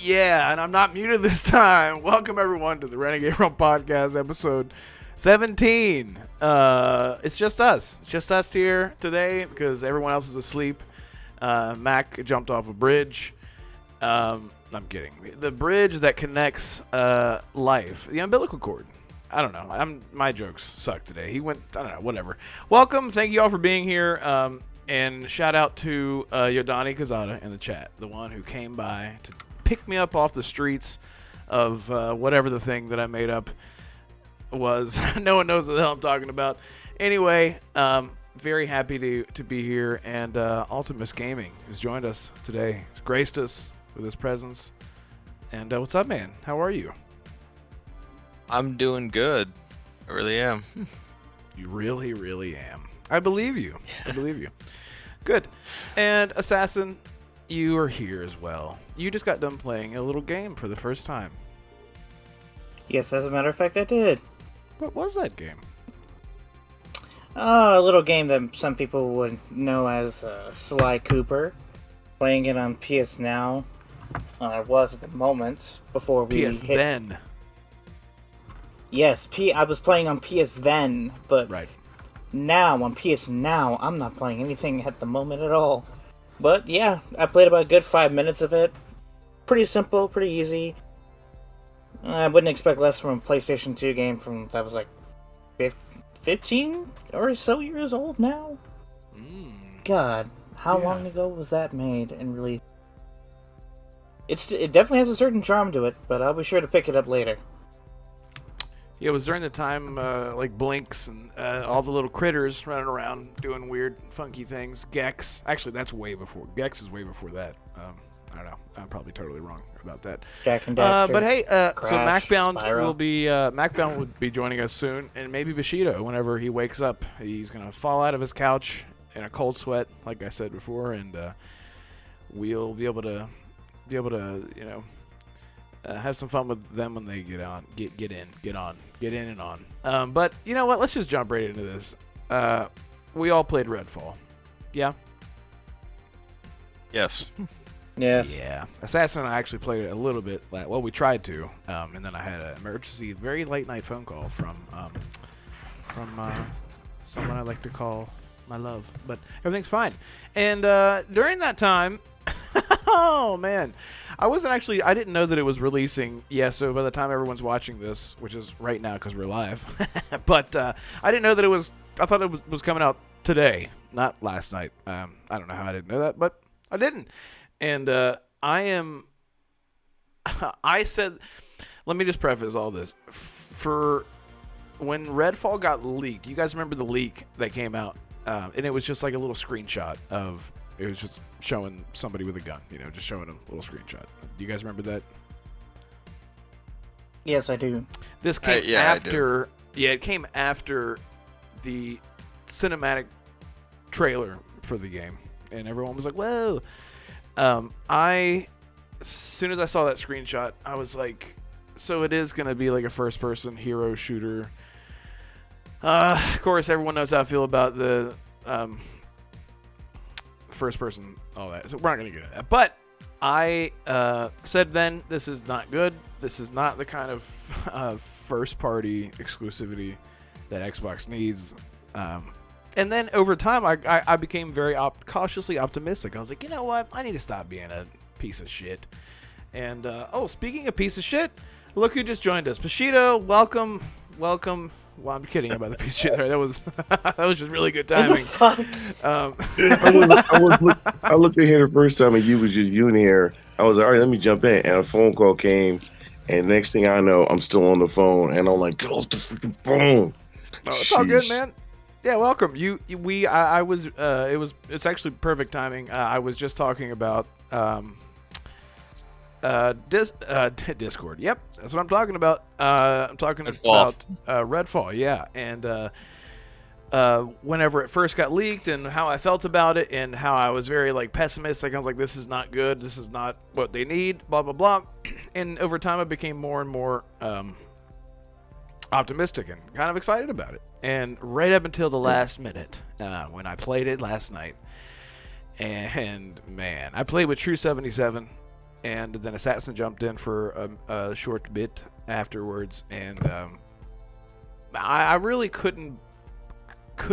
Yeah, and I'm not muted this time. Welcome everyone to the Renegade Realm Podcast, episode 17. It's just us. It's just us here today because everyone else is asleep. Mac jumped off a bridge. I'm kidding. The bridge that connects life, the umbilical cord. I don't know. My jokes suck today. He went. I don't know. Whatever. Welcome. Thank you all for being here. And shout out to Yodani Kazada in the chat, the one who came by to pick me up off the streets of whatever the thing that I made up was. No one knows what the hell I'm talking about. Anyway, very happy to be here, and Ultimus Gaming has joined us today. He's graced us with his presence. And what's up, man? How are you? I'm doing good. I really am. You really, really am. I believe you. I believe you. Good. And Assassin, you are here as well. You just got done playing a little game for the first time. Yes, as a matter of fact, I did. What was that game? A little game that some people would know as Sly Cooper. Playing it on PS Now. I was at the moment before we PS Then. Yes, I was playing on PS Then, but right now on PS Now, I'm not playing anything at the moment at all. But yeah, I played about a good 5 minutes of it. Pretty simple, pretty easy. I wouldn't expect less from a PlayStation 2 game from that was like 15 or so years old now. God, how long ago was that made and released? It definitely has a certain charm to it, but I'll be sure to pick it up later. Yeah, it was during the time like Blinks and all the little critters running around doing weird, funky things. Gex. Actually, that's way before. Gex is way before that. I don't know. I'm probably totally wrong about that. Jack and Daxter. But hey, Crash, so MacBound Spyro. will be MacBound will be joining us soon, and maybe Bushido whenever he wakes up. He's gonna fall out of his couch in a cold sweat, like I said before, and we'll be able to have some fun with them when they get in and on. But you know what? Let's just jump right into this. We all played Redfall. Yeah? Yes. Yes. Yeah. Assassin and I actually played it a little bit. Well, we tried to. And then I had an emergency, very late night phone call from someone I like to call my love. But everything's fine. And during that time, oh man, I didn't know that it was releasing. Yeah, so by the time everyone's watching this, which is right now because we're live, but I didn't know that it was. I thought it was coming out today, not last night. I don't know how I didn't know that, but I didn't. And I said, let me just preface all this. For when Redfall got leaked, you guys remember the leak that came out, and it was just like a little screenshot of. It was just showing somebody with a gun, just showing a little screenshot. Do you guys remember that? Yes, I do. This came after. I do. Yeah, it came after the cinematic trailer for the game, and everyone was like, "Whoa!" As soon as I saw that screenshot, I was like, "So it is gonna be like a first-person hero shooter." Of course, everyone knows how I feel about the. First person, all that. So we're not going to get into that. But I said then, this is not good. This is not the kind of first-party exclusivity that Xbox needs. And then over time, I became very cautiously optimistic. I was like, you know what? I need to stop being a piece of shit. And, speaking of piece of shit, look who just joined us. Bushido, welcome. Well, I'm kidding about the piece of shit there. That was just really good timing. What the fuck? I looked at here the first time and you was just you in here. I was like, all right, let me jump in. And a phone call came, and next thing I know, I'm still on the phone, and I'm like, get off the freaking phone. Oh, it's all good, man. Yeah, welcome. It's actually perfect timing. I was just talking about Discord. Yep, that's what I'm talking about. I'm talking about Redfall. Yeah, and whenever it first got leaked, and how I felt about it, and how I was very pessimistic. I was like, "This is not good. This is not what they need." Blah blah blah. And over time, I became more and more optimistic and kind of excited about it. And right up until the last minute, when I played it last night, and man, I played with True 77. and then Assassin jumped in for a short bit afterwards, and I really could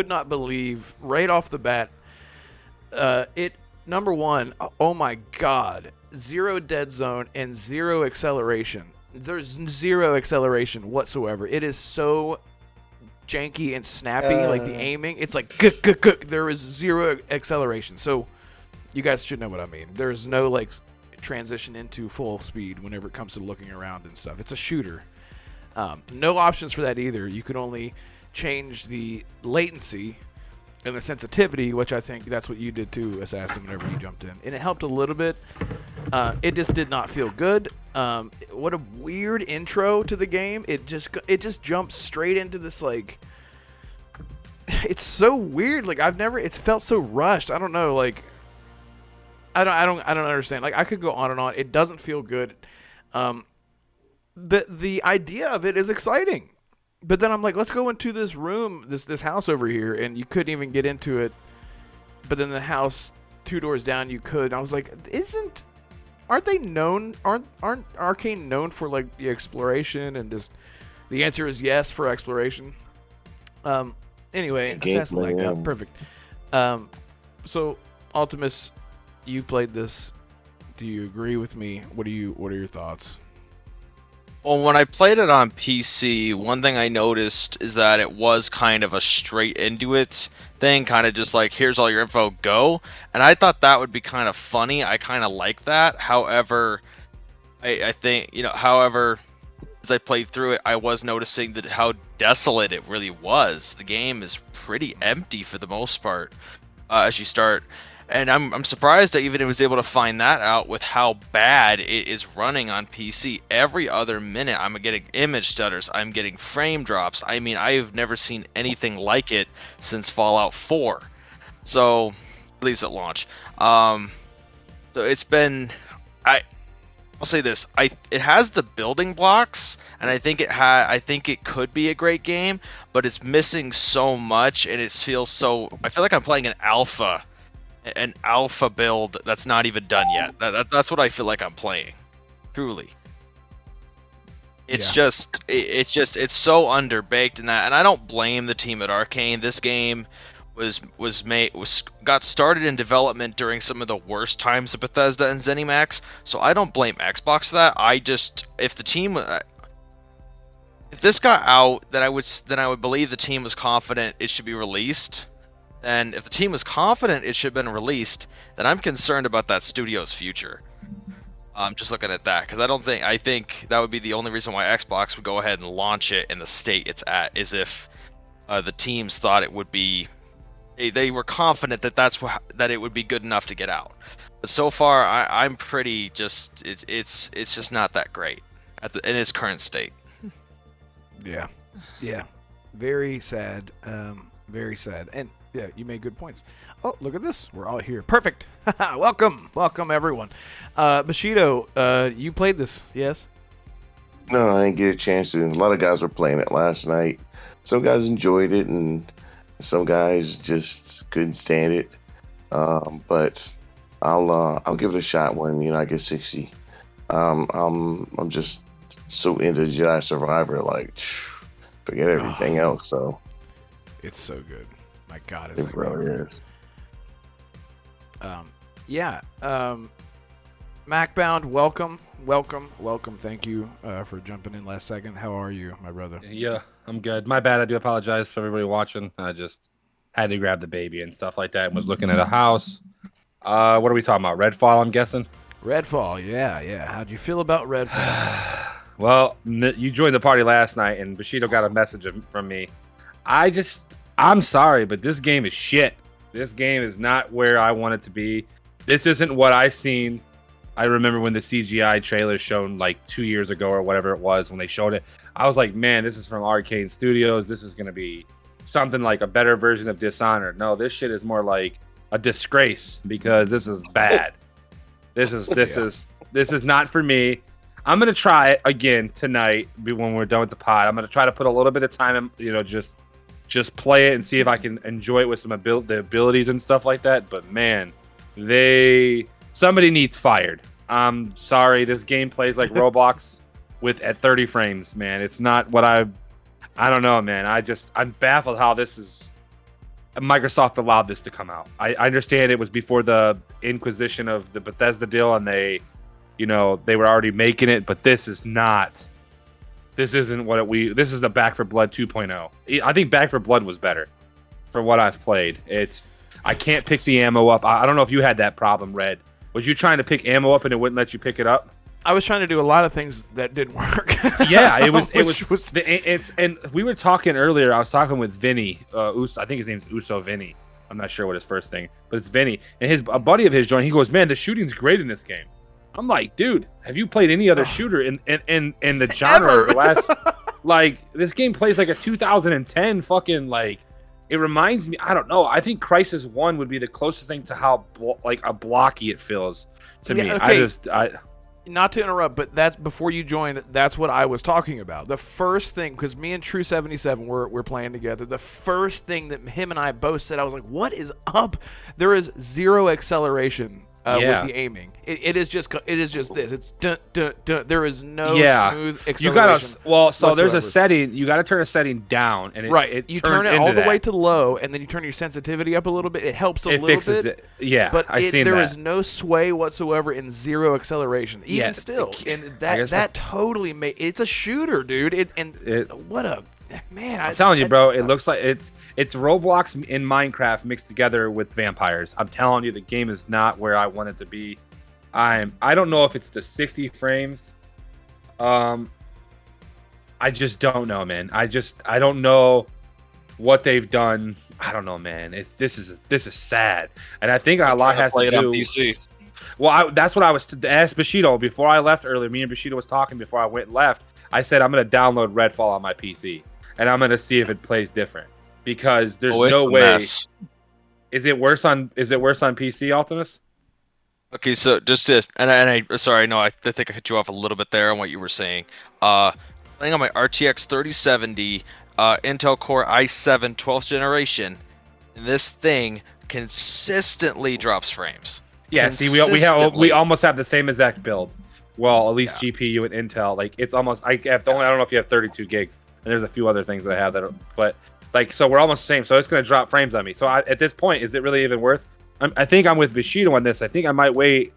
not believe right off the bat. Number one, oh my god, 0 dead zone and 0 acceleration. There's 0 acceleration whatsoever. It is so janky and snappy, like the aiming. It's like there is 0 acceleration. So you guys should know what I mean. There's no like transition into full speed whenever it comes to looking around and stuff. It's a shooter. No options for that either. You can only change the latency and the sensitivity, which I think that's what you did too, Assassin, whenever you jumped in. And it helped a little bit. It just did not feel good. What a weird intro to the game. It just jumps straight into this, like, it's so weird. Like, it's felt so rushed. I don't know, like, I don't understand. Like, I could go on and on. It doesn't feel good. The idea of it is exciting. But then I'm like, let's go into this room, this house over here, and you couldn't even get into it. But then the house 2 doors down, you could. I was like, aren't Arcane known for like the exploration and just the answer is yes for exploration. Anyway, Assassin like that, perfect. So Ultimus, you played this. Do you agree with me? What are your thoughts? Well, when I played it on PC, one thing I noticed is that it was kind of a straight into it thing, kind of just like, here's all your info, go. And I thought that would be kind of funny. I kind of like that. However, I think, however, as I played through it, I was noticing that how desolate it really was. The game is pretty empty for the most part as you start. And I'm surprised I even was able to find that out with how bad it is running on PC. Every other minute, I'm getting image stutters. I'm getting frame drops. I mean, I've never seen anything like it since Fallout 4. So, at least at launch. So it's been... I'll say this. It has the building blocks, and I think it could be a great game, but it's missing so much, and it feels so... I feel like I'm playing an alpha build that's not even done yet. That's what I feel like I'm playing. Truly. It's just it's so underbaked in that, and I don't blame the team at Arcane. This game got started in development during some of the worst times of Bethesda and ZeniMax, so I don't blame Xbox for that. If this got out, then I would believe the team was confident it should be released. And if the team was confident it should have been released, then I'm concerned about that studio's future. Just looking at that, because I think that would be the only reason why Xbox would go ahead and launch it in the state it's at, is if the teams thought it would be, they were confident that it would be good enough to get out. But so far, I'm pretty just it's just not that great in its current state. Yeah, very sad, very sad, and. Yeah, you made good points. Oh, look at this. We're all here. Perfect. Welcome, everyone. Bushido, you played this, yes? No, I didn't get a chance to. A lot of guys were playing it last night. Some guys enjoyed it, and some guys just couldn't stand it. But I'll give it a shot when I get 60. I'm just so into Jedi Survivor, like forget everything else. So it's so good. My God, it's really is. Macbound, welcome. Thank you for jumping in last second. How are you, my brother? Yeah, I'm good. My bad. I do apologize for everybody watching. I just had to grab the baby and stuff like that and was looking at a house. What are we talking about? Redfall, I'm guessing? Redfall, yeah. How'd you feel about Redfall? Well, you joined the party last night and Bushido got a message from me. I'm sorry, but this game is shit. This game is not where I want it to be. This isn't what I seen. I remember when the CGI trailer shown like 2 years ago or whatever it was when they showed it. I was like, man, this is from Arcane Studios. This is going to be something like a better version of Dishonored. No, this shit is more like a disgrace because this is bad. This is not for me. I'm going to try it again tonight when we're done with the pod. I'm going to try to put a little bit of time in, just play it and see if I can enjoy it with some the abilities and stuff like that. But man, somebody needs fired. I'm sorry. This game plays like Roblox at 30 frames, man. It's not what I don't know, man. I'm baffled how this is. Microsoft allowed this to come out. I understand it was before the inquisition of the Bethesda deal, and they were already making it, but this isn't what this is the Back 4 Blood 2.0. I think Back 4 Blood was better for what I've played. I can't pick the ammo up. I don't know if you had that problem, Red. Was you trying to pick ammo up and it wouldn't let you pick it up? I was trying to do a lot of things that didn't work. Yeah, and we were talking earlier. I was talking with Vinny. I think his name's Uso Vinny. I'm not sure what his first thing, but it's Vinny. And a buddy of his joined. He goes, "Man, the shooting's great in this game." I'm like, dude, have you played any other shooter in the genre of the last? Like, this game plays like a 2010 fucking like. It reminds me. I don't know. I think Crisis 1 would be the closest thing to how like a blocky it feels to me. Okay. Not to interrupt, but that's before you joined. That's what I was talking about. The first thing, because me and True 77 we're playing together. The first thing that him and I both said, I was like, "What is up?" There is zero acceleration with the aiming. It is just this. It's dun, dun, dun. There is no smooth acceleration. There's a setting. You got to turn a setting down, and you turn it all the way to low, and then you turn your sensitivity up a little bit. It helps a little bit. It. Yeah, but there is no sway whatsoever and zero acceleration. Even still, and that totally it's a shooter, dude. What a man! I'm telling you, bro. It looks like it's Roblox in Minecraft mixed together with vampires. I'm telling you, the game is not where I want it to be. I don't know if it's the 60 frames. I just don't know, man. I don't know what they've done. I don't know, man. This is sad, and I think a lot has to do. On PC. Well, that's what I was to ask Bushido before I left earlier. Me and Bushido was talking before I went and left. I said I'm going to download Redfall on my PC, and I'm going to see if it plays different. Because there's no way. Mess. Is it worse on PC, Altimus? Okay, so just to I think I cut you off a little bit there on what you were saying. Playing on my RTX 3070 Intel Core i7 12th generation, this thing consistently drops frames. Yeah, see, we almost have the same exact build. Well, at least GPU and Intel, like it's almost. I don't know if you have 32 gigs, and there's a few other things that I have so we're almost the same. So it's going to drop frames on me. So at this point, is it really even worth? I think I'm with Bushido on this. I think I might wait.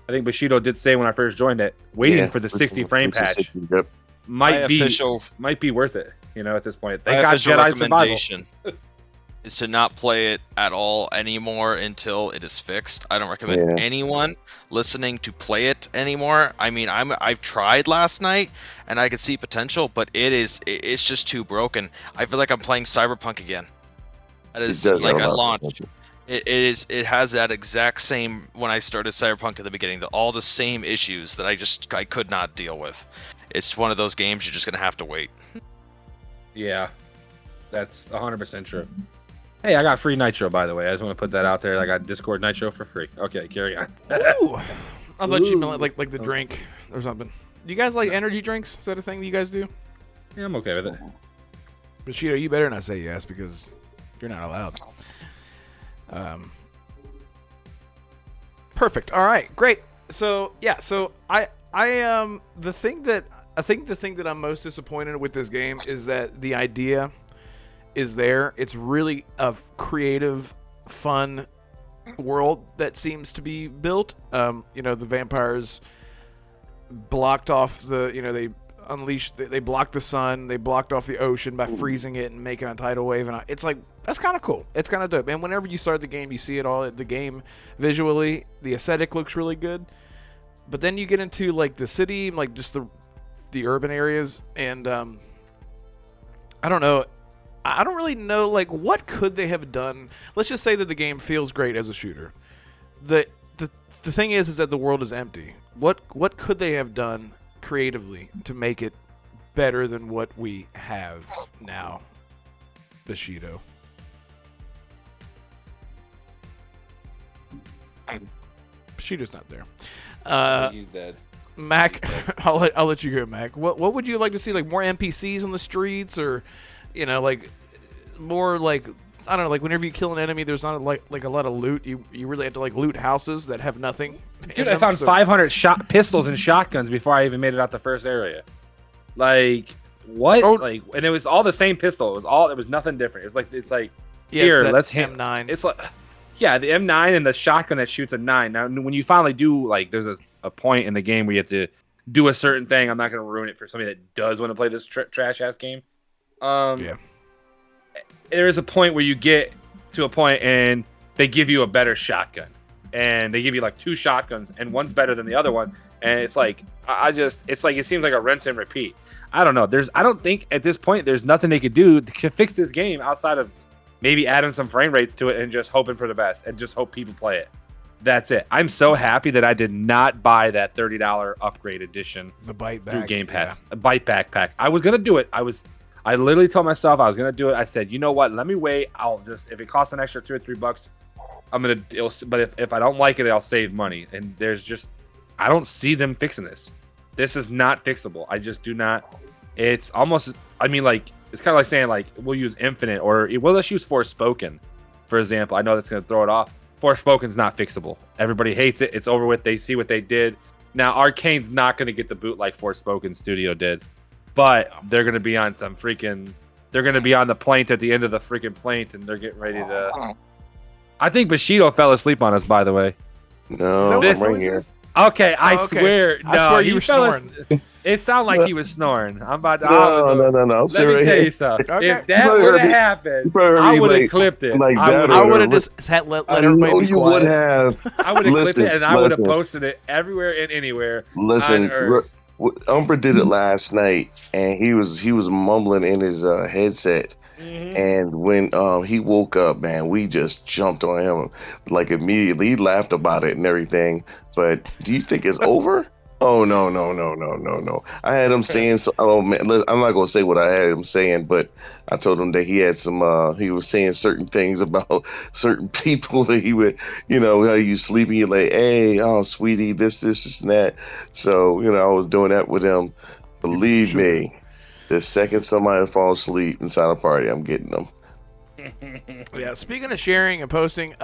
I think Bushido did say when I first joined it, waiting for the 60 frame patch might be worth it. At this point, they got Jedi Survivor. Is to not play it at all anymore until it is fixed. I don't recommend anyone listening to play it anymore. I mean, I've tried last night and I could see potential, but it's just too broken. I feel like I'm playing Cyberpunk again. That is like a launch. It has that exact same when I started Cyberpunk at the beginning, all the same issues that I could not deal with. It's one of those games you're just gonna have to wait. Yeah, that's 100% true. Hey, I got free Nitro, by the way. I just want to put that out there. I got Discord Nitro for free. Okay, carry on. Ooh. I thought you meant like the drink or something. Do you guys like energy drinks? Is that a thing that you guys do? Yeah, I'm okay with it. Bushido, you better not say yes because you're not allowed. Perfect. All right, great. So I think the thing that I'm most disappointed with this game is that the idea is there. It's really a creative, fun world that seems to be built. The vampires blocked off they blocked the sun, they blocked off the ocean by freezing it and making a tidal wave, and it's like, that's kind of cool. It's kind of dope. And whenever you start the game, you see it all. The game visually, the aesthetic looks really good. But then you get into like the city, like just the urban areas, and I don't know. I don't really know, like, what could they have done? Let's just say that the game feels great as a shooter. The thing is that the world is empty. What could they have done creatively to make it better than what we have now, Bushido? Bushido's not there. He's dead. Mac, I'll let you go, Mac. What would you like to see? Like more NPCs on the streets, or like more like, I don't know, like whenever you kill an enemy, there's not like a lot of loot. You really have to like loot houses that have nothing. Dude, I found 500 pistols and shotguns before I even made it out the first area. Like what? Oh. Like, and it was all the same pistol. It was nothing different. It's like Yeah, here, it's let's that hit M9. It's like, yeah, the M9 and the shotgun that shoots a 9. Now, when you finally do, like, there's a point in the game where you have to do a certain thing. I'm not going to ruin it for somebody that does want to play this trash-ass game. Yeah. There is a point where you get to a point and they give you a better shotgun. And they give you, like, 2 shotguns, and one's better than the other one. And it's like, it's like, it seems like a rinse and repeat. I don't know. I don't think at this point there's nothing they could do to fix this game outside of maybe adding some frame rates to it and just hoping for the best and just hope people play it. That's it. I'm so happy that I did not buy that $30 upgrade edition The bite back through Game Pass. A bite backpack. I was gonna do it. I literally told myself I was gonna do it. I said, you know what? Let me wait. I'll just, if it costs an extra $2 or $3, I'm gonna. But if I don't like it, I'll save money. And I don't see them fixing this. This is not fixable. I just do not. It's almost. I mean, like. It's kind of like saying, like, we'll use Infinite, or let's use Forspoken, for example. I know that's going to throw it off. Forspoken's not fixable. Everybody hates it. It's over with. They see what they did. Now, Arcane's not going to get the boot like Forspoken Studio did, but they're going to be on some freaking... They're going to be on the plaint at the end of the freaking plaint, and they're getting ready to... I think Bushido fell asleep on us, by the way. No, I'm right here. Okay, I Oh, okay. swear. No, I swear you were snoring. It sounded like he was snoring. I'm about to. No. Let me tell you something. Okay. If that would have happened, I would have clipped it. like that I or- would have just let I everybody know be you quiet. would have. I would have clipped Listen, it, and I would have listen. posted it everywhere and anywhere. Listen, on Earth. Umbra did it last night, and he was mumbling in his headset. Mhm. And when he woke up, man, we just jumped on him like immediately. He laughed about it and everything. But do you think it's over? Oh no. I had him saying so. Oh man, I'm not gonna say what I had him saying, but I told him that he had some. He was saying certain things about certain people that he would, how you sleeping, you're like, hey, oh sweetie, this and that. So I was doing that with him. Believe me, the second somebody falls asleep inside a party, I'm getting them. Yeah, speaking of sharing and posting,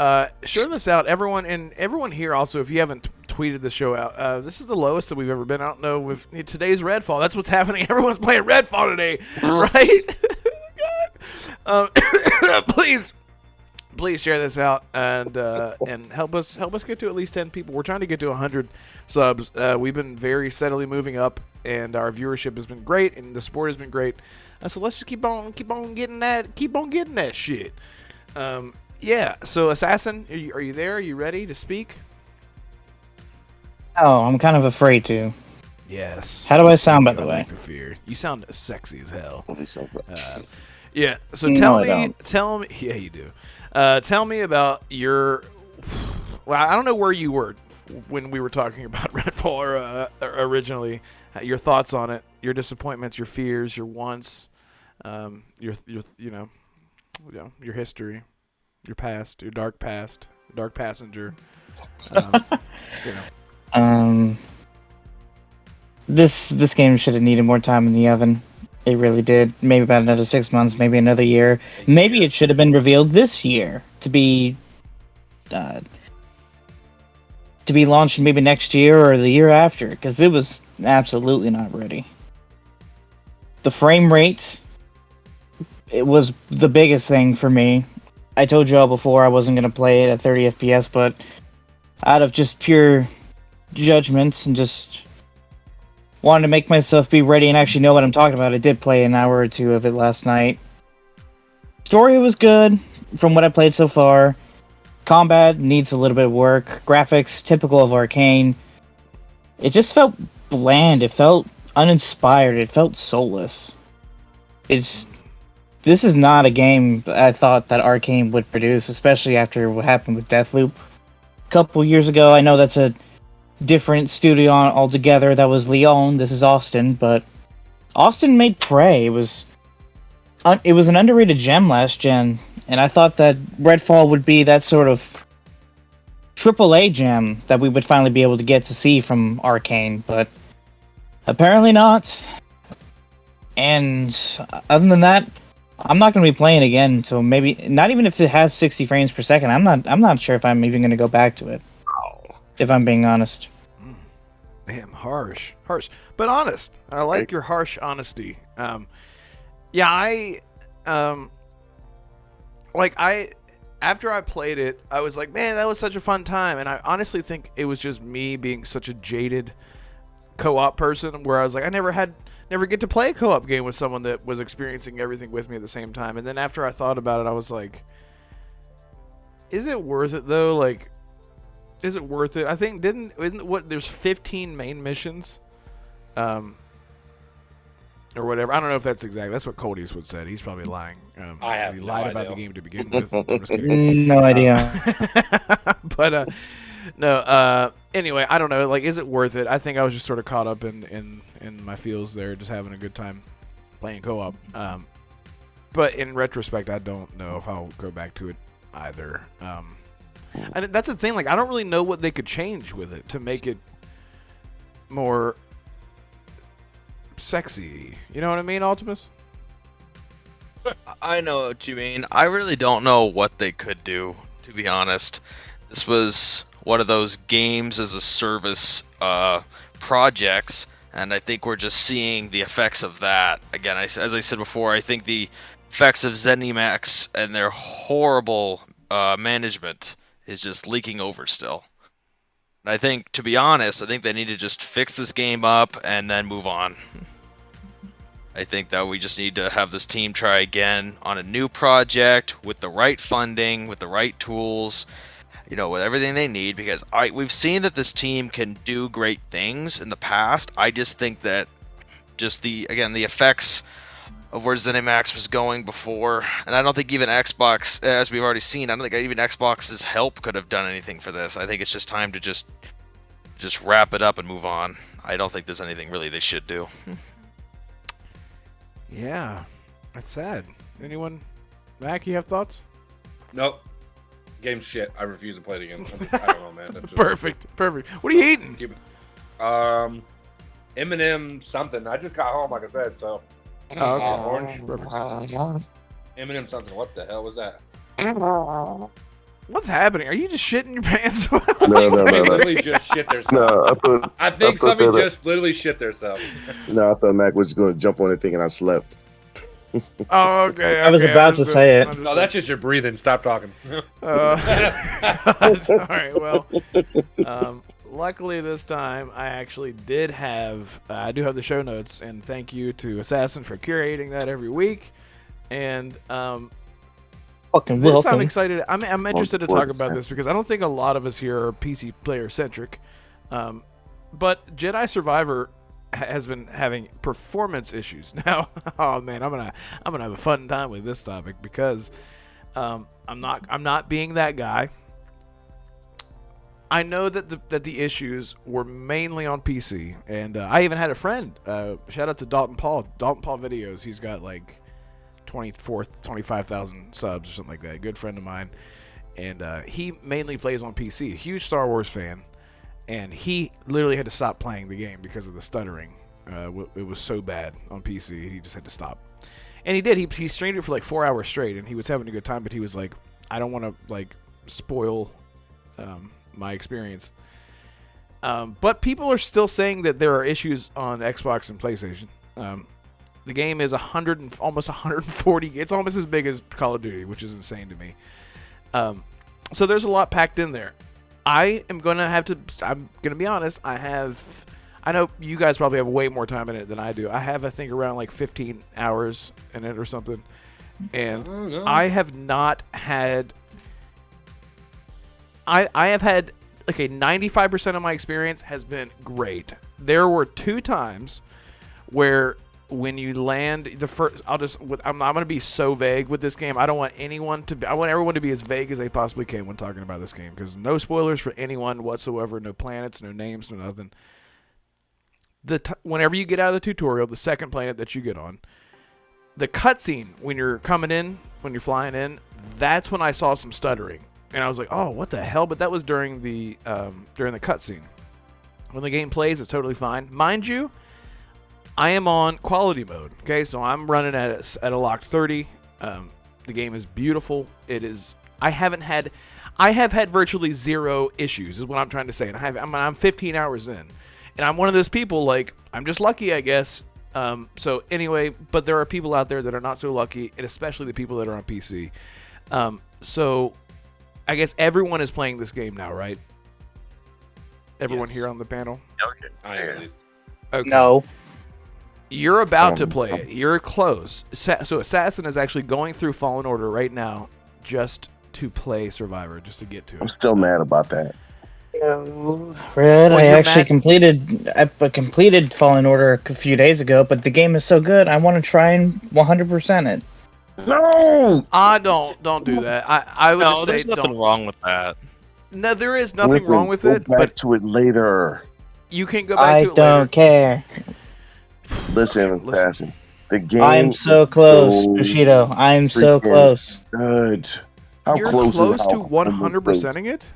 share this out. Everyone here also, if you haven't tweeted the show out, this is the lowest that we've ever been. I don't know with today's Redfall. That's what's happening. Everyone's playing Redfall today, right? God. Please share this out and help us get to at least 10 people. We're trying to get to 100 subs. We've been very steadily moving up, and our viewership has been great, and the support has been great. So let's just keep on getting that shit. Yeah. So Assassin, are you there? Are you ready to speak? Oh, I'm kind of afraid to. Yes. How do I sound, by the way? The fear. You sound sexy as hell. So, Yeah. So No, tell I me. don't. Yeah, you do. Tell me about your. Well, I don't know where you were when we were talking about Redfall originally. Your thoughts on it, your disappointments, your fears, your wants, your history, your past, your dark passenger. This game should have needed more time in the oven. It really did. Maybe about another 6 months, maybe another year. Maybe it should have been revealed this year to be launched maybe next year or the year after, because it was absolutely not ready. The frame rate, it was the biggest thing for me. I told y'all before I wasn't going to play it at 30 FPS, but out of just pure judgments and just wanted to make myself be ready and actually know what I'm talking about, I did play an hour or two of it last night. Story was good from what I played so far. Combat needs a little bit of work. Graphics, typical of Arcane. It just felt bland. It felt uninspired. It felt soulless. This is not a game I thought that Arcane would produce, especially after what happened with Deathloop a couple years ago. I know that's a different studio altogether. That was Lyon. This is Austin, but Austin made Prey. It was an underrated gem last gen, and I thought that Redfall would be that sort of AAA gem that we would finally be able to get to see from Arcane, but apparently not. And other than that, I'm not going to be playing again until maybe not even if it has 60 frames per second. I'm not sure if I'm even going to go back to it. If I'm being honest. Damn, harsh, but honest. I like your harsh honesty. Yeah, after I played it, I was like, man, that was such a fun time. And I honestly think it was just me being such a jaded co-op person, where I was like, I never get to play a co-op game with someone that was experiencing everything with me at the same time. And then after I thought about it, I was like, is it worth it though? Like, is it worth it? I think there's 15 main missions, or whatever. I don't know if that's exact. That's what Cody's would said. He's probably lying. I have he no lied about idea. the game to begin with. I'm just kidding. No idea. But no. Anyway, I don't know. Like, is it worth it? I think I was just sort of caught up in my feels there, just having a good time playing co-op. But in retrospect, I don't know if I'll go back to it either. And that's the thing. Like, I don't really know what they could change with it to make it more sexy. You know what I mean, Optimus? I know what you mean. I really don't know what they could do, to be honest. This was one of those games as a service projects, and I think we're just seeing the effects of that. Again, as I said before, I think the effects of ZeniMax and their horrible management is just leaking over still. And I think, to be honest, I think they need to just fix this game up and then move on. I think that we just need to have this team try again on a new project with the right funding, with the right tools, with everything they need, because we've seen that this team can do great things in the past. I just think that just the effects of where ZeniMax was going before, and I don't think even Xbox, as we've already seen, I don't think even Xbox's help could have done anything for this. I think it's just time to just wrap it up and move on. I don't think there's anything really they should do. Yeah, that's sad. Anyone? Mac, you have thoughts? Nope. Game's shit. I refuse to play it again. I don't know, man. That's just- Perfect. What are you eating? Keep it. M&M something. I just got home, like I said, so. Orange. M&M something. What the hell was that? What's happening? Are you just shitting your pants? No. Somebody literally just shit themselves. No, I think thought somebody that- just literally shit themselves. No, I thought Mac was going to jump on it thinking I slept. Oh, okay. I was about to say it. No, that's just your breathing. Stop talking. All right. Well, luckily this time I actually did have. I do have the show notes, and thank you to Assassin for curating that every week. And Fucking this I'm welcome. excited. I'm interested to talk about this because I don't think a lot of us here are PC player centric. But Jedi Survivor has been having performance issues now. Oh man, I'm gonna have a fun time with this topic because I'm not being that guy. I know that the issues were mainly on PC, and I even had a friend. Shout out to Dalton Paul Videos. He's got like 25,000 subs or something like that. A good friend of mine, and he mainly plays on PC. A huge Star Wars fan. And he literally had to stop playing the game because of the stuttering. It was so bad on PC, he just had to stop. And he did. He streamed it for like 4 hours straight, and he was having a good time. But he was like, I don't want to like spoil my experience. But people are still saying that there are issues on Xbox and PlayStation. The game is almost 140. It's almost as big as Call of Duty, which is insane to me. So there's a lot packed in there. I'm gonna be honest. I know you guys probably have way more time in it than I do. I have, I think, around like 15 hours in it or something. And I have not had. I have had like a 95% of my experience has been great. There were 2 times where when you land the first, I'm not going to be so vague with this game. I want everyone to be as vague as they possibly can when talking about this game, because no spoilers for anyone whatsoever, no planets, no names, no nothing. Whenever you get out of the tutorial, the second planet that you get on, the cutscene when you're coming in, when you're flying in, that's when I saw some stuttering, and I was like, oh, what the hell? But that was during the cutscene. When the game plays, it's totally fine. Mind you, I am on quality mode, okay? So I'm running at a locked 30 The game is beautiful. It is. I have had virtually zero issues, is what I'm trying to say. And I'm 15 hours in, and I'm one of those people, like, I'm just lucky, I guess. So anyway, but there are people out there that are not so lucky, and especially the people that are on PC. So I guess everyone is playing this game now, right? Everyone here on the panel? Okay. I am at least. Okay. No. You're about to play it. You're close. So Assassin is actually going through Fallen Order right now just to play Survivor, just to get to I'm it. still mad about that. No, Red, Well, I you're actually mad- completed Fallen Order a few days ago, but the game is so good, I want to try and 100% it. No! Don't do that. I would No, just say there's nothing don't. wrong with that. No, there is nothing Listen, wrong with go it, back but to it later. you can go back I to it don't later. care. Listen, Listen. Assassin. The game I'm so is close, so Bushido. I'm so freaking close. good. How You're close, close is to how 100%ing it?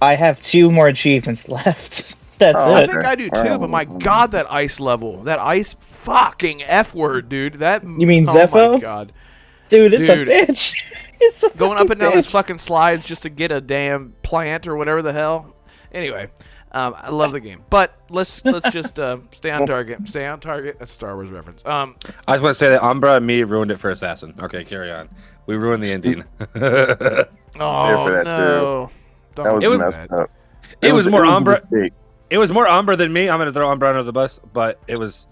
I have 2 more achievements left. That's Oh, I it. think I do too, but my god, that ice level. That ice fucking F word, dude. That You mean oh my Zepho? god. Dude, it's Dude. a bitch. It's a Going up and down bitch. those fucking slides just to get a damn plant or whatever the hell. Anyway, I love the game. But let's just stay on target. Stay on target. That's a Star Wars reference. I just want to say that Umbra and me ruined it for Assassin. Okay, carry on. We ruined the ending. Oh for that, no. That Don't was do messed that. up. It was more a Umbra. mistake. It was more Umbra than me. I'm gonna throw Umbra under the bus, but it was.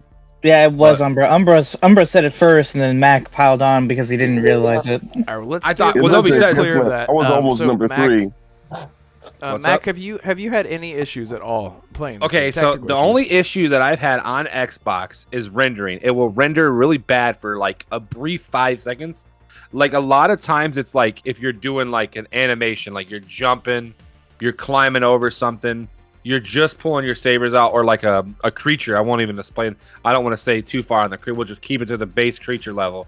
Yeah, it was What? Umbra. Umbra said it first, and then Mac piled on because he didn't realize it. All right, well, let's I do- thought- It well, let's nobody be said- clear of that. I was almost so number Mac, 3. What's Mac, up? have you had any issues at all playing this Okay, game? so Technical the issues? only issue that I've had on Xbox is rendering. It will render really bad for like a brief 5 seconds. Like a lot of times it's like if you're doing like an animation, like you're jumping, you're climbing over something, you're just pulling your sabers out, or like a creature. I won't even explain. I don't want to say too far on the creature. We'll just keep it to the base creature level.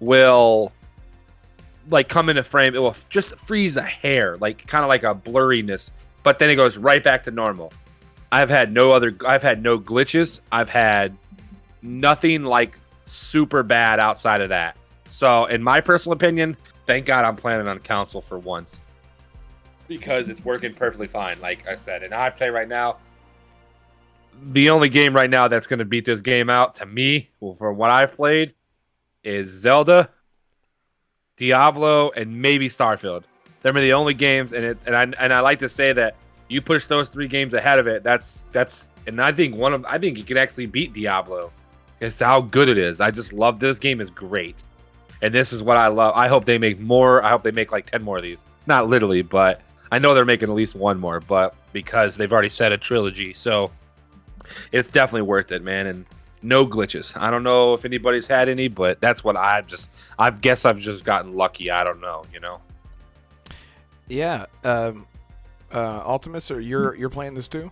Will like come into frame. It will just freeze a hair, like kind of like a blurriness, but then it goes right back to normal. I've had no glitches. I've had nothing like super bad outside of that. So in my personal opinion, thank God I'm playing on console for once, because it's working perfectly fine, like I said. And I play right now. The only game right now that's going to beat this game out to me, well, from what I've played, is Zelda, Diablo, and maybe Starfield. They're the only games, and I like to say that you push those 3 games ahead of it. That's and I think you can actually beat Diablo. It's how good it is. I just love this game. Is great, and this is what I love. I hope they make more. I hope they make like 10 more of these. Not literally, but I know they're making at least one more. But because they've already said a trilogy, so it's definitely worth it, man. And no glitches. I don't know if anybody's had any, but that's what I guess I've just gotten lucky. I don't know, you know. Yeah, Ultimus, or you're playing this too?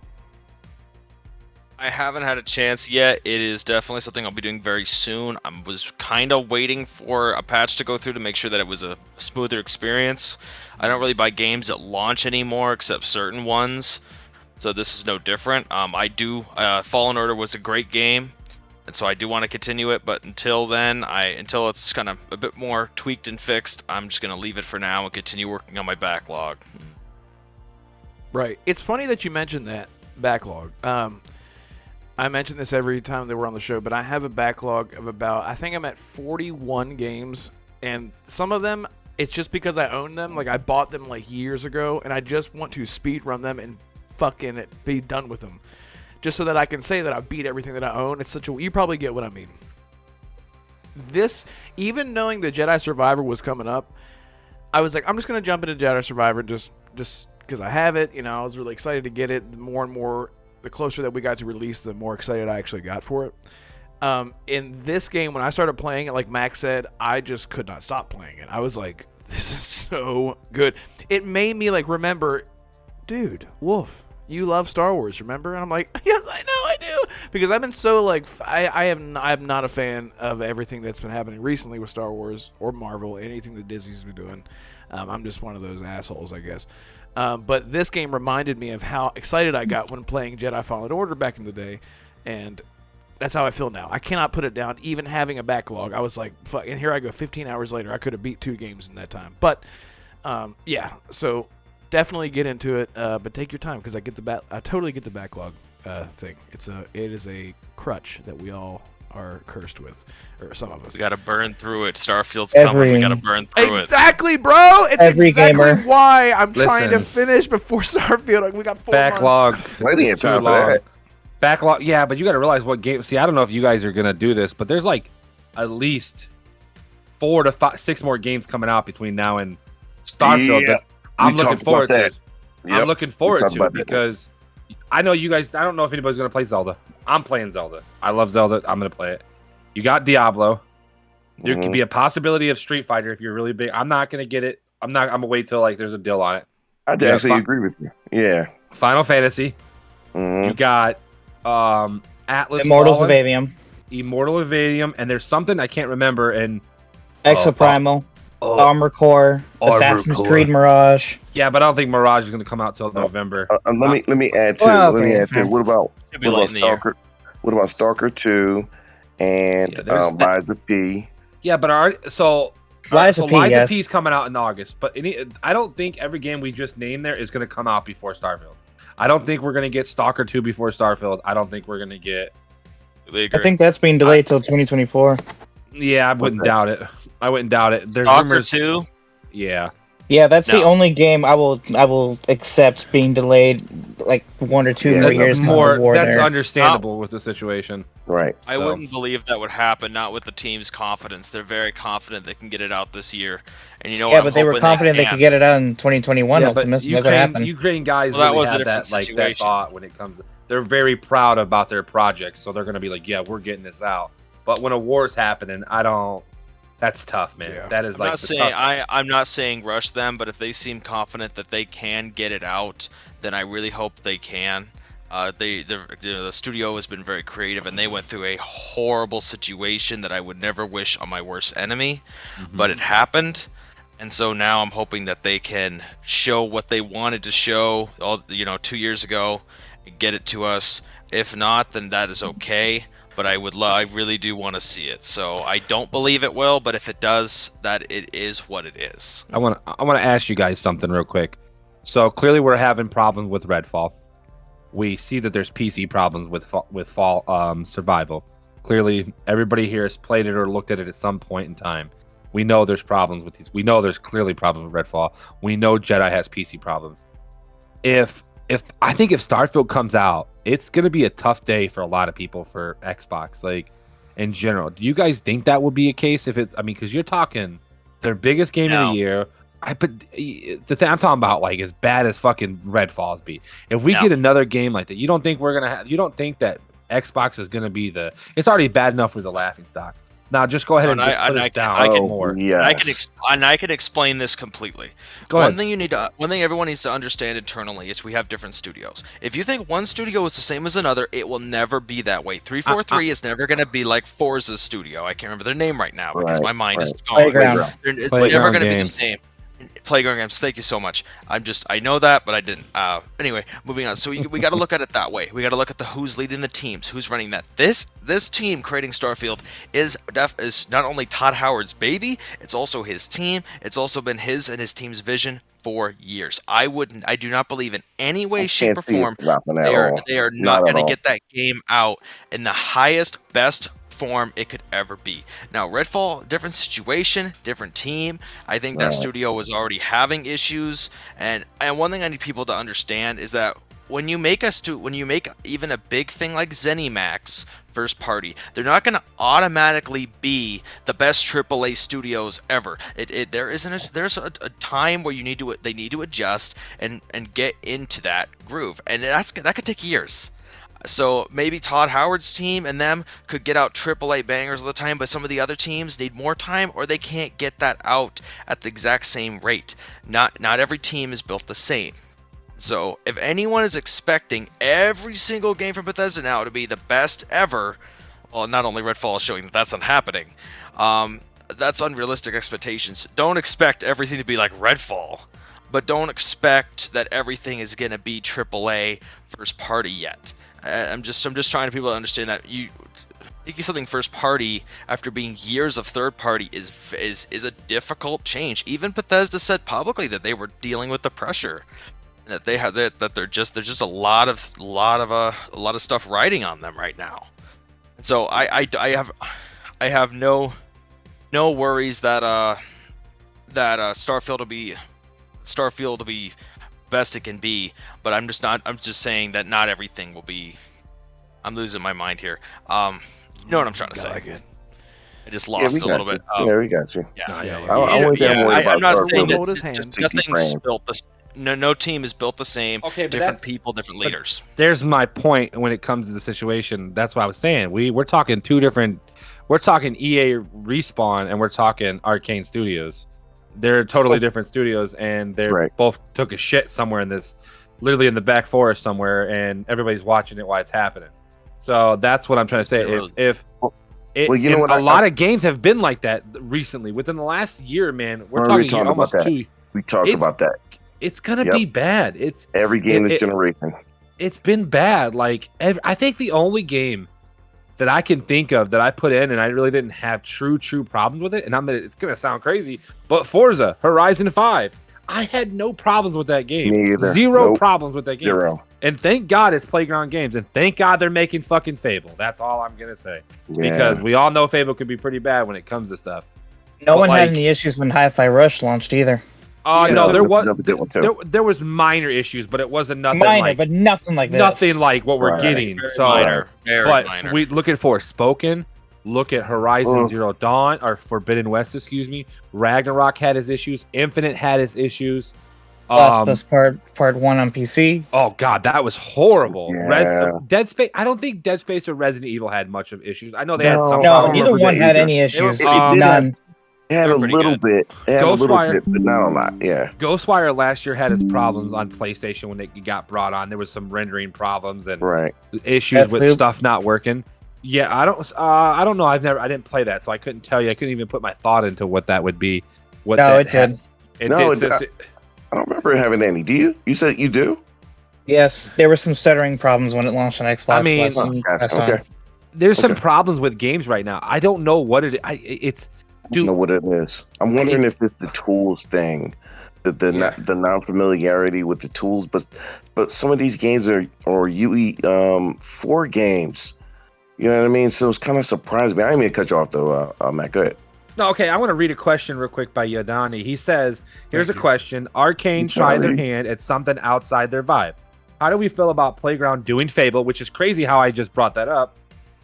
I haven't had a chance yet. It is definitely something I'll be doing very soon. I was kind of waiting for a patch to go through to make sure that it was a smoother experience. I don't really buy games at launch anymore, except certain ones. So this is no different. Fallen Order was a great game, and so I do want to continue it. But until then, until it's kind of a bit more tweaked and fixed, I'm just gonna leave it for now and continue working on my backlog. Right. It's funny that you mentioned that backlog. I mention this every time that we're on the show, but I have a backlog of I think I'm at 41 games, and some of them, it's just because I own them. Like, I bought them like years ago, and I just want to speed run them and fucking be done with them, just so that I can say that I beat everything that I own. It's you probably get what I mean. This, even knowing that Jedi Survivor was coming up, I was like, I'm just gonna jump into Jedi Survivor just because I have it. You know, I was really excited to get it. More and more, the closer that we got to release, the more excited I actually got for it. In this game, when I started playing it, like Max said, I just could not stop playing it. I was like, this is so good. It made me like remember, dude, Wolf, you love Star Wars, remember? And I'm like, yes, I know I do, because I've been so like, I'm not a fan of everything that's been happening recently with Star Wars or Marvel, anything that Disney's been doing. I'm just one of those assholes, I guess. But this game reminded me of how excited I got when playing Jedi Fallen Order back in the day, and That's how I feel now. I cannot put it down, even having a backlog. I was like, fuck, and here I go, 15 hours later. I could have beat 2 games in that time. But, yeah, so definitely get into it, but take your time because I totally get the backlog thing. It is a crutch that we all are cursed with, or some of us. We gotta burn through it. Starfield's coming. We gotta burn through it. Exactly, bro. It's Every exactly gamer. why I'm trying to Listen. finish before Starfield. Like, we got 4 Backlog. months. Plenty It's of time too for long. that. Backlog. Yeah, but you got to realize what game. See, I don't know if you guys are gonna do this, but there's like at least 4 to 5, 6 more games coming out between now and Starfield. Yeah, that I'm we looking talked forward about to. that. Yep, I'm looking forward talked to it about that. because I know you guys. I don't know if anybody's gonna play Zelda. I'm playing Zelda. I love Zelda. I'm gonna play it. You got Diablo. There could be a possibility of Street Fighter if you're really big. I'm not gonna get it. I'm gonna wait till like there's a deal on it. I definitely agree with you. Yeah. Final Fantasy. Mhm. You got Atlas Immortals Fallen, of Avium, Immortal of Avium, and there's something I can't remember. And Exoprimal, Armor Core, Assassin's Core. Creed Mirage. yeah, but I don't think Mirage is gonna come out till November. Let me add to. Well, let me okay, add to. fair. What about It'll be late in the year. Stalker? What about Stalker 2 and Yeah, there's that- Lies of P? Yeah, but Lies of P, Lies yes. of P is coming out in August. But I don't think every game we just named there is gonna come out before Starfield. I don't think we're gonna get Stalker 2 before Starfield. I don't think we're gonna get. I think that's being delayed till 2024. Yeah, I wouldn't Okay. doubt it. I wouldn't doubt it. There's Stalker rumors 2. Yeah. Yeah, that's the No. only game I will accept being delayed like 1 or 2 Yeah, more that's years. 'cause of More. the war That's there. understandable with the situation. Right. I So- wouldn't believe that would happen. Not with the team's confidence. They're very confident they can get it out this year. And you know Yeah, what? but they were confident they could get it out in 2021. Yeah, but Optimistic. Look what happened. Ukraine guys Well, that really was a had different that like that situation. thought when it comes. They're very proud about their project, so they're gonna be like, "Yeah, we're getting this out." But when a war's happening, I don't. That's tough, man. Yeah. That is I'm like not the saying tough- I'm not saying rush them, but if they seem confident that they can get it out, then I really hope they can. The studio has been very creative, and they went through a horrible situation that I would never wish on my worst enemy, but it happened. And so now I'm hoping that they can show what they wanted to show, 2 years ago, and get it to us. If not, then that is okay. But I really do want to see it. So I don't believe it will, but if it does, that it is what it is. I want to ask you guys something real quick. So clearly we're having problems with Redfall. We see that there's PC problems with Fall Survival. Clearly everybody here has played it or looked at it at some point in time. We know there's problems with these. We know there's clearly problems with Redfall. We know Jedi has PC problems. If I think if Starfield comes out, it's gonna be a tough day for a lot of people for Xbox, like in general. Do you guys think that would be a case if it's? I mean, because you're talking their biggest game of No. the year. But the thing I'm talking about, like, as bad as fucking Redfall be. If we No. get another game like that, you don't think we're gonna have? You don't think that Xbox is gonna be the? It's already bad enough with the laughing stock. Now just go ahead and just put us down I can- more. Yes. I can explain this completely. Go One ahead. thing everyone needs to understand internally is we have different studios. If you think one studio is the same as another, it will never be that way. 343 is never going to be like Forza's studio. I can't remember their name right now because Right, my mind is right. gone. Playground. They're never Playground going to be the games. same. Playground games. Thank you so much. I know that, but I didn't. Anyway, moving on. So we got to look at it that way. We got to look at who's leading the teams, who's running that. This team creating Starfield is not only Todd Howard's baby, it's also his team. It's also been his and his team's vision for years. I do not believe in any way, shape, or form they are not going to get that game out in the highest, best form it could ever be. Now, Redfall, different situation, different team. I think that Right. studio was already having issues, and one thing I need people to understand is that when you make even a big thing like ZeniMax first party, they're not going to automatically be the best AAA studios ever. There's a time where they need to adjust and get into that groove, and that could take years. So maybe Todd Howard's team and them could get out AAA bangers all the time, but some of the other teams need more time, or they can't get that out at the exact same rate. Not every team is built the same. So if anyone is expecting every single game from Bethesda now to be the best ever, well, not only Redfall is showing that that's not happening. That's unrealistic expectations. Don't expect everything to be like Redfall, but don't expect that everything is going to be AAA first party yet. I'm just trying to people to understand that making something first party after being years of third party is a difficult change. Even Bethesda said publicly that they were dealing with the pressure, that they have that there's just a lot of stuff riding on them right now. And so I have no worries that Starfield will be best it can be, but I'm just saying that not everything will be. I'm losing my mind here. You know what I'm trying to say. I just lost a little bit. We got you. I'm not saying Hold his that hand. nothing's built the no team is built the same. Okay, but different people, different leaders. There's my point when it comes to the situation. That's what I was saying. We're talking two different. We're talking EA Respawn and we're talking Arcane Studios. They're totally different studios, and they're both took a shit somewhere in this, literally in the back forest somewhere, and everybody's watching it while it's happening. So that's what I'm trying to say. A lot of games have been like that recently. Within the last year, man, we're talking almost 2. We talked about that. It's gonna be bad. It's every game this generation. It's been bad. Like I think the only game that I can think of that I put in and I really didn't have true problems with it, and it's gonna sound crazy, but Forza Horizon 5. I had no problems with that game. Me either. Zero problems with that game. Zero. And thank God it's Playground Games, and thank God they're making fucking Fable. That's all I'm gonna say. Yeah. Because we all know Fable can be pretty bad when it comes to stuff. No one had any issues when Hi-Fi Rush launched either. No, there was minor issues, but it wasn't nothing but nothing like this. Nothing like what we're getting. Very minor. We looking for Spoken. Look at Horizon Zero Dawn or Forbidden West, excuse me. Ragnarok had his issues. Infinite had his issues. Last of Us Part 1 on PC. Oh god, that was horrible. Yeah. Dead Space. I don't think Dead Space or Resident Evil had much of issues. I know they had some. No, neither one had any issues. None. It had a little bit. Ghostwire, but not a lot. Yeah. Ghostwire last year had its problems on PlayStation when it got brought on. There was some rendering problems and issues with stuff not working. Yeah, I don't know. I didn't play that, so I couldn't tell you. I couldn't even put my thought into what that would be. It did. It did. I don't remember having any. Do you? You said you do? Yes, there were some stuttering problems when it launched on Xbox. I mean, last time. There's some problems with games right now. I don't know what it. It's. I don't know what it is. I'm wondering if it's the tools thing, the non-familiarity with the tools. But some of these games are UE4 games. You know what I mean? So it's kind of surprised me. I didn't mean to cut you off though, Matt. Go ahead. No, okay. I want to read a question real quick by Yadani. He says, "Here's a question: Arcane tried their hand at something outside their vibe. How do we feel about Playground doing Fable, which is crazy how I just brought that up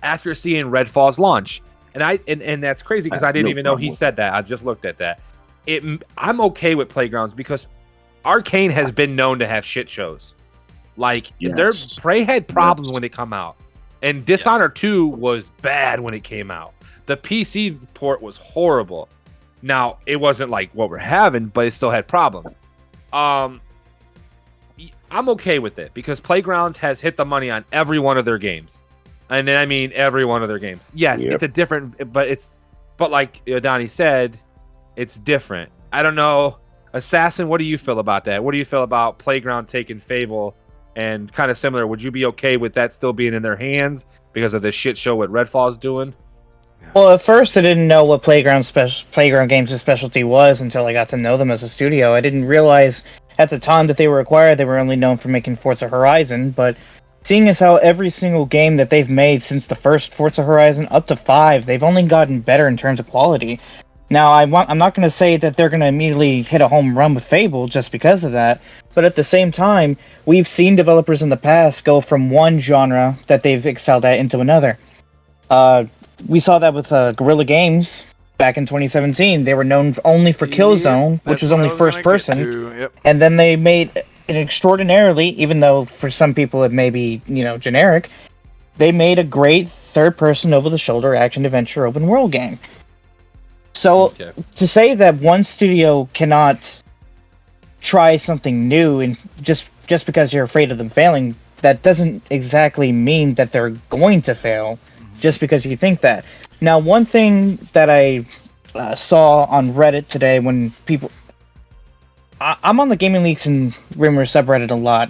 after seeing Redfall's launch?" And that's crazy because I didn't even know he said that. I just looked at that. I'm okay with Playgrounds because Arcane has been known to have shit shows. Like Prey had problems when it come out, and Dishonored 2 was bad when it came out. The PC port was horrible. Now it wasn't like what we're having, but it still had problems. I'm okay with it because Playgrounds has hit the money on every one of their games. And then I mean every one of their games. Yes, it's a different, but like Donnie said, it's different. I don't know, Assassin. What do you feel about that? What do you feel about Playground taking Fable and kind of similar? Would you be okay with that still being in their hands because of the shit show what Redfall's doing? Well, at first I didn't know what Playground Games' specialty was until I got to know them as a studio. I didn't realize at the time that they were acquired they were only known for making Forza Horizon, but seeing as how every single game that they've made since the first Forza Horizon up to 5, they've only gotten better in terms of quality. Now, I'm not going to say that they're going to immediately hit a home run with Fable just because of that, but at the same time, we've seen developers in the past go from one genre that they've excelled at into another. We saw that with Guerrilla Games back in 2017. They were known only for Killzone, which was only first person, and then they made an extraordinarily, even though for some people it may be, generic, they made a great third-person, over-the-shoulder action-adventure open-world game. So, to say that one studio cannot try something new and just because you're afraid of them failing, that doesn't exactly mean that they're going to fail just because you think that. Now, one thing that I saw on Reddit today when people... I'm on the Gaming Leaks and Rumors subreddit a lot.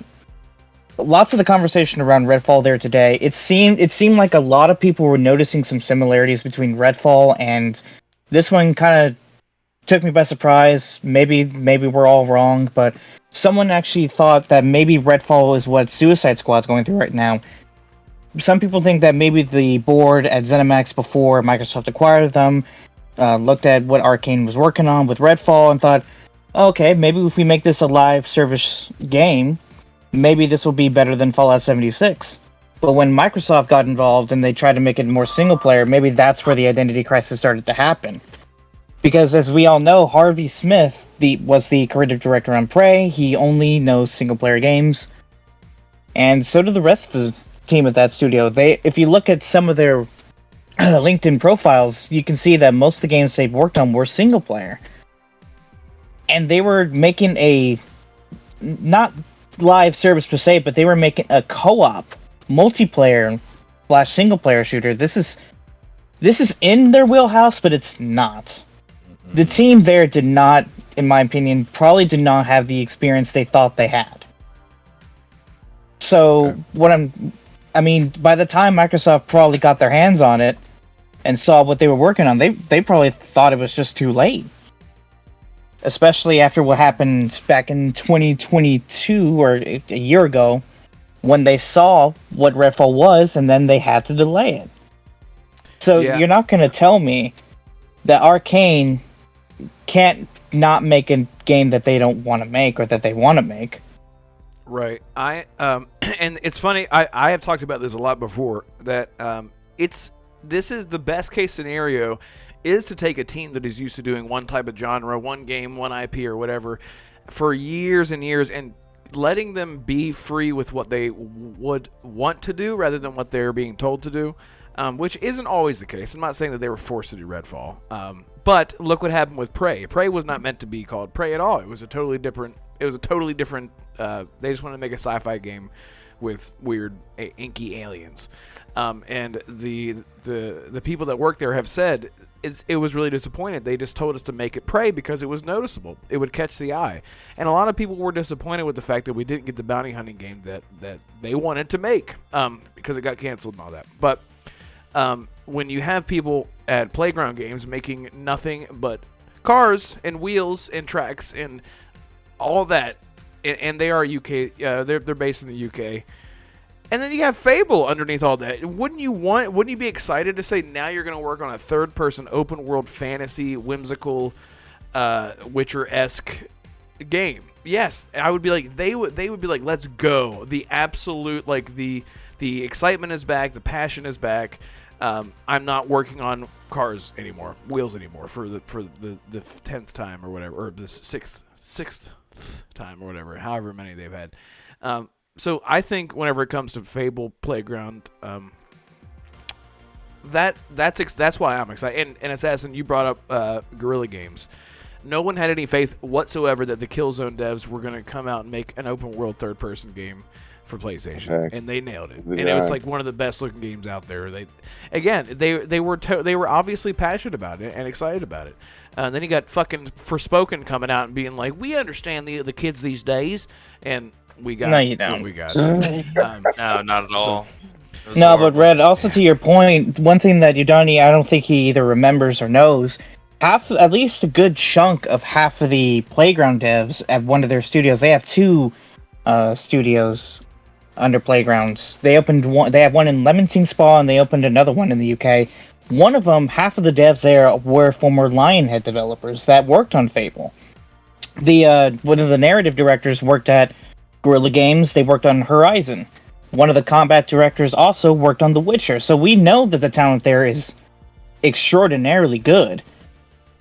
lots of the conversation around Redfall there today, it seemed like a lot of people were noticing some similarities between Redfall and this one. Kind of took me by surprise. Maybe we're all wrong, but someone actually thought that maybe Redfall is what Suicide Squad's going through right now. Some people think that maybe the board at ZeniMax before Microsoft acquired them looked at what Arcane was working on with Redfall and thought, okay, maybe if we make this a live service game, maybe this will be better than Fallout 76. But when Microsoft got involved and they tried to make it more single player, maybe that's where the identity crisis started to happen. Because as we all know, Harvey Smith was the creative director on Prey. He only knows single player games. And so do the rest of the team at that studio. If you look at some of their LinkedIn profiles, you can see that most of the games they've worked on were single player. And they were making a, not live service per se, but they were making a co-op multiplayer / single player shooter. This is in their wheelhouse, but it's not. The team there did not, in my opinion, probably did not have the experience they thought they had. So I mean, by the time Microsoft probably got their hands on it and saw what they were working on, they probably thought it was just too late. Especially after what happened back in 2022 or a year ago, when they saw what Redfall was, and then they had to delay it. So You're not going to tell me that Arcane can't not make a game that they don't want to make or that they want to make. Right. And it's funny. I have talked about this a lot before. That this is the best case scenario is to take a team that is used to doing one type of genre, one game, one IP or whatever for years and years, and letting them be free with what they would want to do rather than what they're being told to do, which isn't always the case. I'm not saying that they were forced to do Redfall, but look what happened with Prey. Prey was not meant to be called Prey at all. It was a totally different. They just wanted to make a sci-fi game with weird inky aliens, and the people that work there have said it was really disappointed. They just told us to make it Prey because it was noticeable. It would catch the eye. And a lot of people were disappointed with the fact that we didn't get the bounty hunting game that they wanted to make because it got canceled and all that. But when you have people at Playground Games making nothing but cars and wheels and tracks and all that, and they are UK, they're based in the UK, and then you have Fable underneath all that. Wouldn't you be excited to say now you're going to work on a third-person open-world fantasy, whimsical, Witcher-esque game? Yes, I would be like, they would be like, let's go. The absolute, like, the excitement is back, the passion is back. I'm not working on cars anymore, wheels anymore for the 10th time or whatever, or the sixth time or whatever, however many they've had. So I think whenever it comes to Fable Playground, that's why I'm excited. And Assassin, you brought up Guerrilla Games. No one had any faith whatsoever that the Killzone devs were going to come out and make an open world third person game for PlayStation, and they nailed it. And it was like one of the best looking games out there. They were obviously passionate about it and excited about it. Then you got fucking Forspoken coming out and being like, we understand the kids these days, and we got you don't. We got it. No, not at all. No, but Red, also to your point, one thing that Udani, I don't think he either remembers or knows, at least a good chunk of half of the Playground devs at one of their studios, they have two studios under Playgrounds. They have one in Leamington Spa, and they opened another one in the UK. One of them, half of the devs there were former Lionhead developers that worked on Fable. One of the narrative directors worked at Guerrilla Games. They worked on Horizon. One of the combat directors also worked on The Witcher. So we know that the talent there is extraordinarily good.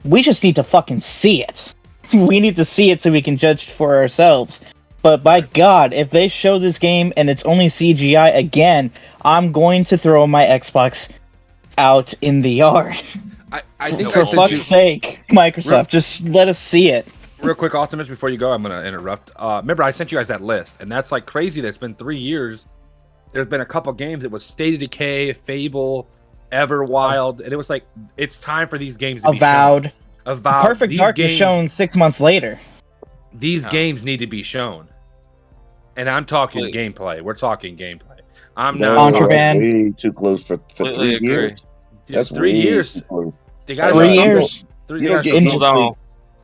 We just need to fucking see it. We need to see it so we can judge for ourselves. But by God, if they show this game and it's only CGI again, I'm going to throw my Xbox out in the yard. I think for fuck's sake, Microsoft, just let us see it. Real quick, Optimus, before you go, I'm going to interrupt. Remember, I sent you guys that list, and that's like crazy that it's been 3 years. There's been a couple games. It was State of Decay, Fable, Everwild, and it was like, it's time for these games to be shown. Avowed. Perfect Dark was shown 6 months later. These games need to be shown. And I'm talking Wait. gameplay. We're talking gameplay. I'm No, not that's Contraband. way too close for Completely 3 agree. years. That's 3 way years. too close. They got 3 You years. You don't get In- gameplay.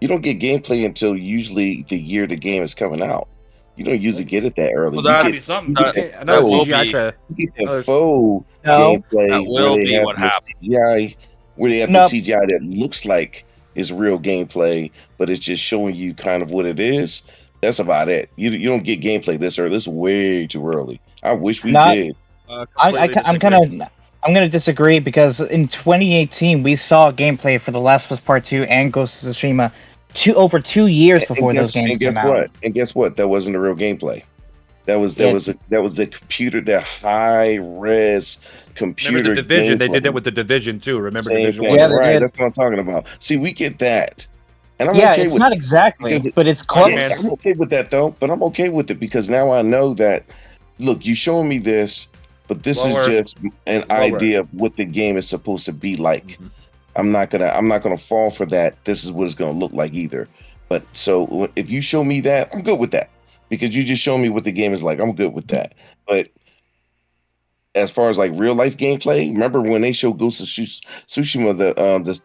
You don't get gameplay until usually the year the game is coming out. You don't usually get it that early. Well, that- Maybe something. you get that- Another that will CGI be- trailer. You get the Another- faux No. gameplay That will where they be have what the happens. CGI, where they have Nope. the CGI that looks like it's real gameplay, but it's just showing you kind of what it is. That's about it. You don't get gameplay this early. This is way too early. I wish we Not- did. I'm going to disagree because in 2018 we saw gameplay for The Last of Us Part 2 and Ghost of Tsushima over 2 years before those games and guess came what? out. And guess what? That wasn't a real gameplay. That was a computer, that high res computer. Remember the Division? They gameplay. did that with the Division too. Remember Same Division thing. 1? Yeah, they right. did. That's what I'm talking about. See, we get that, and I'm Yeah, okay it's with not it. exactly, but it's Iron close. Man. I'm okay with that though. But I'm okay with it because now I know that. Look, you showing me this, but this Lower. is just an Lower. idea of what the game is supposed to be like. Mhm. I'm not gonna fall for that. This is what it's gonna look like either. But so if you show me that, I'm good with that because you just show me what the game is like. I'm good with that. But as far as like real life gameplay, remember when they showed Ghost of Tsushima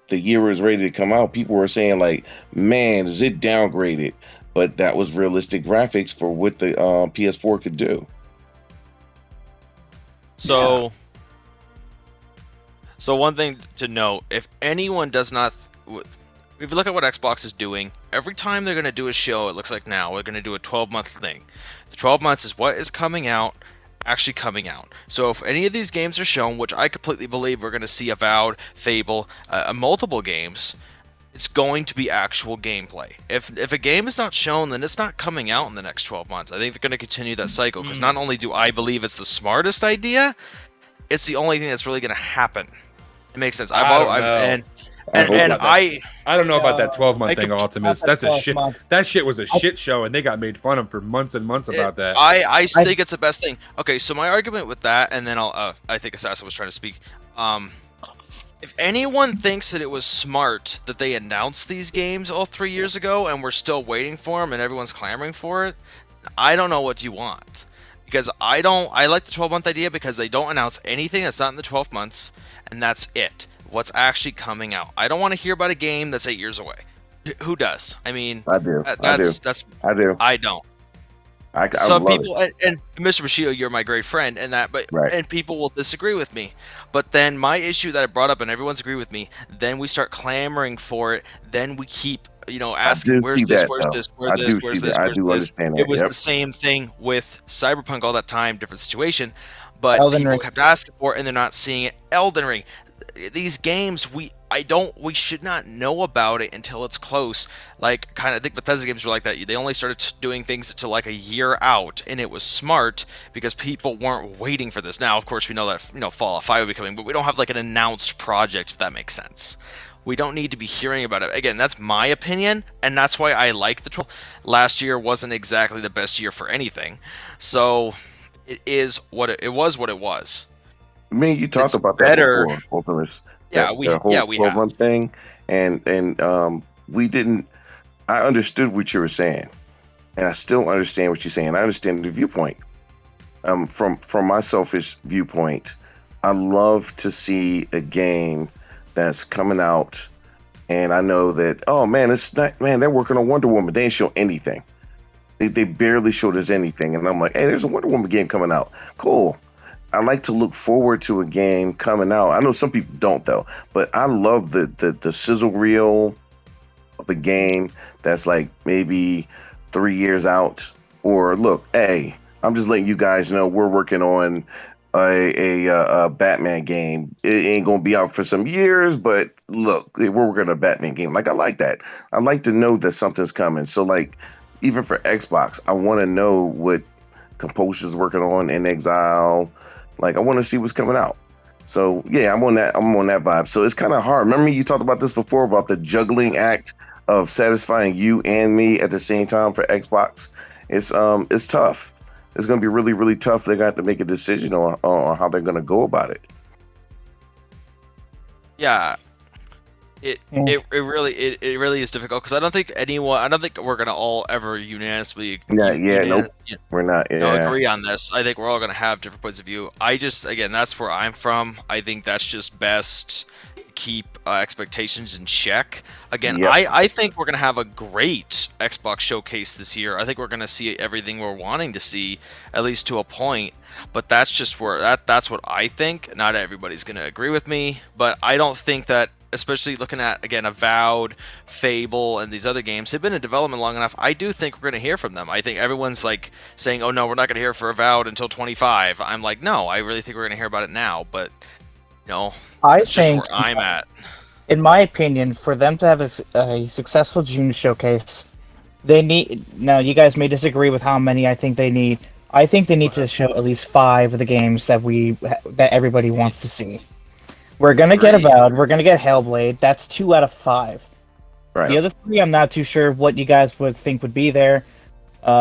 the year it was ready to come out, people were saying like, man, is it downgraded? But that was realistic graphics for what the PS4 could do. So, so one thing to note: if anyone does not, if you look at what Xbox is doing, every time they're going to do a show, it looks like now we're going to do a 12-month thing. The 12 months is what is coming out, actually coming out. So if any of these games are shown, which I completely believe we're going to see Avowed, Fable, multiple games, it's going to be actual gameplay. If a game is not shown, then it's not coming out in the next 12 months. I think they're going to continue that cycle because not only do I believe it's the smartest idea, it's the only thing that's really going to happen. It makes sense. I don't know about that 12-month thing, Ultimus. That's a shit. That shit was a shit show, and they got made fun of for months and months about that. I think it's the best thing. Okay, so my argument with that, and then I think Assassin was trying to speak. If anyone thinks that it was smart that they announced these games all 3 years ago and we're still waiting for them and everyone's clamoring for it, I don't know what you want. Because I like the 12-month idea because they don't announce anything that's not in the 12 months, and that's it. What's actually coming out. I don't want to hear about a game that's 8 years away. Who does? I mean, I do. I do. I don't. Some people, and Mr. Bushido, you're my great friend, and that, but Right. and people will disagree with me. But then my issue that I brought up, and everyone's agree with me. Then we start clamoring for it. Then we keep, asking, "Where's this? Where's this? Where's this? Where's this? I Where's do this?" understand that. It was Yep. the same thing with Cyberpunk all that time, different situation. But Elden people Ring. kept asking for it, and they're not seeing it. Elden Ring. These games, we should not know about it until it's close. Like, I think Bethesda games were like that. They only started doing things to like a year out, and it was smart because people weren't waiting for this. Now, of course, we know that Fallout 5 will be coming, but we don't have like an announced project, if that makes sense. We don't need to be hearing about it. Again, that's my opinion, and that's why I like the 12. Last year wasn't exactly the best year for anything, so it is what it was. What it was. I mean, you talked It's about better. that before, both of us. Yeah, The we whole have. 12-month thing, and we didn't. I understood what you were saying, and I still understand what you're saying. I understand the viewpoint. From my selfish viewpoint, I love to see a game that's coming out, and I know that, oh man, they're working on Wonder Woman. They didn't show anything. They barely showed us anything, and I'm like, hey, there's a Wonder Woman game coming out. Cool. I like to look forward to a game coming out. I know some people don't though, but I love the sizzle reel of a game that's like maybe 3 years out. Or look, hey, I'm just letting you guys know we're working on a Batman game. It ain't gonna be out for some years, but look, we're working on a Batman game. Like, I like that. I like to know that something's coming. So like, even for Xbox, I want to know what Composure's working on in Exile. Like, I want to see what's coming out. So yeah, I'm on that vibe. So it's kind of hard. Remember, you talked about this before about the juggling act of satisfying you and me at the same time for Xbox. It's tough. It's going to be really, really tough. They're going to have to make a decision on how they're going to go about it. Yeah, It really is difficult because I don't think we're gonna all ever unanimously Nope. We're not. Yeah. agree on this. I think we're all gonna have different points of view. Again, that's where I'm from. I think that's just best keep expectations in check. Again, Yep. I think we're gonna have a great Xbox showcase this year. I think we're gonna see everything we're wanting to see, at least to a point. But that's just that's what I think. Not everybody's gonna agree with me, but I don't think that, especially looking at, again, Avowed, Fable, and these other games, they've been in development long enough. I do think we're going to hear from them. I think everyone's like saying, oh no, we're not going to hear for Avowed until 25. I'm like, no, I really think we're going to hear about it now. But, I that's think, just where I'm at. in my opinion, for them to have a successful June showcase, they need. Now, you guys may disagree with how many I think they need. I think they need to show at least 5 of the games that everybody wants to see. We're gonna get Avowed. We're gonna get Hellblade. That's 2 out of 5. Right. The other 3, I'm not too sure what you guys would think would be there.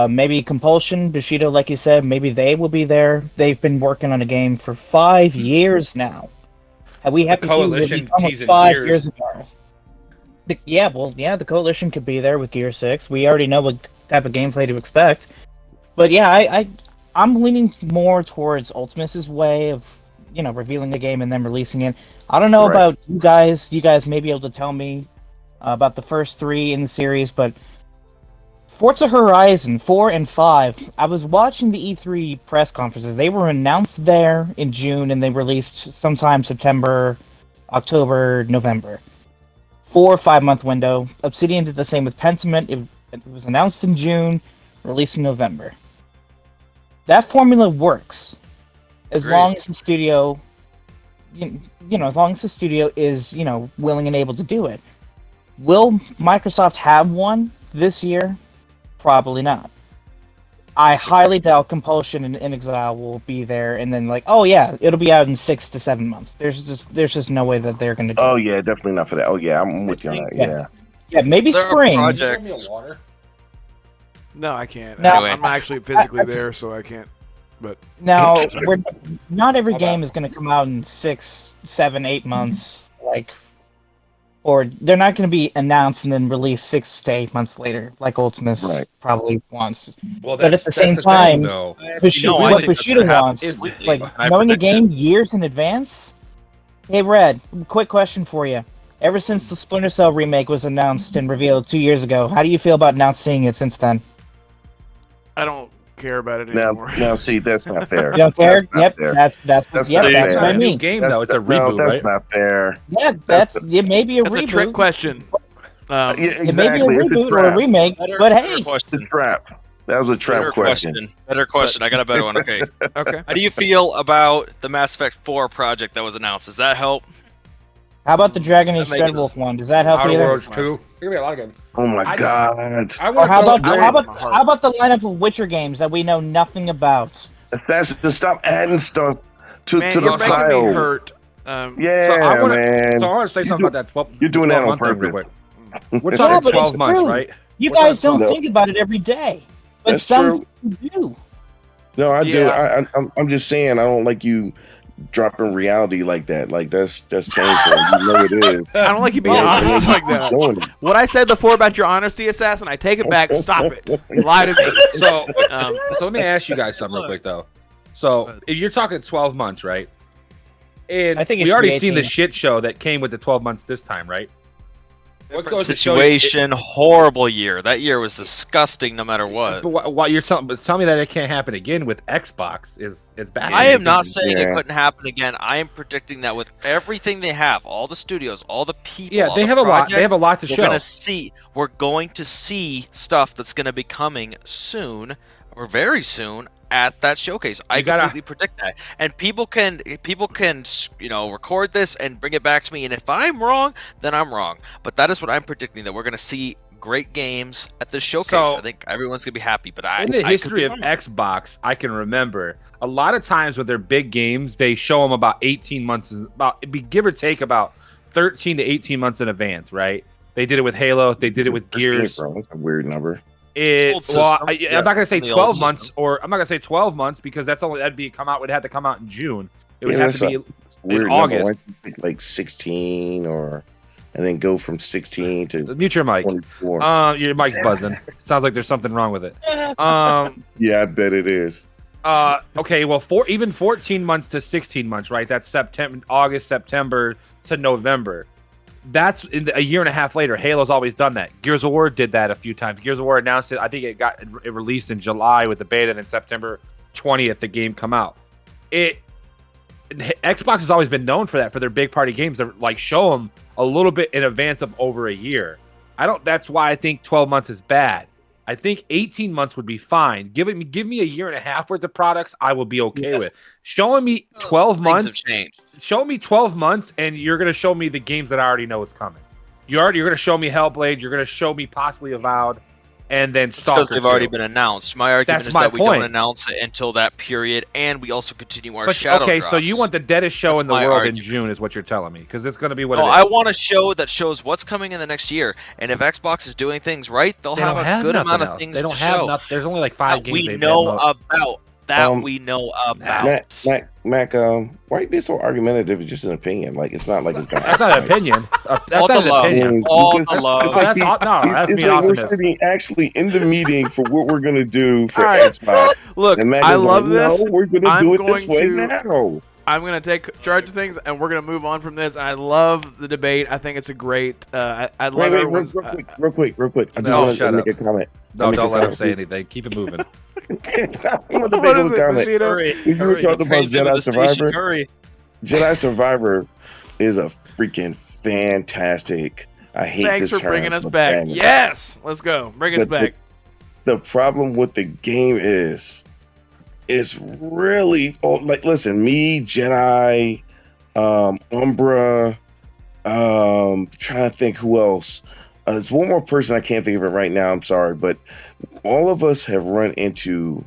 Maybe Compulsion, Bushido, like you said. Maybe they will be there. They've been working on a game for 5 years now. And we have The to see Coalition almost teasing 5 Gears. years ago. The Coalition could be there with Gear 6. We already know what type of gameplay to expect. But yeah, I'm leaning more towards Ultimus' way of revealing the game and then releasing it. I don't know about you guys. You guys may be able to tell me about the first 3 in the series, but Forza Horizon 4 and 5, I was watching the E3 press conferences. They were announced there in June, and they released sometime September, October, November. 4 or 5 month window. Obsidian did the same with Pentiment. It was announced in June, released in November. That formula works. As long as the studio, as long as the studio is, willing and able to do it. Will Microsoft have one this year? Probably not. I highly doubt Compulsion and In Exile will be there, and then oh yeah, it'll be out in 6 to 7 months. There's just no way that they're going to do it. Oh yeah, definitely not for that. Oh yeah, I'm with you on that. Yeah. Yeah, maybe There are spring. projects- No, I can't. No, I'm not actually physically there, so I can't. But Now, not every game is going to come out in 6, 7, 8 months. Or they're not going to be announced and then released 6 to 8 months later, like Ultimus probably wants. Well, But at the same time, No, I what think that's Bushido gonna happen wants, completely. I knowing a predict game years in advance. Hey, Red, quick question for you. Ever since the Splinter Cell remake was announced and revealed 2 years ago, how do you feel about not seeing it since then? I don't care about it anymore. Now, see, that's not fair. You don't care? That's not Yep, fair. that's That's what not It's I not a new mean. game though. It's a reboot, that's right? not fair. Yeah, it may be a That's reboot. a trick question. Yeah, exactly. It may be a It's reboot or a trap. remake, but Better hey, It's a question. trap. That was a trap Better question. Better question. I got a better one. Okay. Okay. How do you feel about the Mass Effect 4 project that was announced? Does that help? how about the Dragon Age That makes Dreadwolf one? Does that help Outer either? Worlds 2. There's gonna be a lot of games. Oh my I- god. I Or want how to about the lineup of Witcher games that we know nothing about? Assassin, stop adding stuff to Man, the you're making pile. me hurt. Yeah, So I wanna- man. So I want to say something about that 12. You're doing that 12 on month thing real purpose. quick. We're Yeah, talking but it's 12 months, true. right? You We're guys talking don't 12. think about it every day, but That's some true. do. No, I do. Yeah. I'm just saying. I don't like you dropping reality like that. Like that's painful. You know it is. I don't like you being Yeah, honest like that. Doing it. What I said before about your honesty, Assassin, I take it back. Stop it. You lied to me. So, Um, so let me ask you guys something real quick though. So if you're talking 12 months, right? And I think it we should already be seen the 18. shit show that came with the 12 months this time, right? What Different goes to show you- situation, horrible year. That year was disgusting no matter what. But what you're telling, but tell me that it can't happen again with Xbox is bad. I am not saying Yeah. it couldn't happen again. I am predicting that with everything they have, all the studios, all the people, Yeah, all they the have a lot. They have a projects, lot to show. we're going to see stuff that's going to be coming soon or very soon at that showcase. I You gotta- completely predict that. And people can record this and bring it back to me, and if I'm wrong, then I'm wrong. But that is what I'm predicting, that we're going to see great games at this showcase. So- I think everyone's going to be happy, but In the I could history be of wrong. Xbox, I can remember a lot of times with their big games, they show them about 18 months, give or take about 13 to 18 months in advance, right? They did it with Halo. They did it with Gears. That's a weird number. Old system. Yeah, I'm not gonna say the old 12 system. months, or I'm not gonna say 12 months because that'd have to come out in June. It would Yeah, have to be Weird in number. August. Why don't you pick, like 16 or and then go from 16 to Mute your mic. 24. Your mic's buzzing. Sounds like there's something wrong with it. Yeah, I bet it is. Okay, well, even 14 months to 16 months, right? That's August, September to November. That's a year and a half later. Halo's always done that. Gears of War did that a few times. Gears of War announced it. I think it released in July with the beta, and then September 20th the game come out. Xbox has always been known for that, for their big party games that like show them a little bit in advance of over a year. That's why I think 12 months is bad. I think 18 months would be fine. Give me a year and a half worth of products, I will be okay with. Showing me 12 months, Things have changed. show me 12 months, and you're gonna show me the games that I already know is coming. You're gonna show me Hellblade. You're gonna show me possibly Avowed, and then Stalker. Because they've already been announced. My argument is my that we point. don't announce it until that period, and we also continue our But, shadow okay, drops. so you want the deadest show That's in the my world argument. in June, is what you're telling me, because it's gonna be what No, it is. I want a show that shows what's coming in the next year, and if Xbox is doing things right, they'll They have don't a good nothing amount of else. things They don't to have show. nothing. There's only like 5 that games we they've know demoed. about. We know about. Mac, why are you being so argumentative? It's just an opinion. Like, it's not like it's gonna That's not an opinion. That's All not the an love. opinion. All Because the love. it's like That's it's being like we're optimist. sitting actually in the meeting for what we're gonna do for All right. Xbox. Look, And Mac I is love like, this. No, we're gonna I'm do it this going way to- now. I'm going to take charge of things, and we're going to move on from this. I love the debate. I think it's a great. I love Wait, everyone's. real quick. I just No, want to shut make up. a comment. No, Make a don't let him comment. say anything. Keep it moving. I want to make What a is it, comment. Bushido? You were talking about Jedi Survivor. Hurry. Jedi Survivor is a freaking fantastic. I hate Thanks this for term, bringing us but back. bang. Yes, let's go. Bring us But back. The problem with the game is, it's really like, listen, me, Jedi, Umbra, trying to think who else. There's one more person I can't think of it right now. I'm sorry, but all of us have run into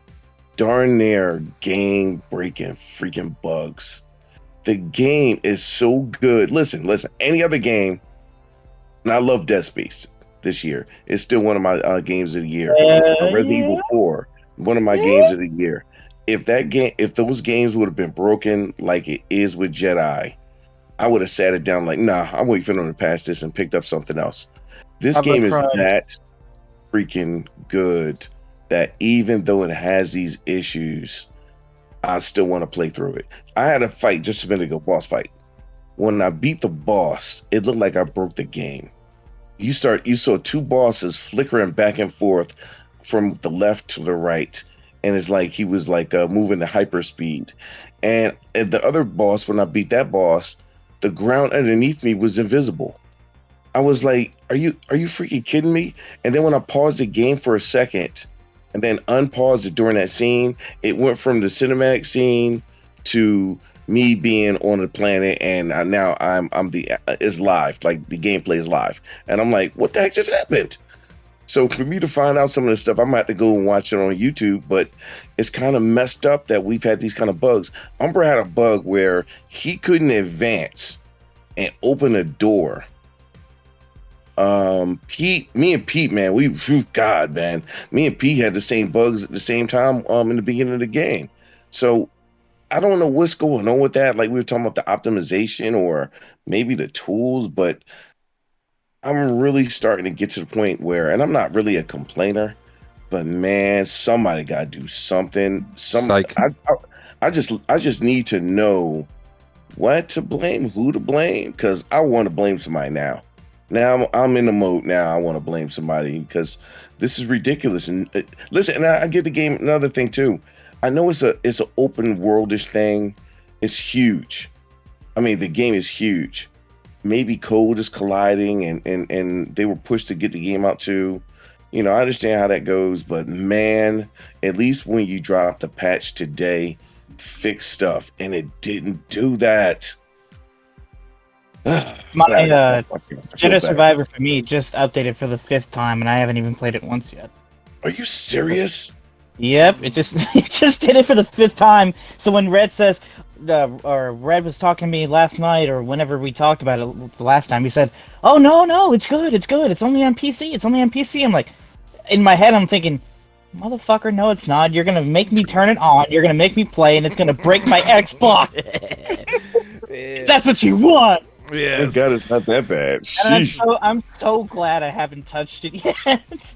darn near game breaking freaking bugs. The game is so good. Listen, any other game, and I love Dead Space this year. It's still one of my games of the year. Resident Evil 4, one of my games of the year. If those games would have been broken like it is with Jedi, I would have sat it down like, nah, I'm waiting for them to pass this and picked up something else. This game is that freaking good that even though it has these issues, I still want to play through it. I had a fight just a minute ago, boss fight. When I beat the boss, it looked like I broke the game. You saw 2 bosses flickering back and forth from the left to the right, and it's like he was like moving to hyperspeed. And the other boss, when I beat that boss, the ground underneath me was invisible. I was like, are you freaking kidding me? And then when I paused the game for a second and then unpaused it during that scene, it went from the cinematic scene to me being on the planet, and now it's live, like the gameplay is live, and I'm like, what the heck just happened? So for me to find out some of this stuff, I might have to go and watch it on YouTube, but it's kind of messed up that we've had these kind of bugs. Umbra had a bug where he couldn't advance and open a door. Me and Pete, man, me and Pete had the same bugs at the same time in the beginning of the game. So I don't know what's going on with that. Like, we were talking about the optimization or maybe the tools, but I'm really starting to get to the point where, and I'm not really a complainer, but man, somebody got to do something. I just need to know what to blame, who to blame, because I want to blame somebody now. Now I'm in the mode now. I want to blame somebody because this is ridiculous. And listen, and I get the game. Another thing too. I know it's an open worldish thing. It's huge. I mean, the game is huge. Maybe code is colliding, and they were pushed to get the game out too. You know, I understand how that goes, but man, at least when you dropped the patch today, fix stuff, and it didn't do that. My Jedi Survivor for me just updated for the 5th time, and I haven't even played it once yet. Are you serious? Yep, it just did it for the 5th time. So when Red says, or Red was talking to me last night, or whenever we talked about it the last time, he said, "Oh no, it's good. It's only on PC. I'm like, in my head, I'm thinking, motherfucker, no, it's not. You're gonna make me turn it on. You're gonna make me play, and it's gonna break my Xbox. That's what you want. Yes. God, it's not that bad. And Sheesh. I'm so glad I haven't touched it yet.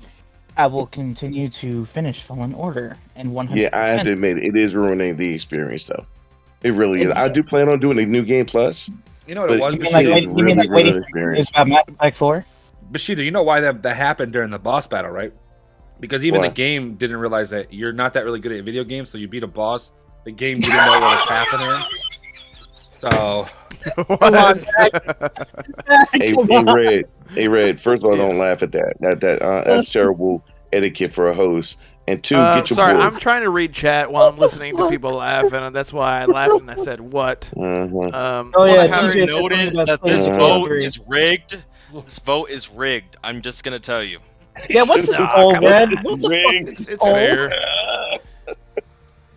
I will continue to finish Fallen Order and 100%. Yeah, I have to admit, it is ruining the experience, though. It really is. I do plan on doing a new game plus. You know what it But was, You mean like, Bushido? you mean like waiting for experience. news about Mass Effect 4? Bushido, you know why that happened during the boss battle, right? Because even Why? the game didn't realize that you're not that really good at video games, so you beat a boss. The game didn't know what was happening. So, Hey, Red. First of all, don't laugh at that. That's terrible etiquette for a host. And two, get your sorry, boy. I'm trying to read chat while I'm listening to people laugh, and that's why I laughed and I said, "What?" Mhm. Oh, yeah, I have CJ said something noted about that this PlayStation vote 3. is rigged. This vote is rigged. I'm just gonna tell you. Yeah, what's this Nah, poll, come on. Red? What the fuck Rigged. is It's this poll? fair.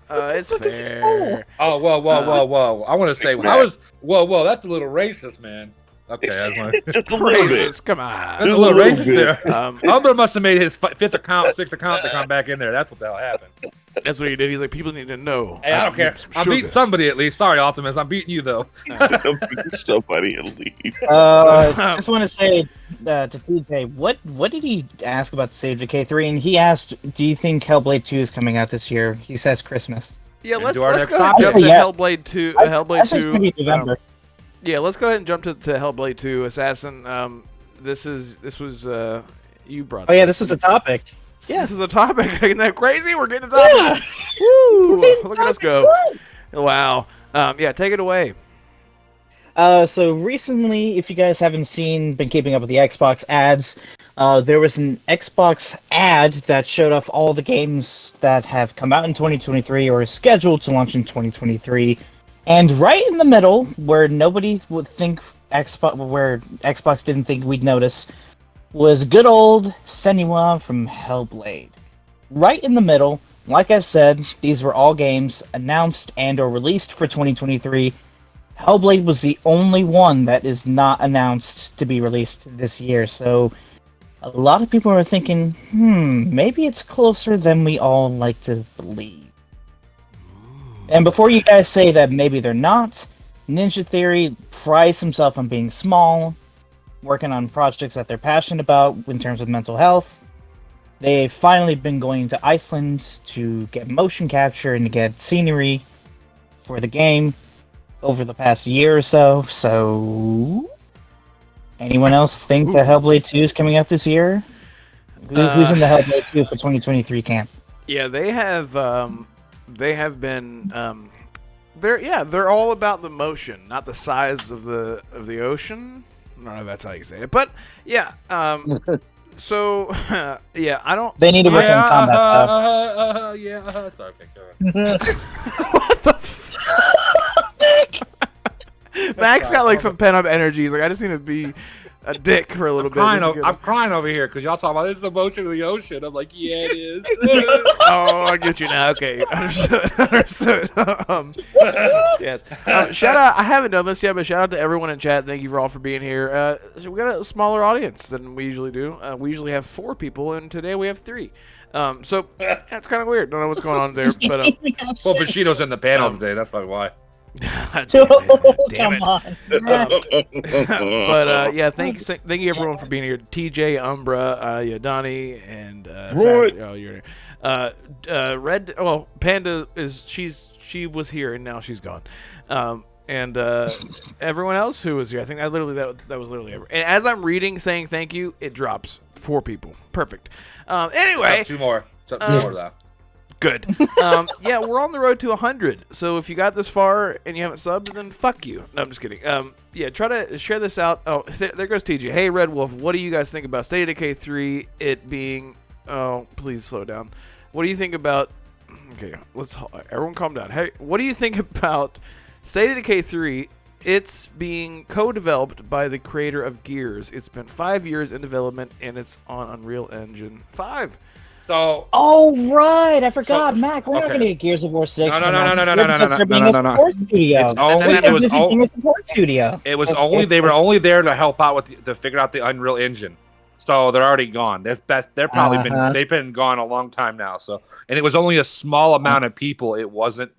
It's fuck is this fair. oh, whoa. I want to say, whoa, that's a little racist, man. Okay, that's my, Just a little bit. Racist, come on. that's a little little racist bit. there. Umber must have made his sixth account to come back in there. That's what the hell happened. That's what he did. He's like, people need to know. Hey, I don't care. I'm beating somebody at least. Sorry, Optimus. I'm beating you though. Somebody will leave. Just want to say to TJ, what did he ask about the State of Decay 3? And he asked, do you think Hellblade 2 is coming out this year? He says Christmas. Yeah, And let's do our go next ahead and jump to topic. Hellblade 2. I Hellblade say it's gonna be 2. November. Yeah, let's go ahead and jump to Hellblade 2. Assassin. This was you brought. Oh yeah, this was a topic. Yeah. This is a topic. Isn't that crazy? We're getting a topic. Woo! Look at us go. Wow. Yeah, take it away. So recently, if you guys haven't been keeping up with the Xbox ads, there was an Xbox ad that showed off all the games that have come out in 2023 or are scheduled to launch in 2023. And right in the middle, where nobody would think where Xbox didn't think we'd notice, was good old Senua from Hellblade. Right in the middle, like I said, these were all games announced and or released for 2023. Hellblade was the only one that is not announced to be released this year, so a lot of people are thinking, maybe it's closer than we all like to believe. And before you guys say that maybe they're not, Ninja Theory prides himself on being small, working on projects that they're passionate about in terms of mental health. They've finally been going to Iceland to get motion capture and to get scenery for the game over the past year or so. So, anyone else think that Hellblade 2 is coming out this year? Who's in the Hellblade 2 for 2023 camp? Yeah, they have been they're all about the motion, not the size of the ocean. I don't know if that's how you say it, but yeah. So yeah, I don't. They need to work on combat. Sorry, okay, go ahead. What the? Max got like some pent up energy. He's like, I just need to be a dick for a little bit. I'm crying over here because y'all talking about it's the motion of the ocean. I'm like, yeah, it is. Oh, I get you now. Okay, understood. Yes. Shout out. I haven't done this yet, but shout out to everyone in chat. Thank you for all for being here. So we got a smaller audience than we usually do. We usually have 4 people, and today we have 3. So that's kind of weird. Don't know what's going on there, but Well, Bushido's in the panel today. That's probably why. damn Come it. on. But yeah, thank you everyone for being here. TJ, Umbra, Donnie, and Roy. Sassy. Oh, you're Red. Well, Panda she was here and now she's gone. And everyone else who was here. I think that was literally everyone. And as I'm reading saying thank you, it drops 4 people. Perfect. Anyway, 2 more. 2 more though. good. Yeah, we're on the road to 100. So if you got this far and you haven't subbed, then fuck you. No, I'm just kidding. Yeah, try to share this out. Oh, there goes TJ. Hey, Red Wolf, what do you guys think about State of Decay 3? It being... Oh, please slow down. What do you think about... Okay, everyone calm down. Hey, what do you think about State of Decay 3? It's being co-developed by the creator of Gears. It's been 5 years in development, and it's on Unreal Engine 5. So. Oh right, I forgot, Mac. We're not okay. gonna get Gears of War 6. No. Because they're being a support studio. It was only they were only there to help out with to figure out the Unreal Engine. So they're already gone. They're probably they've been gone a long time now. So and it was only a small amount of people. It wasn't.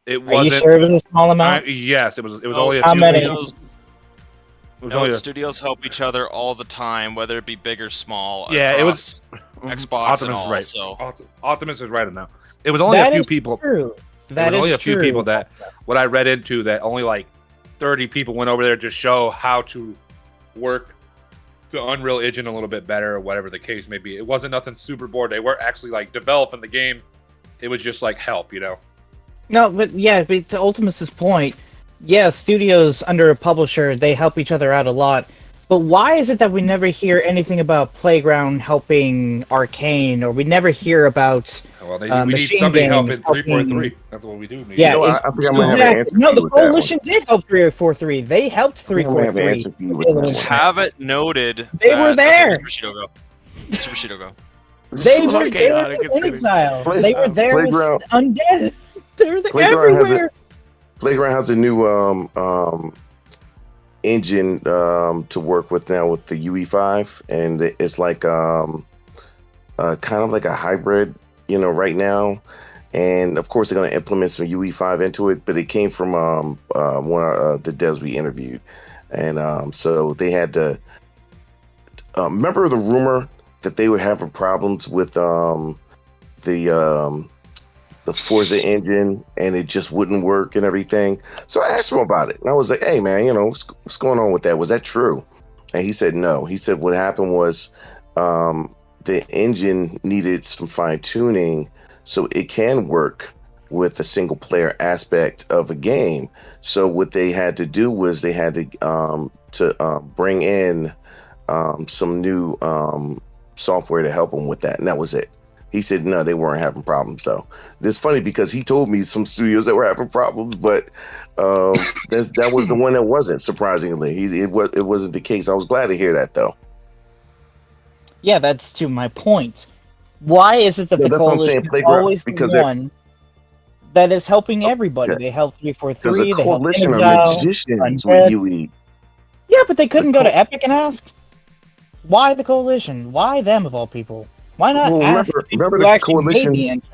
Are you sure it was a small amount? Yes, it was only a How few many? people. No, studios help each other all the time, whether it be big or small. Yeah, it was Xbox and Optimus all. is right. So Optimus is right on that. It was only a few people. True. That There was is only a few true. people that what I read into that only like 30 people went over there to show how to work the Unreal Engine a little bit better or whatever the case may be. It wasn't nothing super bored. They weren't actually like developing the game. It was just like help, you know. No, but to Ultimus's point, yeah, studios under a publisher, they help each other out a lot. But why is it that we never hear anything about Playground helping Arcane, or we never hear about Well, we need Machine somebody help in Games 343. That's what we do. Need. Yeah, You know, I think I'm gonna have an answer No, for you the with that one. Coalition did help 343. They helped I'm gonna have an 343. answer for you with that just one. have it noted. They were there. Super Shido go. Super Shido go. They were Okay, there it in gets good. exile. They were there as Playground- undead. They were there Playground has everywhere. Playground has a new engine to work with now with the UE5, and it's like kind of like a hybrid, you know, right now. And of course, they're going to implement some UE5 into it, but it came from one of the devs we interviewed, and so they had to remember the rumor that they were having problems with the Forza engine, and it just wouldn't work and everything. So I asked him about it, and I was like, "Hey, man, you know, what's going on with that? Was that true?" And he said, "No." He said what happened was the engine needed some fine tuning so it can work with the single player aspect of a game. So what they had to do was they had to bring in some new software to help them with that, and that was it. He said no, they weren't having problems though. It's funny because he told me some studios that were having problems, but that was the one that wasn't. Surprisingly, it wasn't the case. I was glad to hear that though. Yeah, that's to my point. Why is it that Yeah, the that's what I'm saying, Coalition is Playground, always because the one that is helping everybody? Okay. They help There's 343, a they help coalition of Exile. magicians Undead. with UE. Yeah, but they couldn't go to Epic and ask. Why the Coalition? Why them of all people? Why not Well, ask the people remember who the actually made Coalition- the engine?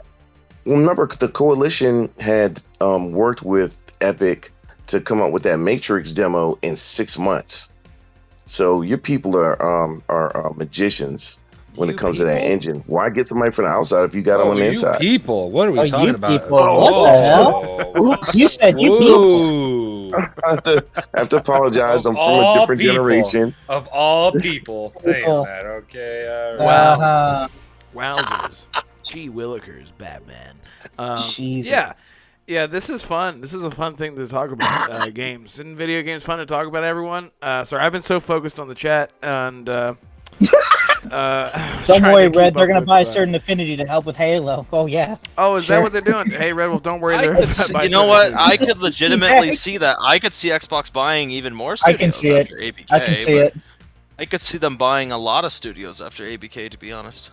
Well, remember the coalition had worked with Epic to come up with that Matrix demo in 6 months. So your people are magicians when You it comes to that people? engine. Why get somebody from the outside if you got them on the you inside? people. What are we Oh, talking you about? people. What the hell? You said you people. Ooh. I have to apologize. I'm Of from a all different people. generation. Of all people saying People. that, okay. All right. Uh, Wowzers. Gee willikers, Batman. Jesus. Yeah, this is fun. This is a fun thing to talk about. Games and video games, fun to talk about, everyone. Sorry, I've been so focused on the chat, and Don't worry, Red. They're gonna buy Certain Affinity to help with Halo. Oh yeah. Oh, is Sure. that what they're doing? Hey, Red Wolf, don't worry. I They're could see, buy you know certain what? things. I could legitimately Okay. see that. I could see Xbox buying even more I studios can see it. after ABK. I can see but it. I could see them buying a lot of studios after ABK, to be honest.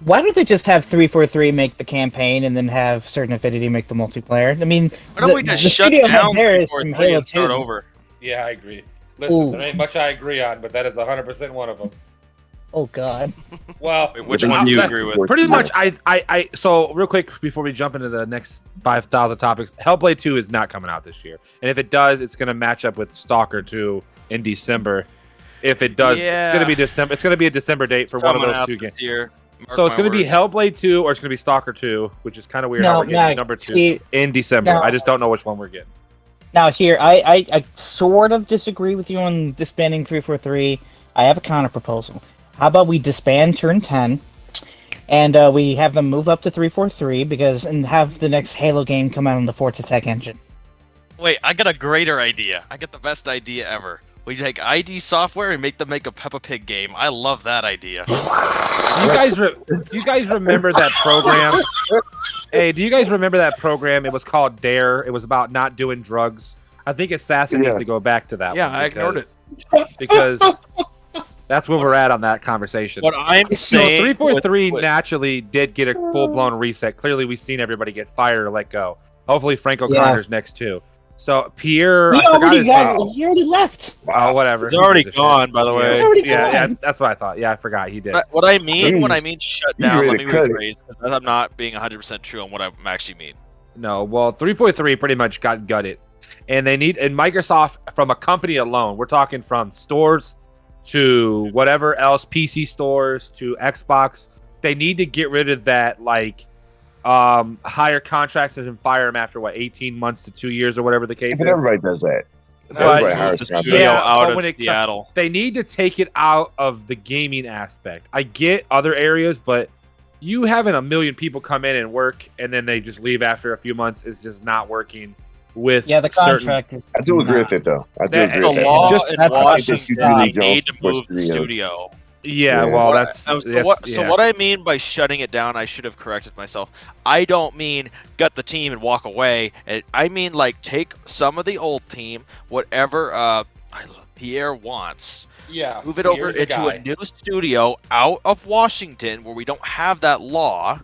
Why don't they just have 343 make the campaign and then have Certain Affinity make the multiplayer? I mean, Why don't we just shut studio head down there is 343 from Halo and start 2. over? Yeah, I agree. Listen, Ooh. there ain't much I agree on, but that is 100% one of them. Oh God. Well, Wait, which But one do you that- agree with? Pretty much, so real quick before we jump into the next 5,000 topics, Hellblade 2 is not coming out this year. And if it does, it's going to match up with Stalker 2 in December. If it does, Yeah. it's going to be December. It's going to be a December date for one of Coming those out two this games. year. Mark So it's my going to be words. Hellblade 2 or it's going to be Stalker 2, which is kind of weird how No, we're getting Mac, number 2 see, in December. no. I just don't know which one we're getting. Now here, I sort of disagree with you on disbanding 343. I have a counter proposal. How about we disband Turn 10, and we have them move up to 343 and have the next Halo game come out on the Forza Tech engine. Wait, I got a greater idea. I got the best idea ever. We take ID software and make them make a Peppa Pig game. I love that idea. Do you guys remember that program? Hey, do you guys remember that program? It was called Dare. It was about not doing drugs. I think Assassin needs Yeah. to go back to that Yeah, one. I ignored it. Because that's where we're at on that conversation. What I'm So saying, 343 with- naturally did get a full-blown reset. Clearly, we've seen everybody get fired or let go. Hopefully, Frank Yeah. O'Connor's next too. So Pierre, He I forgot his name. he already left. Oh, whatever. It's already Who gives a gone, shit? by the Yeah. way. He's already Yeah, gone. that's what I thought. Yeah, I forgot he did. What I mean shut You down, ready let to me cut it. rephrase, because I'm not being 100% true on what I actually mean. No, well, 343 pretty much got gutted. And Microsoft, from a company alone, we're talking from stores to whatever else, PC stores to Xbox, they need to get rid of that, like, hire contracts and fire them after 18 months to 2 years or whatever the case But is. everybody does that. But Everybody hires the contracts. studio Yeah, out but of when it Seattle. They need to take it out of the gaming aspect. I get other areas, but you having a million people come in and work and then they just leave after a few months is just not working with Yeah, the certain- contract is. I do agree with it, though. I do That- agree The with that. law Just- in that's Washington, usually they need to for move the studio. Yeah, Yeah. well, What I- that's so yeah. what I mean by shutting it down, I should have corrected myself. I don't mean gut the team and walk away. I mean, like, take some of the old team, whatever Pierre wants, Yeah, move it over into a new studio out of Washington where we don't have that law,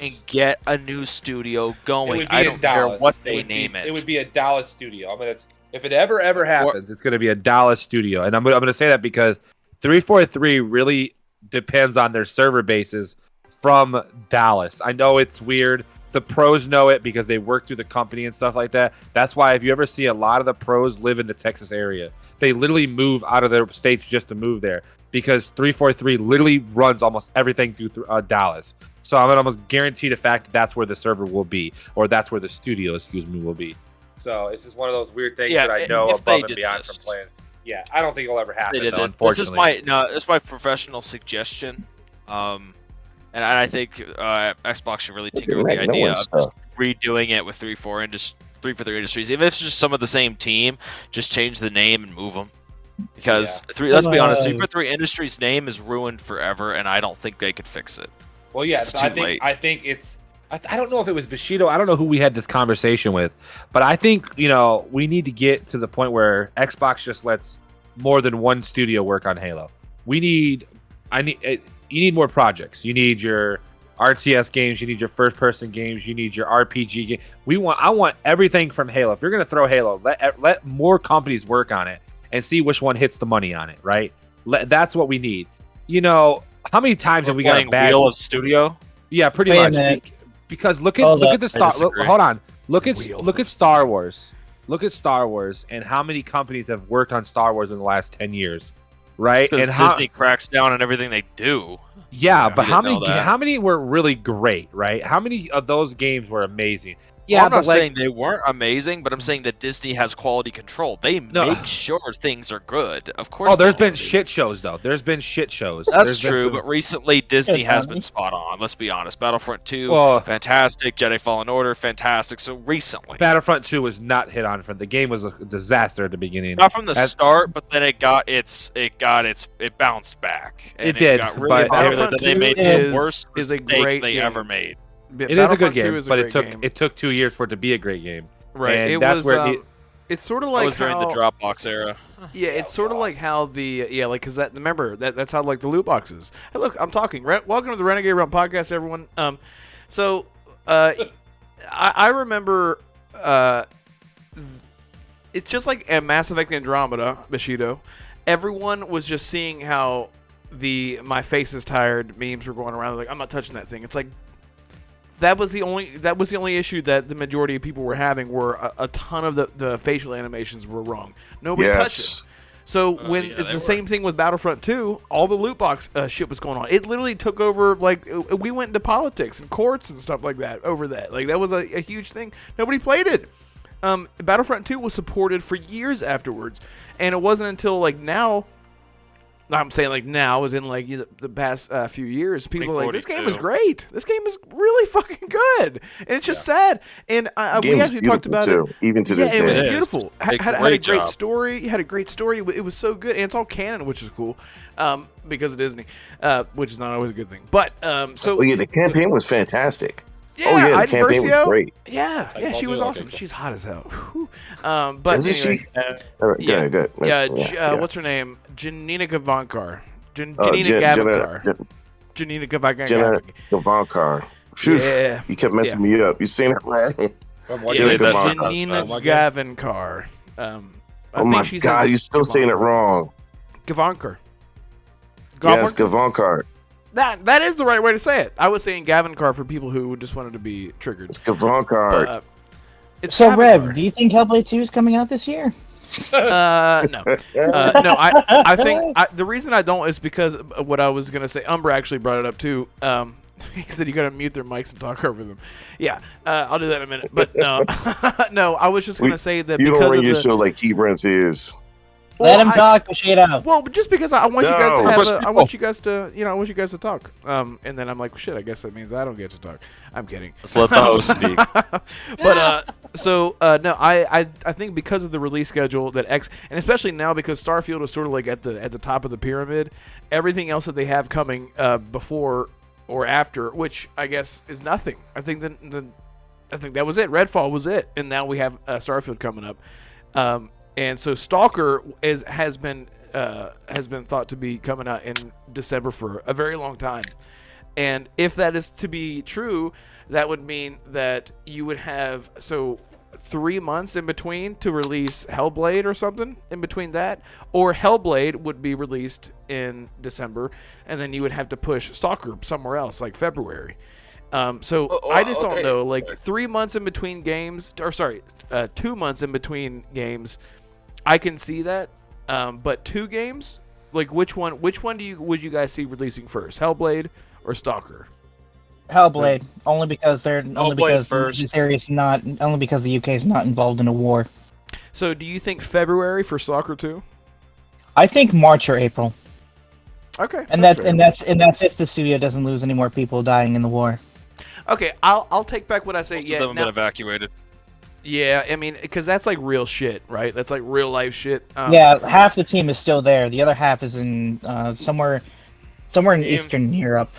and get a new studio going. I don't care what they name it. It would be a Dallas studio. I mean, if it ever happens, it's going to be a Dallas studio, and I'm going to say that because 343 really depends on their server bases from Dallas. I know it's weird. The pros know it because they work through the company and stuff like that. That's why if you ever see a lot of the pros live in the Texas area, they literally move out of their states just to move there because 343 literally runs almost everything through Dallas. So I'm gonna almost guarantee the fact that that's where the server will be, or that's where the studio, will be. So it's just one of those weird things that I know if above they and did beyond this. from playing. Yeah, I don't think it'll ever happen. They did Though, this. This unfortunately. is my professional suggestion. And I think Xbox should really tinker with the Right, no idea one's of just redoing it with 343 Industries. Even if it's just some of the same team, just change the name and move them. Because let's be honest, 343 Industries' name is ruined forever, and I don't think they could fix it. Well, yeah, It's I too think late. I think it's. I don't know if it was Bushido. I don't know who we had this conversation with, but I think we need to get to the point where Xbox just lets more than one studio work on Halo. You need more projects. You need your RTS games. You need your first-person games. You need your RPG game. I want everything from Halo. If you're gonna throw Halo, let more companies work on it and see which one hits the money on it. Right? That's what we need. How many times have we got a Playing bad Wheel of Studio? Yeah, pretty Wait a much. minute. Because look Hold at up. the Star. disagree. Hold on. Look at Wheel. Star Wars. Look at Star Wars and how many companies have worked on Star Wars in the last 10 years, right? Because And how, Disney cracks down on everything they do. yeah, but we how didn't know many that. how many were really great, right? How many of those games were amazing? Yeah, I'm but not saying they weren't amazing, but I'm saying that Disney has quality control. They No. make sure things are good. Of course. Oh, there's they been do. shit shows though. There's been shit shows. That's There's been true, some- but recently Disney Yeah, has Tommy. been spot on. Let's be honest. Battlefront 2, Well- fantastic. Jedi Fallen Order, fantastic. So recently, Battlefront 2 was not hit on from the game was a disaster at the beginning. not from the As- start, but then it bounced back. And It did, got really but- popular. Battlefront Then they 2 made the is- worst is a mistake great they game. ever made. It is a good game, but it took 2 years for it to be a great game. right. and It that's was. where it- It's sort of That like was during the how- Dropbox era. Yeah, it's sort of like how because remember that's how like the loot boxes. Hey, look, I'm talking. Welcome to the Renegade Realm Podcast, everyone. I remember. It's just like a Mass Effect Andromeda, Bushido. Everyone was just seeing how my face is tired memes were going around. Like, I'm not touching that thing. It's like that was the only issue that the majority of people were having. Were a ton of the facial animations were wrong. Nobody touched it. Yes. So when yeah, it's they the were. same thing with Battlefront 2, all the loot box shit was going on. It literally took over, like, we went into politics and courts and stuff like that over that. Like, that was a huge thing. Nobody played it. Battlefront 2 was supported for years afterwards. And it wasn't until, like, now, I'm saying, like, now, as in, like, the past few years, people are like, this game is 2042. great. This game is really fucking good. And it's just sad. And Game we was actually talked about beautiful, it. too, even to Yeah, this it was day. It is. beautiful. Did a Had a great great job. story. It had a great story. It was so good, and it's all canon, which is cool, because of Disney, which is not always a good thing. But so Oh yeah, the campaign was fantastic. yeah, Oh yeah, the Iden campaign was Versio, great. yeah, she was awesome. She's hot as hell. Whew. But Isn't anyway, she? All right, yeah. good. yeah, what's her name? Janina Gavankar. Janina Jenna Gavankar. Janina Gavankar. Jenna Gavankar. Phew, Yeah. you kept messing me up. You saying it right? Yeah, Jenna that- Gavankar. Janina Oh my Gavankar. I Oh think my she god, says you're still saying it wrong. Gavankar. Yes, Gavankar. That is the right way to say it. I was saying Gavankar for people who just wanted to be triggered. It's Gavankar. It's So, Rev, Avatar. do you think Hellblade 2 is coming out this year? No, no. I think the reason I don't is because of what I was gonna say. Umbra actually brought it up too. He said you gotta mute their mics and talk over them. Yeah, I'll do that in a minute. But no, no. I was just gonna say that You because don't run of your the. show like he runs his. Let him talk, Bushido. Well, but just because I want you guys to No. have, I want you guys to, I want you guys to talk. And then I'm like, shit. I guess that means I don't get to talk. I'm kidding. Let's let the host speak. But no, I think because of the release schedule that and especially now because Starfield is sort of like at the top of the pyramid, everything else that they have coming before or after, which I guess is nothing. I think that was it. Redfall was it, and now we have Starfield coming up. And so Stalker has been thought to be coming out in December for a very long time. And if that is to be true, that would mean that you would have 3 months in between to release Hellblade or something in between that, or Hellblade would be released in December, and then you would have to push Stalker somewhere else like February. I just don't know. Like 3 months in between games, 2 months in between games, I can see that. But 2 games, like which one would you guys see releasing first, Hellblade or Stalker? Hellblade, only because the UK is not involved in a war. So do you think February for Stalker 2? I think March or April. Okay. That's fair. if the studio doesn't lose any more people dying in the war. Okay, I'll take back what I say. Most Yeah, of them have now- been evacuated. Yeah, I mean, because that's like real shit, right? That's like real life shit. Yeah, half the team is still there. The other half is in somewhere in Eastern Europe.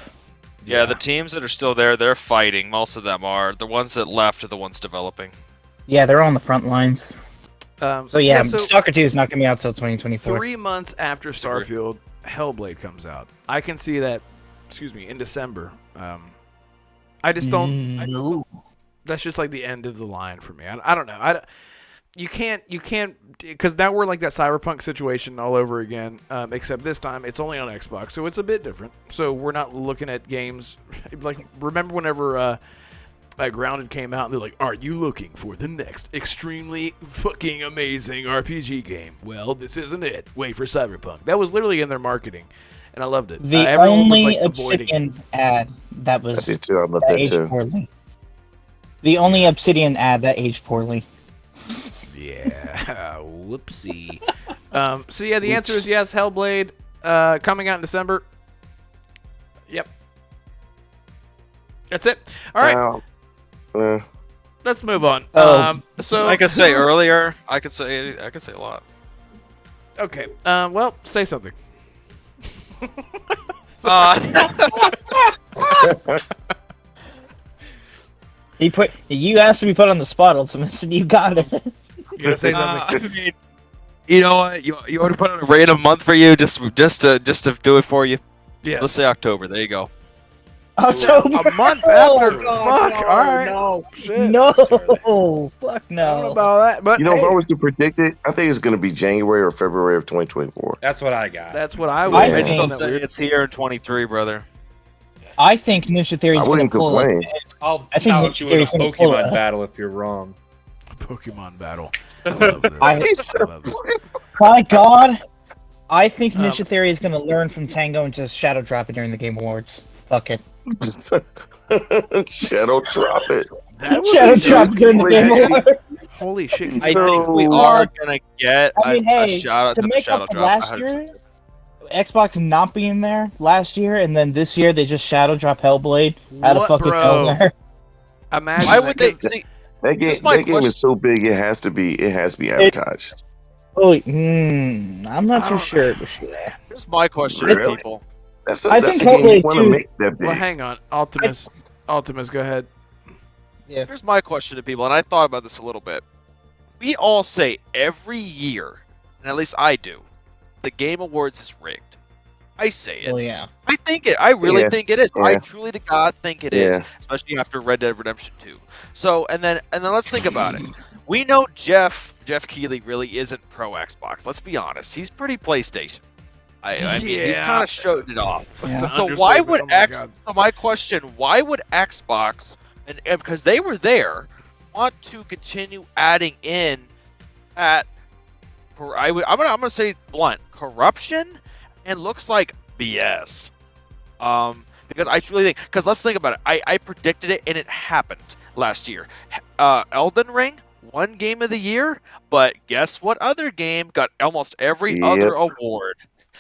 Yeah, the teams that are still there, they're fighting. Most of them are. The ones that left are the ones developing. Yeah, they're on the front lines. So Stalker 2 is not going to be out till 2024. 3 months after Starfield, Hellblade comes out. I can see that. In December. I just don't. That's just like the end of the line for me. I don't know. You can't, because now we're like that Cyberpunk situation all over again. Except this time it's only on Xbox, so it's a bit different. So we're not looking at games like remember whenever Grounded came out, and they're like, "Are you looking for the next extremely fucking amazing RPG game?" Well, this isn't it. Wait for Cyberpunk. That was literally in their marketing, and I loved it. The Everyone was, only like, avoiding it. Obsidian ad that was I did too. I love that that aged too. poorly. The only Obsidian ad that aged poorly. Yeah, whoopsie. So yeah, the answer is yes. Hellblade, coming out in December. Yep. That's it. All right, Now, let's move on. Oh. So I could say earlier. I could say a lot. okay. Well, say something. You asked to be put on the spot, Ultimus, and you got it. You gonna say something? I mean, you know what? You want to put on a random month for you, just to do it for you. Yeah. Let's say October. There you go. October. A month Oh, after. God, Fuck. no, All right. No. Shit. No. Fuck I don't know no. about that, but you know, hey, if I was to predict it, I think it's going to be January or February of 2024. That's what I got. that's what I was. I I think- still saying. say it's here in 23, brother. I think Ninja Theory is I going to wouldn't pull complain. I'll I think challenge you in a there's gonna pull Pokemon it. battle if you're wrong. Pokemon battle. I love this. I- I love this. My God, I think Ninja Theory is going to learn from Tango and just shadow drop it during the Game Awards. Fuck it. Shadow drop it. That would Shadow be drop dope. during the Game Awards. Holy shit! I No. think we are gonna get I mean, a hey, shout out to to the make shadow up for drop. last 100%. year, Xbox not being there last year, and then this year they just shadow drop Hellblade out of What, fucking bro? nowhere. Imagine Why that, would they 'cause see? That game, Here's my that game question. is so big. It has to be advertised. Oh, I'm not too sure. Here's my question, Really? people. That's I that's think a game you Hellblade want to 2 make that big. Well, hang on, Optimus, go ahead. Here's my question to people, and I thought about this a little bit. We all say every year, and at least I do, the Game Awards is rigged. I say it. Well, yeah. I think it. I really Yeah. think it is. I Yeah. truly to God think it is, Yeah. especially after Red Dead Redemption 2. So, and then let's think about it. We know Jeff Keighley really isn't pro Xbox. Let's be honest. He's pretty PlayStation. I mean, he's Yeah. kind of showed it off. Yeah. It's an So why understatement. would Oh my God. So my question: why would Xbox? And because they were there, want to continue adding in that. I'm gonna say blunt corruption, and looks like BS. Because I truly think, because let's think about it. I predicted it and it happened last year. Elden Ring won Game of the Year, but guess what? Other game got almost every other award.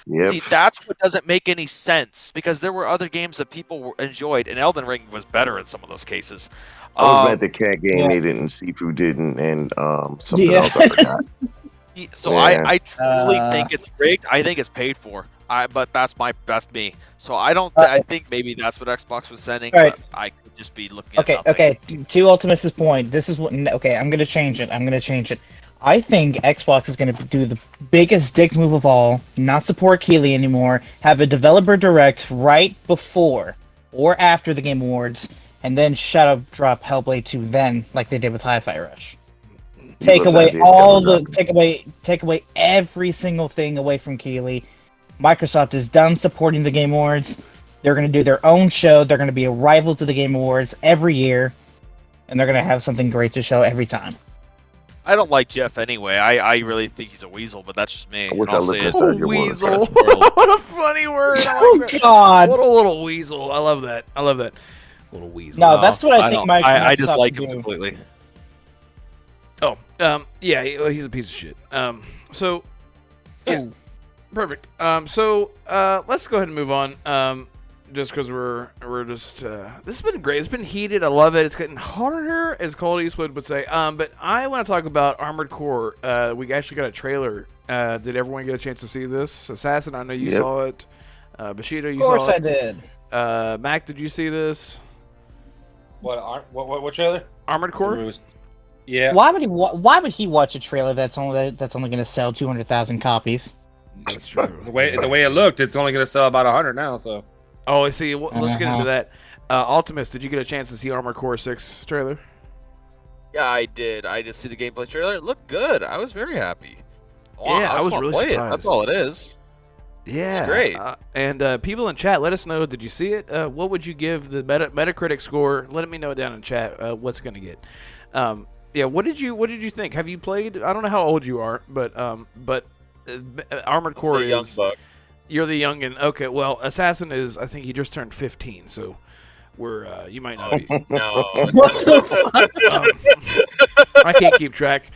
Yep. See, that's what doesn't make any sense, because there were other games that people enjoyed, and Elden Ring was better in some of those cases. I was mad the cat game they didn't, Sifu didn't, and something else I forgot. So I truly think it's rigged. I think it's paid for. But that's me. So I don't. I think maybe that's what Xbox was sending. Right. But I could just be looking at nothing. Okay. To Ultimus' point, this is what. Okay, I'm gonna change it. I think Xbox is gonna do the biggest dick move of all. Not support Keighley anymore. Have a developer direct right before or after the Game Awards, and then shadow drop Hellblade 2. Then, like they did with Hi-Fi Rush. Take away every single thing away from Keighley. Microsoft is done supporting the Game Awards. They're going to do their own show. They're going to be a rival to the Game Awards every year, and they're going to have something great to show every time. I don't like Jeff anyway. I really think he's a weasel, but that's just me. What Weasel. What a funny word. Oh, God. What a little weasel. I love that. Little weasel. No, that's what I think Microsoft I just like should him do. completely. Yeah, he's a piece of shit. Yeah. Ooh. Perfect. Let's go ahead and move on. Just because we're just this has been great. It's been heated. I love it. It's getting harder, as Cold Eastwood would say. But I want to talk about Armored Core. We actually got a trailer. Did everyone get a chance to see this? Assassin, I know you saw it. Bushido, you saw it. Of course I did. Mac, did you see this? What trailer? Armored Core. Yeah. Why would he watch a trailer that's only going to sell 200,000 copies? That's true. The way it looked, it's only going to sell about 100 now. So. Oh, I see. Well, let's get into that. Ultimus, did you get a chance to see Armored Core 6 trailer? Yeah, I did. I just see the gameplay trailer. It looked good. I was very happy. Yeah, I was wanna really play surprised. It. That's all it is. Yeah, it's great. And people in chat, let us know. Did you see it? What would you give the Metacritic score? Let me know down in chat. What's going to get? Yeah. What did you think? Have you played? I don't know how old you are, but Armored Core young is. buck. You're the youngin. Okay. Well, Assassin is. I think he just turned 15, so we're. You might not be. No. What the fuck? I can't keep track.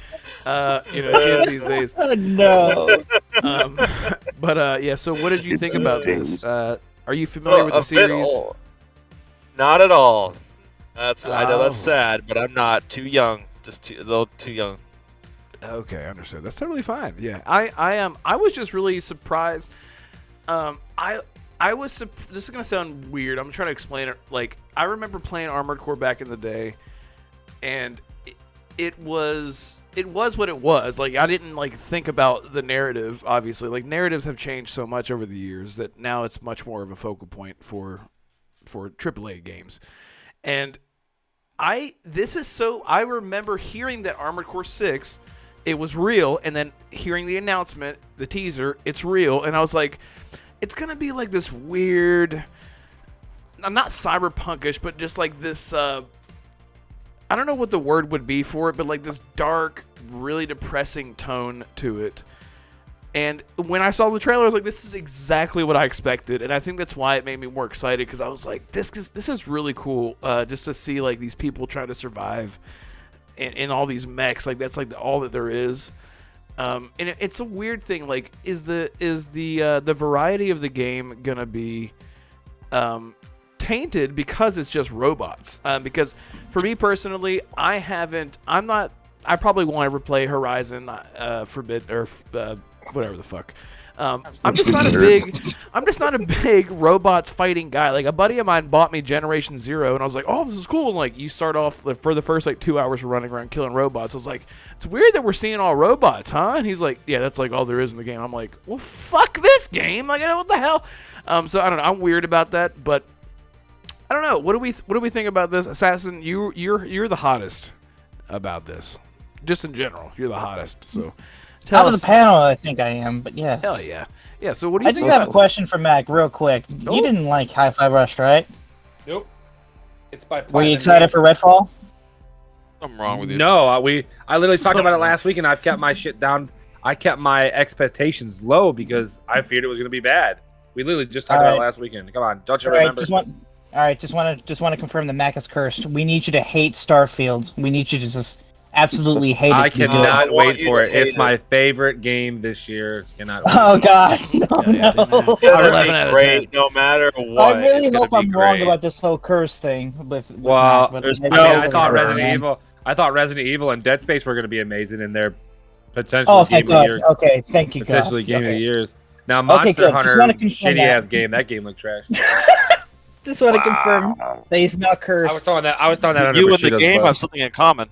Kids these days. Oh, no. Yeah. So, what did you think about this? Are you Oh, familiar with the series? Not at all. I know that's Oh. sad, but I'm not too young. Just a little too young. Okay, I understand. That's totally fine. Yeah, I was just really surprised. This is gonna sound weird. I'm trying to explain it. Like, I remember playing Armored Core back in the day, and it was what it was. Like, I didn't think about the narrative. Obviously, like, narratives have changed so much over the years that now it's much more of a focal point for AAA games. And I remember hearing that Armored Core 6, it was real, and then hearing the announcement, the teaser, it's real, and I was like, it's gonna be like this weird, not cyberpunkish, but just like this, I don't know what the word would be for it, but like this dark, really depressing tone to it. And when I saw the trailer, I was like, this is exactly what I expected, and I think that's why it made me more excited, because I was like, this is really cool, just to see like these people trying to survive in all these mechs. Like, that's like all that there is. And it's a weird thing. Like, is the variety of the game gonna be tainted because it's just robots? Because for me personally, I probably won't ever play Horizon whatever the fuck. I'm just not a big robots fighting guy. Like, a buddy of mine bought me Generation Zero, and I was like, oh, this is cool. And like, you start off for the first 2 hours running around killing robots. I was like, it's weird that we're seeing all robots, huh? And he's like, yeah, that's like all there is in the game. I'm like, well, fuck this game. Like, I know what the hell. So I don't know. I'm weird about that, but I don't know. What do we think about this? Assassin, you're the hottest about this. Just in general, you're the hottest. So. Out of the panel, I think I am, but yes. Hell yeah. Yeah, so what do you I think just have about a question for Mac, real quick. Oh. You didn't like Hi-Fi Rush, right? Nope. It's by. Were you excited for Redfall? I'm wrong with you. No, I literally talked about it last week, and I've kept my shit down. I kept my expectations low because I feared it was going to be bad. We literally just talked about it last weekend. Come on, don't you remember? Just want to confirm that Mac is cursed. We need you to hate Starfield. We need you to just absolutely hate it. I to be good. cannot want wait you for to it. hate It's it. my favorite game this year. Cannot wait. Oh God, no, Yeah, no. It's gonna 11 be out of great 10. no matter what. I really It's gonna hope be I'm wrong great. about this whole curse thing with Well, Mac, but there's I I really thought hope I'm Resident wrong. Evil. I thought Resident Evil and Dead Space were going to be amazing in their potential Oh, game thank of the God. year. Okay, thank you, God. Potentially game of Okay. the years. Now Okay, Monster good. Just Hunter, wanna confirm shitty that. ass game. That game looked trash. Just want to confirm that he's not cursed. I was throwing that under You and the Bushido's game bus. have something in common.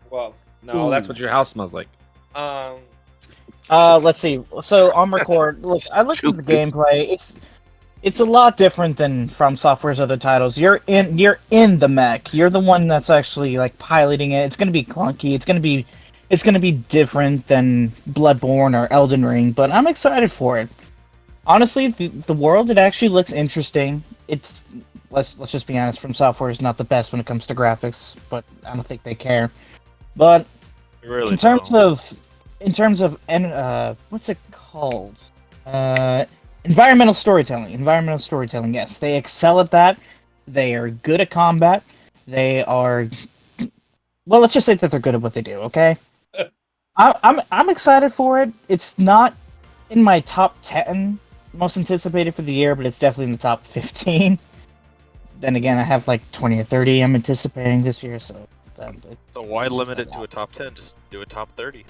Well, no, that's what your house smells like. Let's see. So Armor Core, look, I looked at the gameplay. It's a lot different than From Software's other titles. You're in the mech. You're the one that's actually like piloting it. It's gonna be clunky. It's gonna be different than Bloodborne or Elden Ring. But I'm excited for it. Honestly, the world, it actually looks interesting. It's let's just be honest. From Software is not the best when it comes to graphics, but I don't think they care. But Really in terms of what's it called? Environmental storytelling. Yes, they excel at that. They are good at combat. They are, well, let's just say that they're good at what they do. Okay, I'm excited for it. It's not in my top 10 most anticipated for the year, but it's definitely in the top 15. Then again, I have like 20 or 30 I'm anticipating this year, so. So why limit it to a top 10? Just do a top 30.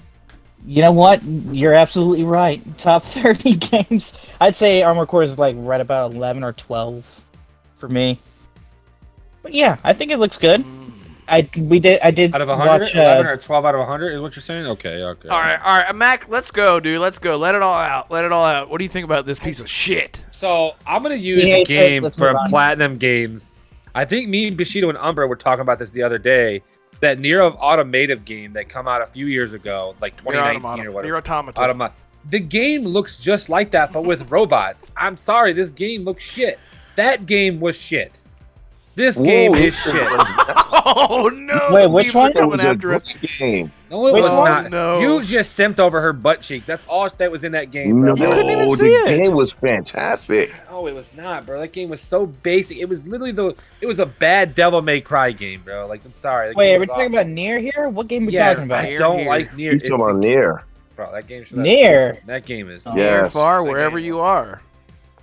You know what? You're absolutely right. Top 30 games. I'd say Armor Core is like right about 11 or 12 for me. But yeah, I think it looks good. I did Out of 100, watch 11 or 12 out of 100 is what you're saying? Okay. All right, Mac, let's go, dude. Let's go. Let it all out. What do you think about this piece of shit? So I'm gonna use He the hates it. game Let's for move on. Platinum Games. I think me, Bushido, and Umbra were talking about this the other day. That Nier Automative game that come out a few years ago, like 2019 or whatever. Nier Automata. The game looks just like that, but with robots. I'm sorry, this game looks shit. That game was shit. This game is shit. Oh no! Wait, which People are one? coming after us. Game. No, it Which was one? not. No. You just simped over her butt cheeks. That's all that was in that game, bro. No, couldn't even the see it. game was fantastic. Oh, it was not, bro. That game was so basic. It was literally it was a bad Devil May Cry game, bro. Like, I'm sorry. That Wait, game are we was talking awful. about Nier here? What game are we Yes, talking about? I don't Nier. like Nier. You talking about Nier? Bro, that game. Nier. That game is. Oh. Near, Yes. far, That wherever game you are.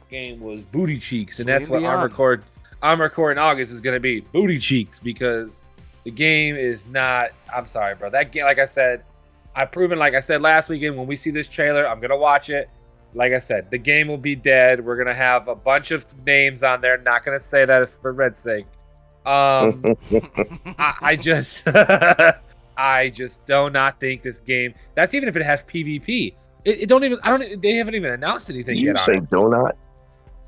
Game was booty cheeks, and Swing that's what beyond. Armor Core in August is gonna be booty cheeks because the game is not. I'm sorry, bro. That game, like I said, I've proven. Like I said last weekend, when we see this trailer, I'm gonna watch it. Like I said, the game will be dead. We're gonna have a bunch of names on there. Not gonna say that for Red's sake. I just, I just do not think this game. That's even if it has PvP. It don't even. I don't. They haven't even announced anything You yet. say On it. donut?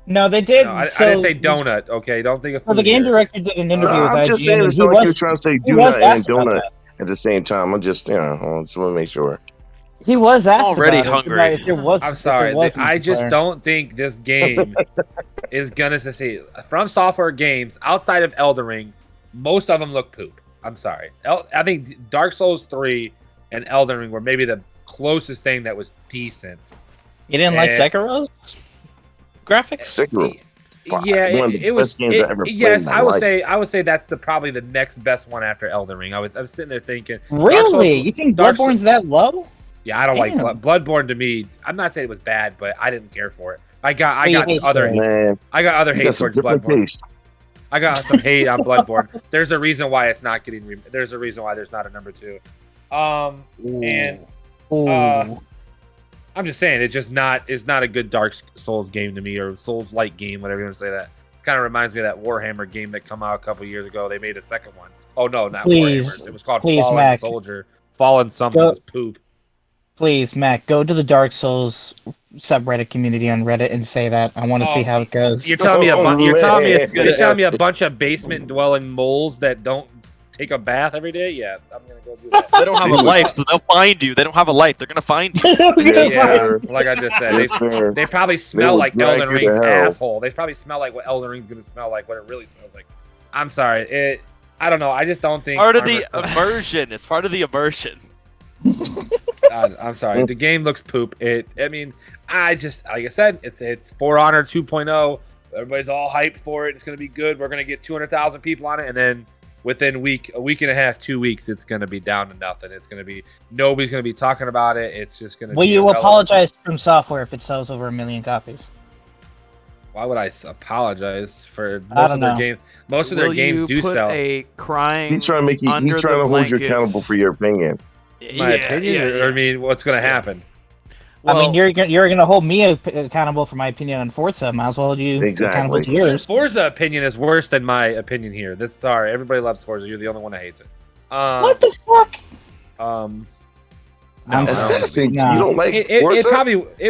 No, they did. No, I so, didn't say donut. Okay, don't think of. So the food game here. director did an interview with I'm IGN. just saying, and it's he not like you're was- trying to say he was donut and asked about donut that. at the same time. I'm just, I just want to make sure. He was asked Already about it, hungry. about if there was. I'm if there sorry. was I just multiplayer. don't think this game is gonna succeed. From Software games outside of Elden Ring, most of them look poop. I'm sorry. I think Dark Souls 3 and Elden Ring were maybe the closest thing that was decent. You didn't like Eh. Sekiro's graphics? Sekiro. Yeah, One of the it was. best games I ever played yes, in my I would life. say. I would say that's probably the next best one after Elden Ring. I was sitting there thinking. Dark Really? Souls- You think Dark Bloodborne's that low? Yeah, I don't like Damn. Bloodborne. To me, I'm not saying it was bad, but I didn't care for it. I got Well, you hate other Square. Man, other you hate got some towards different Bloodborne. taste. I got some hate on Bloodborne. There's a reason why it's not getting. There's a reason why there's not a number 2. And Ooh. I'm just saying it's just not. It's not a good Dark Souls game to me, or Souls like game, whatever you want to say. That it kind of reminds me of that Warhammer game that come out a couple years ago. They made a second one. Oh no, not Please. Warhammer. It was called Please, Fallen Mac. Soldier. Fallen something Go- was poop. Please, Mac, go to the Dark Souls subreddit community on Reddit and say that. I want to Oh, see how it goes. You're telling me Oh, you're telling me man. you're telling me a bunch of basement dwelling moles that don't take a bath every day? Yeah, I'm gonna go do that. They don't have a life, so they'll find you. They don't have a life. They're gonna find you. Yeah, like I just said, That's fair. they probably smell will like drag Elden you to Ring's hell. asshole. They probably smell like what Elden Ring's gonna smell like, what it really smells like. I'm sorry, I don't know. I just don't think Part of the Armored Core- immersion. It's part of the immersion. God, I'm sorry. The game looks poop. I mean, I just like I said, it's For Honor 2.0. Everybody's all hyped for it. It's gonna be good. We're gonna get 200,000 people on it, and then within a week and a half, 2 weeks, it's gonna be down to nothing. It's gonna be nobody's gonna be talking about it. It's just gonna. Will be you irrelevant. apologize from software if it sells over 1 million copies? Why would I apologize for I most don't of their know. games? Most of their Will games you do put sell. a crying He's trying to make you. under He's trying the to hold you blankets- accountable for your opinion. My opinion, or I mean, what's gonna happen? I Well, mean, you're gonna hold me accountable for my opinion on Forza. Might as well hold you accountable to Exactly. yours. Forza opinion is worse than my opinion here. That's sorry. Everybody loves Forza. You're the only one that hates it. What the fuck? No, I'm no. sorry. Assassin, No. you don't like It Forza?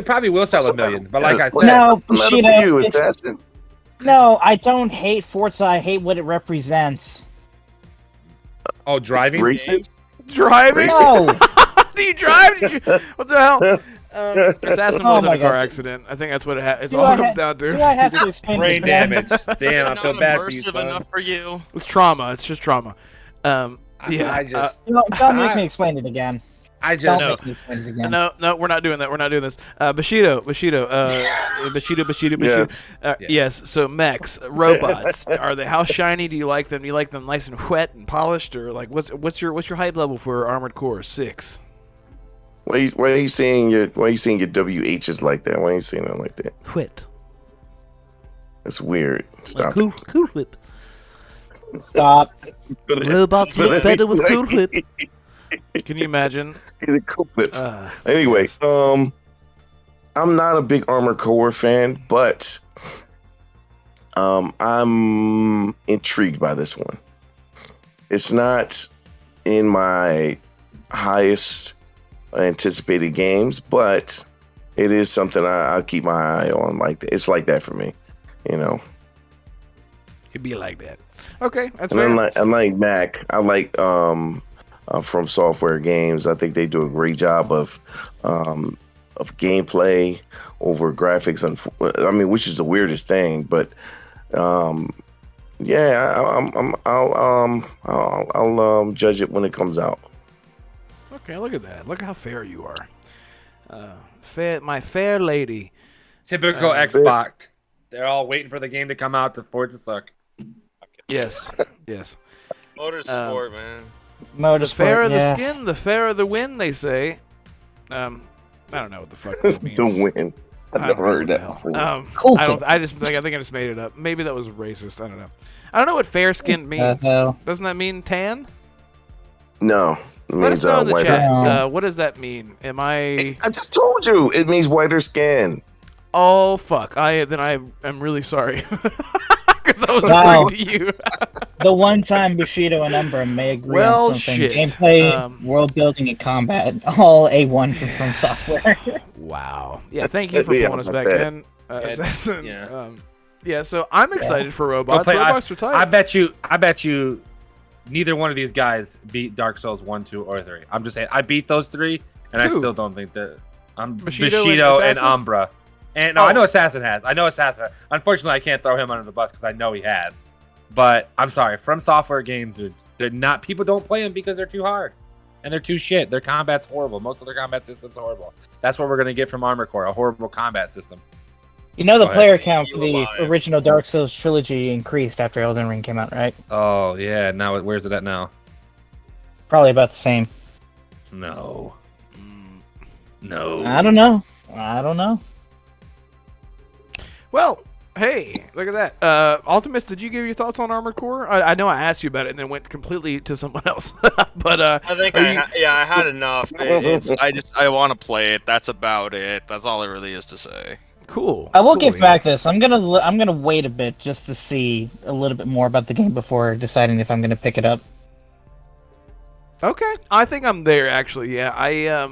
probably will sell 1 million, but like I What's said, No, the matter Bushido, with you, it's- Assassin? No, I don't hate Forza. I hate what it represents. oh, driving Racing? games? driving. Racing? No, Do you drive? Did you, what the hell? Assassin Oh was in my a car God. accident. I think that's what it's Do all I it comes ha- down to. do I have to explain Brain it again? damage. Damn, I feel Not bad for you, immersive son. enough for you. It's trauma. It's just trauma. Yeah. I just, Don't make me explain it again. I Don't just, make me explain it again. No, we're not doing that. We're not doing this. Bushido. Yes. Yes. So mechs, robots. Are they? How shiny do you like them? Do you like them nice and wet and polished, or like what's your hype level for Armored Core 6? Why are you saying your WHs like that? Why are you saying it like that? Wet. That's weird. Stop. Cool whip. Stop. Robots look better with cool whip. Can you imagine? Cool whip. Anyway, yes. I'm not a big Armored Core fan, but I'm intrigued by this one. It's not in my highest anticipated games, but it is something I'll keep my eye on. Like that. It's like that for me, you know. It'd be like that. Okay, that's And fair. unlike Mac, I like From Software games. I think they do a great job of gameplay over graphics, and I mean, which is the weirdest thing. But yeah, I'll judge it when it comes out. Okay, look at that. Look how fair you are. My fair lady. typical Xbox. They're all waiting for the game to come out for it to suck. Yes. Motorsport, man. The Motorsport, fairer the yeah. skin, the fairer the wind, they say. I don't know what the fuck that means. To win. I've I don't never know heard what that the before. hell. Cool. I think I just made it up. Maybe that was racist. I don't know. I don't know what fair skinned means. hell? Doesn't that mean tan? No, it Let us means know in the whiter. chat. No. What does that mean? Am I? I just told you it means whiter skin. Oh fuck! I am really sorry because I was Wow. referring to you. The one time Bushido and Umbra may agree Well, on something. shit. Gameplay, world building, and combat. All A1 from Software. Wow. Yeah. Thank you for Yeah, pulling us my back bad. in, Assassin. Yeah. Yeah. So I'm excited for robots. play- Robots are tight. I bet you, neither one of these guys beat Dark Souls 1, 2, or 3. I'm just saying, I beat those three, and I Who? still don't think that. Bushido Bushido and and Assassin? Umbra. And no, Oh. I know Assassin has. Unfortunately, I can't throw him under the bus because I know he has. But I'm sorry, From Software games, they're not. People don't play them because they're too hard, and they're too shit. Their combat's horrible. Most of their combat system's horrible. That's what we're gonna get from Armored Core, a horrible combat system. You know the Go ahead. player count for the You alive. original Dark Souls trilogy increased after Elden Ring came out, right? Oh yeah, now where's it at now? Probably about the same. No, Mm. no. I don't know. Well, hey, look at that. Ultimus, did you give your thoughts on Armored Core? I know I asked you about it and then went completely to someone else. But I think Are you- I had enough. I want to play it. That's about it. That's all there really is to say. cool. I will Cool, give yeah. back this. I'm gonna wait a bit just to see a little bit more about the game before deciding if I'm gonna pick it up. Okay, I think I'm there actually. Yeah, I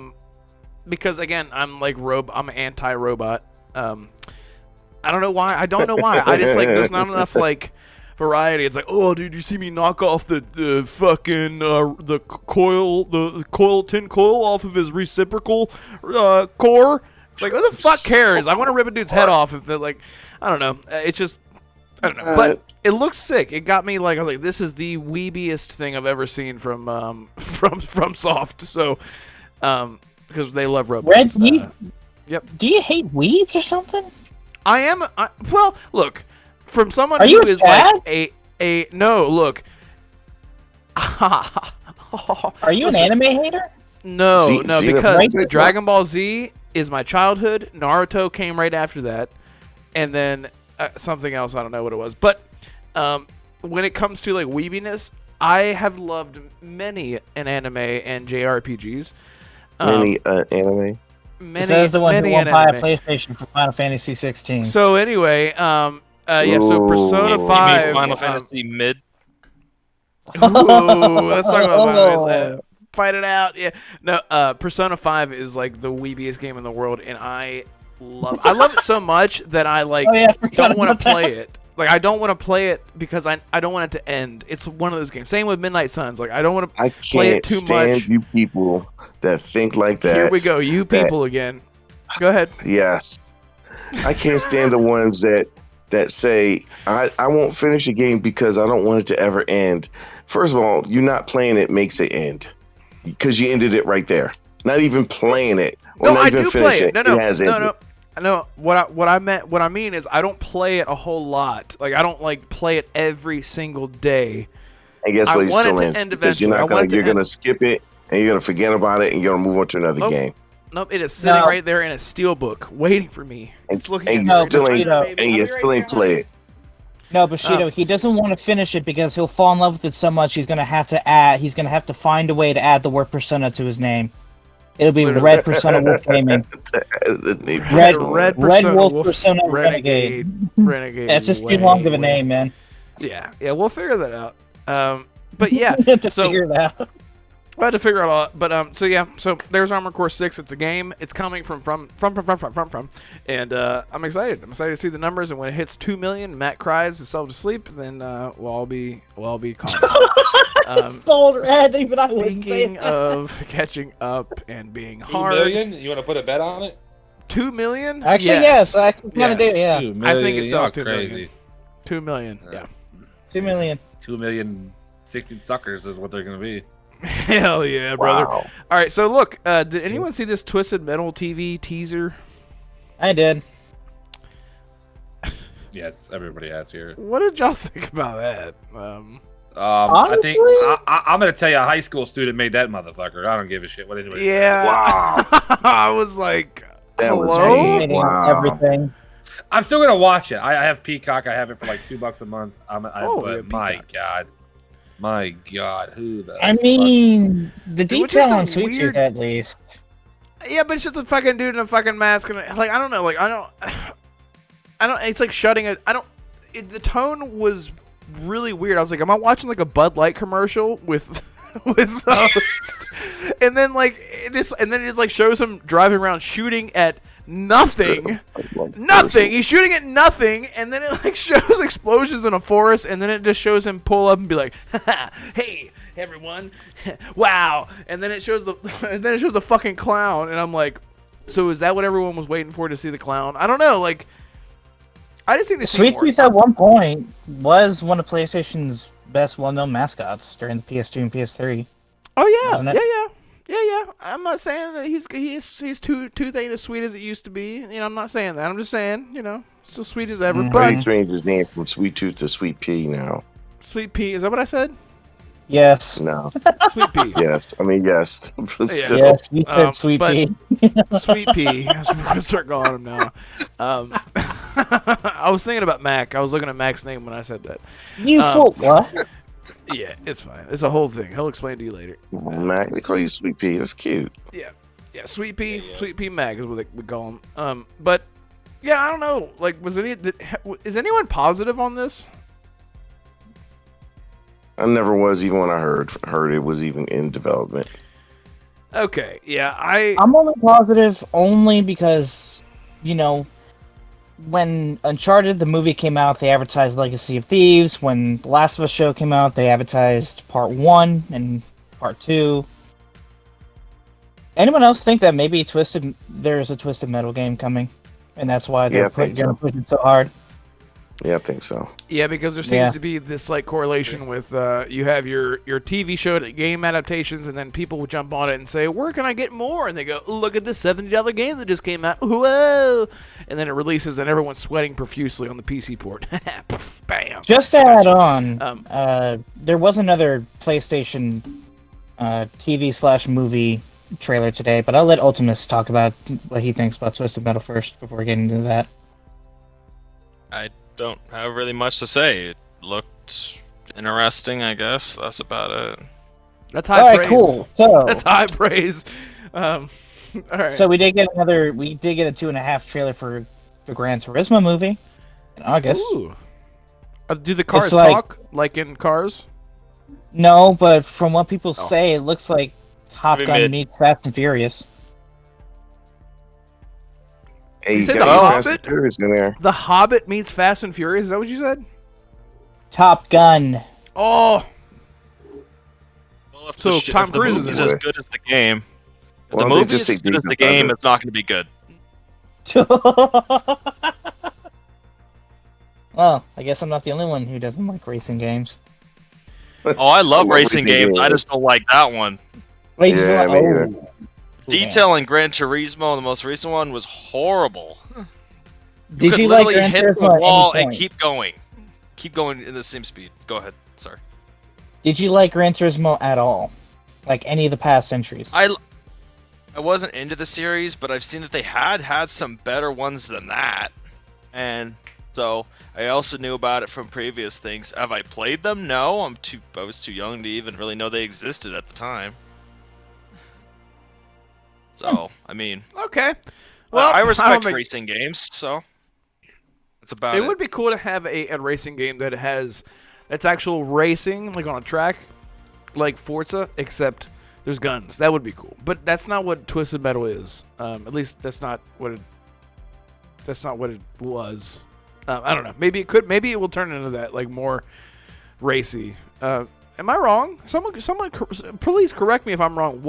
because again, I'm I'm anti-robot. I don't know why. I don't know why. I just like there's not enough like variety. It's like, oh, dude, you see me knock off the fucking tin coil off of his reciprocal core. It's like, who the fuck cares? I want to rip a dude's head off if they're like, I don't know. It's just I don't know, but it looked sick. It got me like, I was like, this is the weebiest thing I've ever seen from Soft. So, because they love robots. Yep. Do you hate weebs or something? I am. Well, look, from someone Are you who is Chad? like a no. Look. Are you Listen, an anime hater? No, because Right? Dragon Ball Z is my childhood. Naruto came right after that, and then something else. I don't know what it was. But when it comes to like weebiness, I have loved many an anime and JRPGs. Many anime. Many, Says the one who many won't an buy a anime. PlayStation for Final Fantasy 16. So anyway, yeah. So Ooh. Persona You You mean 5. Final Fantasy mid? Ooh, let's talk about fight it out. Yeah. No, Persona 5 is like the weebiest game in the world, and I love it so much that I like Oh, yeah, I forgot don't want about to play it. Like I don't want to play it because I don't want it to end. It's one of those games. Same with Midnight Suns. Like I don't want to I play it can't too stand much. you people that think like that. Here we go. You people again. Go ahead. Yes. I can't stand the ones that say I won't finish a game because I don't want it to ever end. First of all, you not playing it makes it end because you ended it right there. Not even playing it. Or No, not I even do play it. finishing No. It has ended. No, what I mean is I don't play it a whole lot. Like I don't like play it every single day. And guess I what? It want it still to ends end because you're eventually. not I want it to you're gonna end. skip it and you're gonna forget about it and you're gonna move on to another Oh, game. Nope, it is sitting No. right there in a steelbook, waiting for me. It's looking And at you me. still ain't Bushido. Baby, and I'll you be still right ain't there, play honey. it. No, Bushido, he doesn't want to finish it because he'll fall in love with it so much he's gonna have to find a way to add the word persona to his name. It'll be Literally. Red Persona Wolf Gaming. Red Red Persona Wolf Persona Renegade. Renegade. Yeah, it's just too long of a name, man. Yeah, we'll figure that out. But yeah, to so figure it out. I had to figure it all out. But so there's Armored Core 6. It's a game. It's coming from, and I'm excited. I'm excited to see the numbers. And when it hits 2 million, Matt cries himself to sleep. Then we'll all be calm. Bold red, even I wouldn't say Speaking it. of catching up and being 2 hard, million? You want to put a bet on it? 2 million. Actually, yes, I can kind of Yes. do. Yeah, 2 million. I think it sells You're 2 million. crazy. 2 million. Yeah. 2 million. 2 million 16 suckers is what they're gonna be. Hell yeah, brother. Wow. All right, so look, did anyone see this Twisted Metal TV teaser? I did. Yes, everybody has here. What did y'all think about that? I think Honestly? I'm gonna tell you, a high school student made that motherfucker. I don't give a shit what anybody says. Yeah. Wow. I was like, That was hello? deep. Hating Wow. everything. I'm still gonna watch it. I have Peacock. I have it for like $2 a month. Oh, but yeah, my Peacock. God, who the? I fuck- mean, the It was detail just a on Sweet weird- Tooth, at least. Yeah, but it's just a fucking dude in a fucking mask, and like I don't know, like I don't. It's like shutting it. The tone was really weird. I was like, am I watching like a Bud Light commercial with and then it just like shows him driving around shooting at nothing. Nothing. He's shooting at nothing, and then it like shows explosions in a forest, and then it just shows him pull up and be like, "Hey, everyone, wow!" And then it shows the fucking clown, and I'm like, "So is that what everyone was waiting for to see the clown?" I don't know. Like, I just think to see Sweet more. Tooth at one point was one of PlayStation's best well-known mascots during the PS2 and PS3. Oh yeah, Wasn't it? yeah. I'm not saying that he's tooth ain't as sweet as it used to be. You know, I'm not saying that. I'm just saying, still sweet as ever. Mhm. Pretty But strange his name from Sweet Tooth to Sweet Pea now. Sweet Pea, is that what I said? Yes. No. Sweet Pea. Yes. I mean, yes. But still. Yes, you said Sweet but- Pea. Sweet Pea. That's what we're gonna start calling him now. I was thinking about Mac. I was looking at Mac's name when I said that. You fool. What? Yeah, it's fine. It's a whole thing. He'll explain to you later. Mac, they call you Sweet Pea. That's cute. Yeah, Sweet Pea. Sweet Pea Mac is what we call him. But yeah, I don't know. Like, is anyone positive on this? I never was, even when I heard it was even in development. Okay, yeah, I'm only positive only because, when Uncharted, the movie came out, they advertised Legacy of Thieves. When The Last of Us show came out, they advertised Part 1 and Part 2. Anyone else think that maybe there's a Twisted Metal game coming? And that's why Yeah, they're I think going so. to push it so hard? Yeah, I think so. Yeah, because there seems to be this like correlation with you have your TV show game adaptations, and then people would jump on it and say, "Where can I get more?" And they go, "Look at this $70 game that just came out, whoa!" And then it releases, and everyone's sweating profusely on the PC port. Bam. Just to add on, there was another PlayStation TV/movie trailer today, but I'll let Ultimus talk about what he thinks about Twisted Metal first before getting into that. I don't have really much to say. It looked interesting, I guess. That's about it. That's high praise. Cool. So that's high praise. All right. So we did get a 2.5 trailer for the Gran Turismo movie in August. Ooh. Do the cars talk like in Cars? No, but from what people say, it looks like Top Gun meets Fast and Furious. Hey, you you said got The Fast and Hobbit? Furious in there. The Hobbit meets Fast and Furious? Is that what you said? Top Gun. Oh. Well, if So Tom Cruise is as good as the game. If Well, the they movie just is as say good as the Deep game, Thunder. it's not going to be good. Well, I guess I'm not the only one who doesn't like racing games. Oh, I love love racing racing games. I games. just don't like that one. Wait, Yeah, me either. Detail in Gran Turismo, the most recent one, was horrible. Did could you like literally Gran hit Turismo the at wall any and point? keep going in the same speed. Go ahead. Sorry. Did you like Gran Turismo at all? Like any of the past entries? I wasn't into the series, but I've seen that they had some better ones than that, and so I also knew about it from previous things. Have I played them? No, I was too young to even really know they existed at the time. So I mean, Okay. Well, I don't respect think- racing games, so that's about it. It would be cool to have a racing game that's actual racing, like on a track, like Forza, except there's guns. That would be cool. But that's not what Twisted Metal is. At least that's not what it was. I don't know. Maybe it could. Maybe it will turn into that, like more racy. Am I wrong? Someone, please correct me if I'm wrong.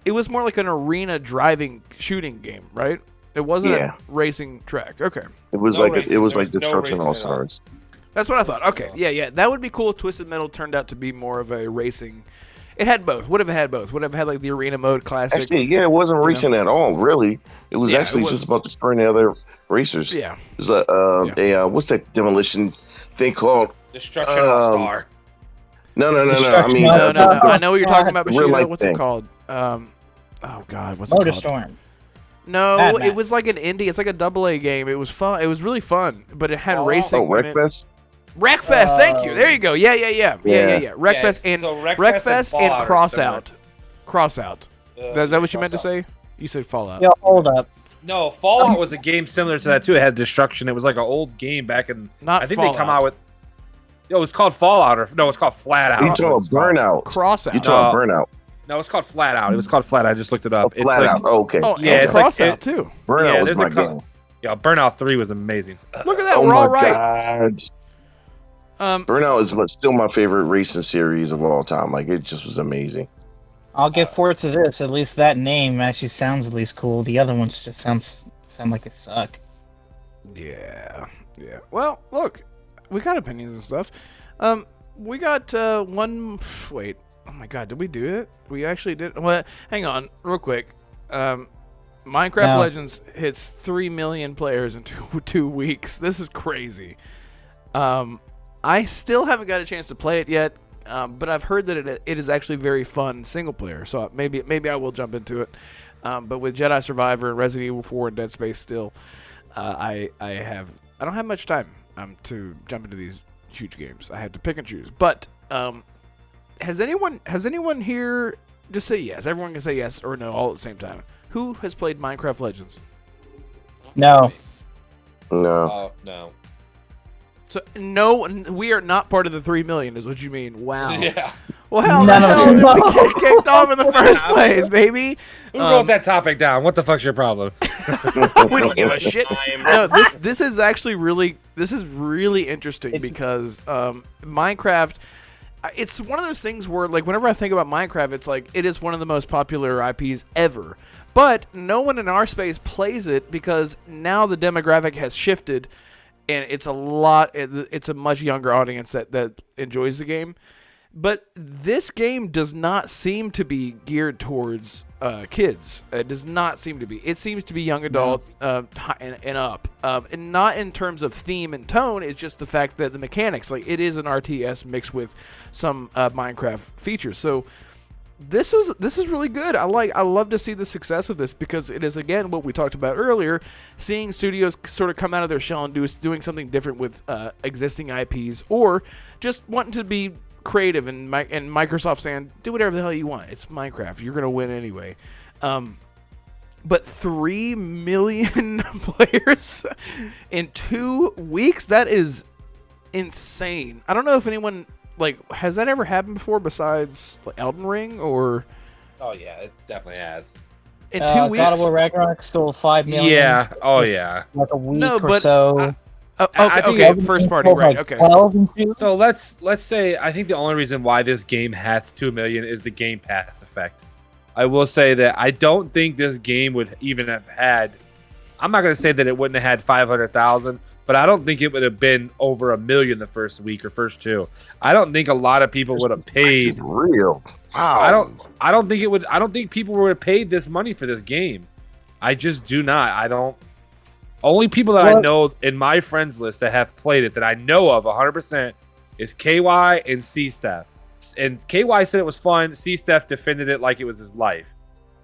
It was more like an arena driving shooting game, right? It wasn't a racing track. Okay. It was No like racing. it was There like was no Destruction racing All at all. Stars. That's what I thought. Okay. Yeah. That would be cool if Twisted Metal turned out to be more of a racing. It had both. Would have had both. Would have had like the arena mode classic. Actually, yeah, it wasn't racing at all. Really, it was Yeah, it actually was- just about destroying the other racers. Yeah. It was a what's that demolition thing called? Destruction All Star. No. I Destruction mean, All No. I know what you're talking about, Real Bushido. life What's it thing. called? Oh God, what's it called? Motorstorm. No, Mad it Max. was like an indie. It's like a AA game. It was fun. It was really fun, but it had Oh, racing. in it. Wreckfest. Wreckfest. Thank you. There you go. Yeah. Wreckfest and so Wreckfest Fallout and are Crossout. Crossout. Is that what you meant to Crossout. say? You said Fallout. Yo, hold up. No, Fallout was a game similar to that too. It had destruction. It was like an old game back in. Not I think Fallout. they come out with. Yo, it was called Fallout, or no, it's called Flat Out. You talking about Burnout? Crossout. You talking Burnout? No, it's called Flat Out. It was called Flat Out. I just looked it up. It's Flat like, Out. Oh, okay. Oh, Yeah, and it's like Crossout it- too. Burnout yeah, was there's my a co- game. Yeah, Burnout 3 was amazing. Look at that. Oh We're all my right. God. Burnout is still my favorite racing series of all time. Like, it just was amazing. I'll give forward to this. At least that name actually sounds at least cool. The other ones just sound like they suck. Yeah. Well, look, we got opinions and stuff. We got one. Wait. Oh my God, did we do it? We actually did. Well, hang on, real quick. Minecraft No. Legends hits 3 million players in two weeks. This is crazy. I still haven't got a chance to play it yet, but I've heard that it is actually very fun single player. So maybe I will jump into it. But with Jedi Survivor and Resident Evil 4 and Dead Space still, I don't have much time to jump into these huge games. I had to pick and choose. But has anyone here just say yes? Everyone can say yes or no all at the same time. Who has played Minecraft Legends? No. No. No. So no, we are not part of the 3 million, is what you mean? Wow. Yeah. Well, hell, None the of hell them. did we get kicked off in the first place, baby. Who wrote that topic down? What the fuck's your problem? We don't give a shit. No, this is actually really interesting because Minecraft. It's one of those things where, like, whenever I think about Minecraft, it's like it is one of the most popular IPs ever. But no one in our space plays it because now the demographic has shifted, and it's a lot. It's a much younger audience that enjoys the game. But this game does not seem to be geared towards kids. It does not seem to be. It seems to be young adult and up. And not in terms of theme and tone. It's just the fact that the mechanics, like it is an RTS mixed with some Minecraft features. So this is really good. I love to see the success of this because it is, again, what we talked about earlier, seeing studios sort of come out of their shell and doing something different with existing IPs, or just wanting to be creative, and Microsoft saying, do whatever the hell you want. It's Minecraft. You're going to win anyway. But 3 million players in 2 weeks, that is insane. I don't know if anyone, has that ever happened before besides Elden Ring, or... Oh, yeah, it definitely has. In 2 weeks? God of War Ragnarok stole 5 million. Yeah, oh, yeah. Like a week or so. Okay, first party, right? Okay. 12 and 2. So let's say I think the only reason why this game has 2 million is the Game Pass effect. I will say that I don't think this game would even have had. I'm not going to say that it wouldn't have had 500,000, but I don't think it would have been over 1 million the first week or first 2. I don't think a lot of people would have paid. Real. Wow. I don't think it would. I don't think people would have paid this money for this game. I just do not. I don't. Only people that I know in my friends list that have played it that I know of 100% is KY and C-Steph. And KY said it was fun. C-Steph defended it like it was his life.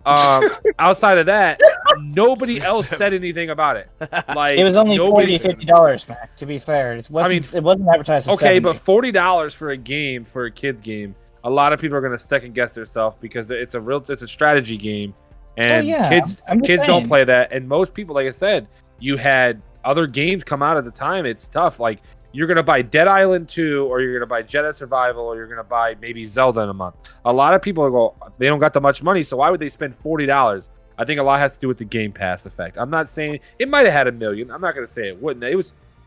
Outside of that, nobody else said anything about it. Like, it was only $40 to $50, Mac. To be fair, it wasn't advertised. As okay, $70. but $40 for a game, for a kid's game, a lot of people are going to second guess themselves because it's a strategy game, and kids don't play that. And most people, like I said, you had other games come out at the time. It's tough. Like, you're going to buy Dead Island 2, or you're going to buy Jedi Survival, or you're going to buy maybe Zelda in a month. A lot of people they don't got that much money, so why would they spend $40? I think a lot has to do with the Game Pass effect. I'm not saying it might have had 1 million. I'm not going to say it wouldn't.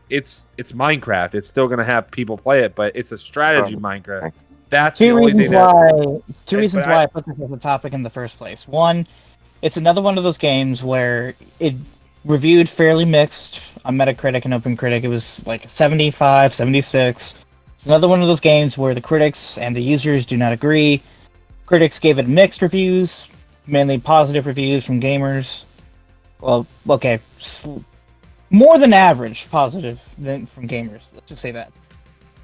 It's Minecraft. It's still going to have people play it, but it's a strategy Minecraft. That's the only thing. Two reasons why I put this as a topic in the first place. One, it's another one of those games where it reviewed fairly mixed on Metacritic and OpenCritic. It was like 75, 76. It's another one of those games where the critics and the users do not agree. Critics gave it mixed reviews, mainly positive reviews from gamers. Well, okay, more than average positive than from gamers. Let's just say that.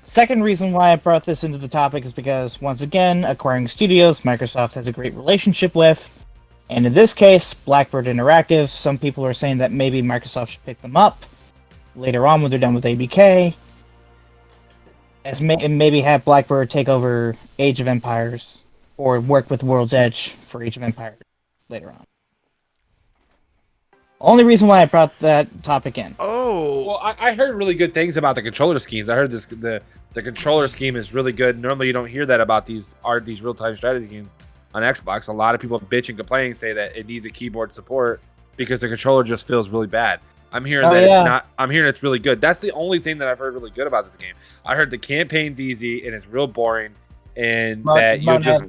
Second reason why I brought this into the topic is because, once again, acquiring studios Microsoft has a great relationship with. And in this case, Blackbird Interactive, some people are saying that maybe Microsoft should pick them up later on when they're done with ABK, and maybe have Blackbird take over Age of Empires, or work with World's Edge for Age of Empires later on. Only reason why I brought that topic in. Oh, well, I heard really good things about the controller schemes. I heard the controller scheme is really good. Normally, you don't hear that about these real-time strategy games on Xbox. A lot of people bitch and complain, say that it needs a keyboard support because the controller just feels really bad. I'm hearing it's not. I'm hearing it's really good. That's the only thing that I've heard really good about this game. I heard the campaign's easy and it's real boring, and that you just.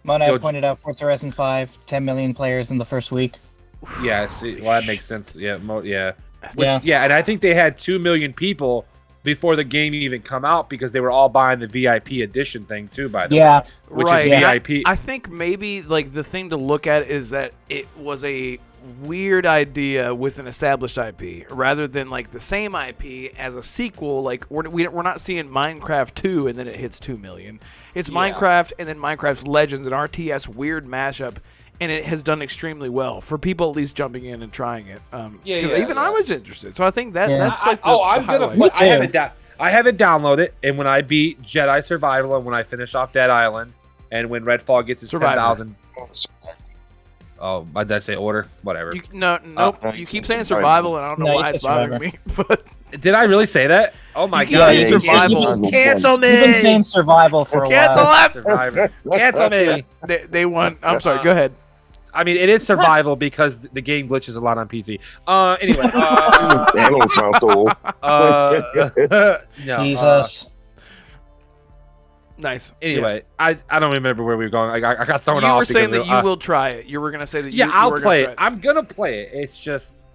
Mona pointed out Forza Horizon 5, 10 million players in the first week. Yeah, see, well, that makes sense. Yeah, and I think they had 2 million people before the game even come out because they were all buying the VIP edition thing too, by the way. Which is VIP. I think maybe the thing to look at is that it was a weird idea with an established IP rather than the same IP as a sequel. Like we're not seeing Minecraft 2 and then it hits 2 million. It's Minecraft and then Minecraft's Legends, an RTS weird mashup. And it has done extremely well for people at least jumping in and trying it. I was interested, so I think that's I'm gonna play. I have it downloaded, and when I beat Jedi Survival, and when I finish off Dead Island, and when Redfall gets its 10,000. Oh, did I say order? Whatever. You keep saying survival, and I don't know why it's bothering me. But did I really say that? Oh my god! Survival. Cancel me. You've been saying survival for a while. Cancel me. They won. I'm sorry. Go ahead. I mean, it is survival because the game glitches a lot on PC. Anyway. No. Jesus. Nice. Anyway, I don't remember where we were going. I got thrown off. You were saying that you will try it. You were going to say that you I'll play it. I'm going to play it. It's just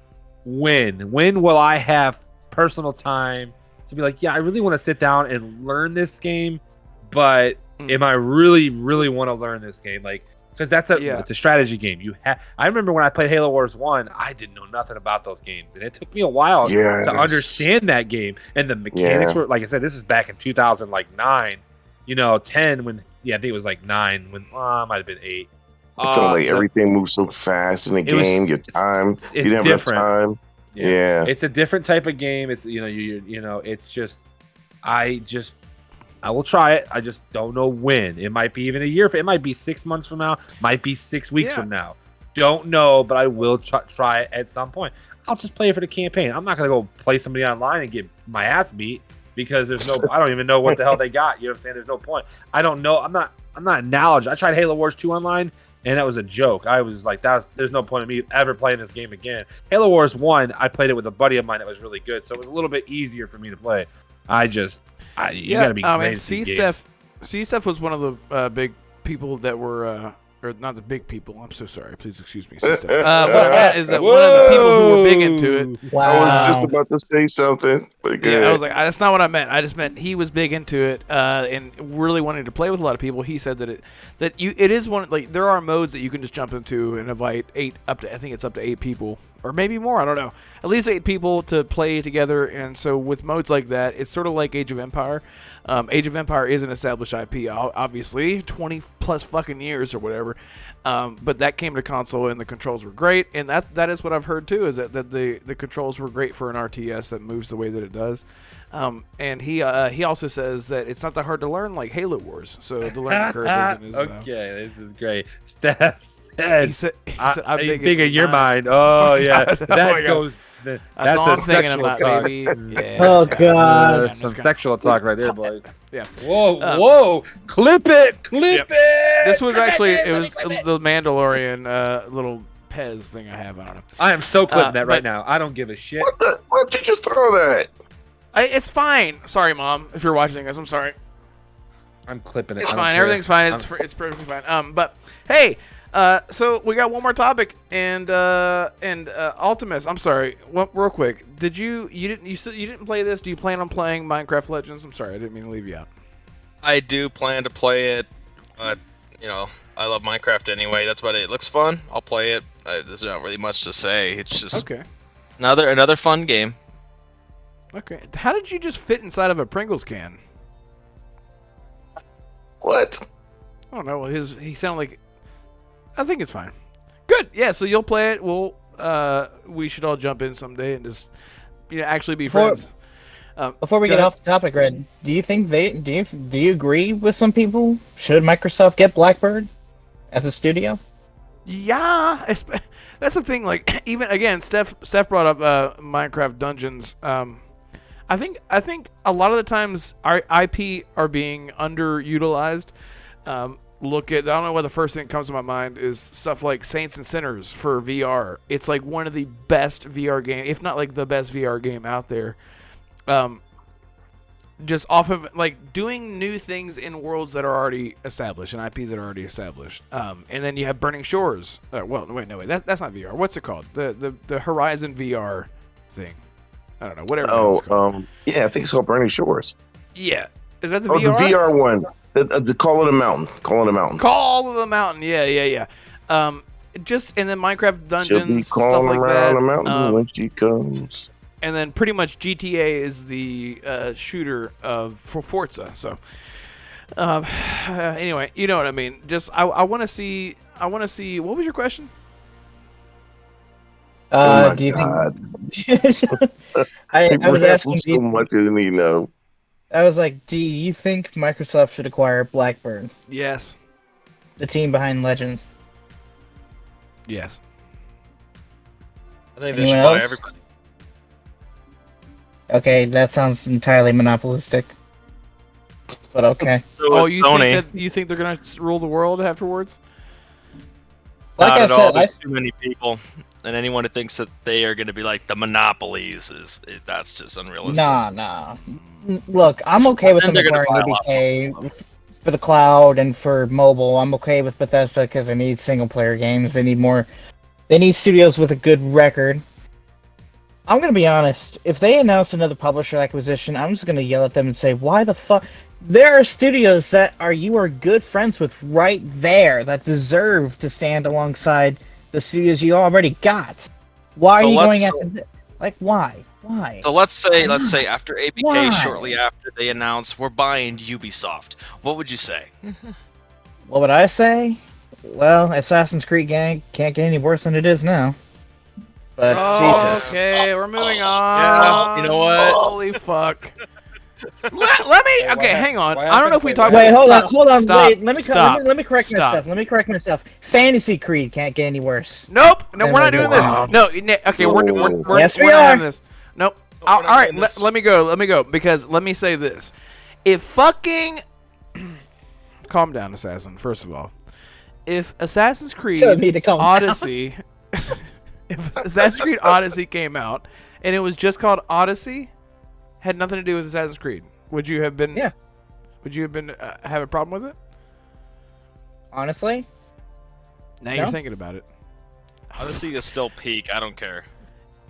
when will I have personal time to be like, yeah, I really want to sit down and learn this game, but am I really want to learn this game? Like, because it's a strategy game. I remember when I played Halo Wars 1, I didn't know nothing about those games, and it took me a while to understand that game. And the mechanics were, like I said, this is back in 2009, 10 when I think it was like 9 when it might have been 8. Everything moves so fast in the game. Your time, you didn't have enough time. Yeah, it's a different type of game. It's it's just I will try it. I just don't know when. It might be even a year. It might be 6 months from now. Might be 6 weeks from now. Don't know, but I will try it at some point. I'll just play it for the campaign. I'm not gonna go play somebody online and get my ass beat because I don't even know what the hell they got. You know what I'm saying? There's no point. I don't know. I'm not knowledgeable. I tried Halo Wars 2 online, and that was a joke. I was like, there's no point in me ever playing this game again. Halo Wars 1, I played it with a buddy of mine that was really good, so it was a little bit easier for me to play. You gotta be great. C-Steph was one of the big people that were, or not the big people. I'm so sorry. Please excuse me, C-Steph. What I meant is that one of the people who were big into it. Wow. I was just about to say something, but good. Yeah, I was like, that's not what I meant. I just meant he was big into it and really wanted to play with a lot of people. He said that it is one, like, there are modes that you can just jump into and invite up to 8 people. Or maybe more, I don't know. At least 8 people to play together, and so with modes like that, it's sort of like Age of Empire. Age of Empire is an established IP, obviously, 20 plus fucking years or whatever. But that came to console, and the controls were great, and that is what I've heard too, is that the controls were great for an RTS that moves the way that it does. And he also says that it's not that hard to learn like Halo Wars, so the learning curve isn't as... Okay, this is great. Steph said, he said I'm big in your mind. Oh, yeah. That goes... That's all I'm a thinking sexual about, talk. baby. Yeah. Oh, God. Some sexual talk right there, boys. Yeah. Whoa. Clip it. This was actually, it was the Mandalorian little Pez thing I have. I don't know. I am so clipping that right now. I don't give a shit. Why did you just throw that? It's fine. Sorry, Mom, if you're watching this. I'm sorry. I'm clipping it. It's fine. Everything's fine. It's perfectly fine. But hey, so we got one more topic, and Ultimus. I'm sorry. Real quick. You didn't play this? Do you plan on playing Minecraft Legends? I'm sorry, I didn't mean to leave you out. I do plan to play it, but I love Minecraft anyway. That's about it. It looks fun. I'll play it. There's not really much to say. It's just another fun game. Okay. How did you just fit inside of a Pringles can? What? I don't know. He sounded like... I think it's fine. Good. Yeah, so you'll play it. We should all jump in someday and just actually be friends. Before we get off the topic, Red, do you think do you agree with some people? Should Microsoft get Blackbird as a studio? Yeah, that's the thing. Like, even again, Steph brought up Minecraft Dungeons. I think a lot of the times our IP are being underutilized. I don't know why the first thing that comes to my mind is stuff like Saints and Sinners for VR. It's like one of the best VR game, if not like the best VR game out there. Just off of like doing new things in worlds that are already established, an IP that are already established. And then you have Burning Shores. That's not VR. What's it called? The Horizon VR thing. I don't know. Whatever. Yeah, I think it's called Burning Shores. Yeah, is that the VR? VR? The VR one. The Call of the Mountain. Call of the Mountain. Yeah. And then Minecraft Dungeons, she'll be stuff like that. The mountain when she comes. And then pretty much GTA is the shooter for Forza. So anyway, you know what I mean. Just I want to see. What was your question? Do you think? I was asking. So much didn't he know? I was like, do you think Microsoft should acquire Blackbird? Yes. The team behind Legends. Yes. I think they should buy everybody. Okay, that sounds entirely monopolistic. But okay. So you think they're gonna rule the world afterwards? Like Not I at said, all. There's too many people, and anyone who thinks that they are going to be like the monopolies that's just unrealistic. Nah. Look, I'm okay with them acquiring ABK for the cloud and for mobile. I'm okay with Bethesda because they need single player games. They need studios with a good record. I'm gonna be honest. If they announce another publisher acquisition, I'm just gonna yell at them and say, "Why the fuck?" There are studios that you are good friends with right there that deserve to stand alongside the studios you already got. Why are you going after? Like, why? Why? So let's say after ABK, Why? shortly after they announce we're buying Ubisoft, what would you say? What would I say? Well, Assassin's Creed gang can't get any worse than it is now. But Jesus. Okay, we're moving on. Yeah, you know what? Holy fuck. let me. Okay, hang on. What I don't know if we talked Wait, about. hold on. Stop, Wait, let me stop, correct stop. myself. Let me correct myself. Fantasy Creed can't get any worse. Nope. No, we're not doing this. Wow. No. Okay, we're Yes, we're we not are. having this. Nope. we're not All right. doing this. Let me go. Because let me say this. If fucking calm down, Assassin. First of all, if Assassin's Creed Shouldn't need to calm down. Odyssey, if Assassin's Creed Odyssey came out and it was just called Odyssey, had nothing to do with Assassin's Creed, would you have been? Yeah. Would you have been have a problem with it? Honestly, Now No. you're thinking about it. Odyssey is still peak. I don't care.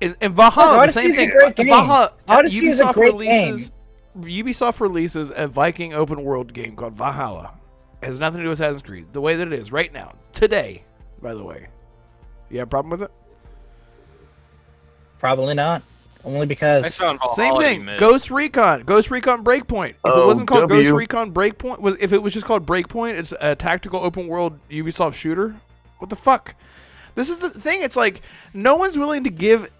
In Valhalla, Look, the same Odyssey's a thing. great game. Valhalla, Odyssey is a great Ubisoft releases a Viking open world game called Valhalla. It has nothing to do with Assassin's Creed. The way that it is right now, today, by the way. You have a problem with it? probably not. Only I because found Valhalla Same to be thing. mid. Ghost Recon Breakpoint. If it Oh, wasn't called W. Ghost Recon Breakpoint, if it was just called Breakpoint, it's a tactical open world Ubisoft shooter. What the fuck? This is the thing. It's like no one's willing to give.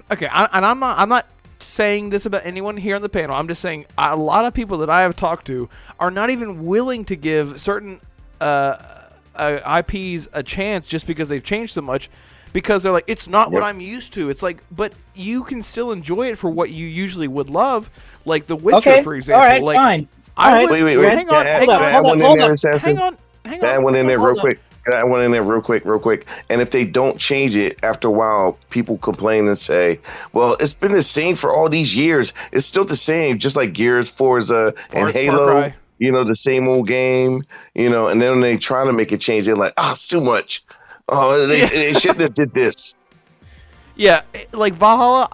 Okay, I'm not saying this about anyone here on the panel. I'm just saying a lot of people that I have talked to are not even willing to give certain IPs a chance just because they've changed so much. Because they're like, it's not what I'm used to. It's like, but you can still enjoy it for what you usually would love, like The Witcher, okay, for example. all right, like, fine. I All right. would, Wait. hang on, hang hold on, on, one hold in there, on. Assassin. hang on. Can I add one in there real Hold on. quick? Can I add one in there real quick? And if they don't change it after a while, people complain and say, well, it's been the same for all these years. It's still the same, just like Gears, Forza, and Far Halo. Cry. You know, the same old game, you know, and then when they try to make a change, they're like, it's too much. Oh, they shouldn't have did this. Yeah, like Valhalla,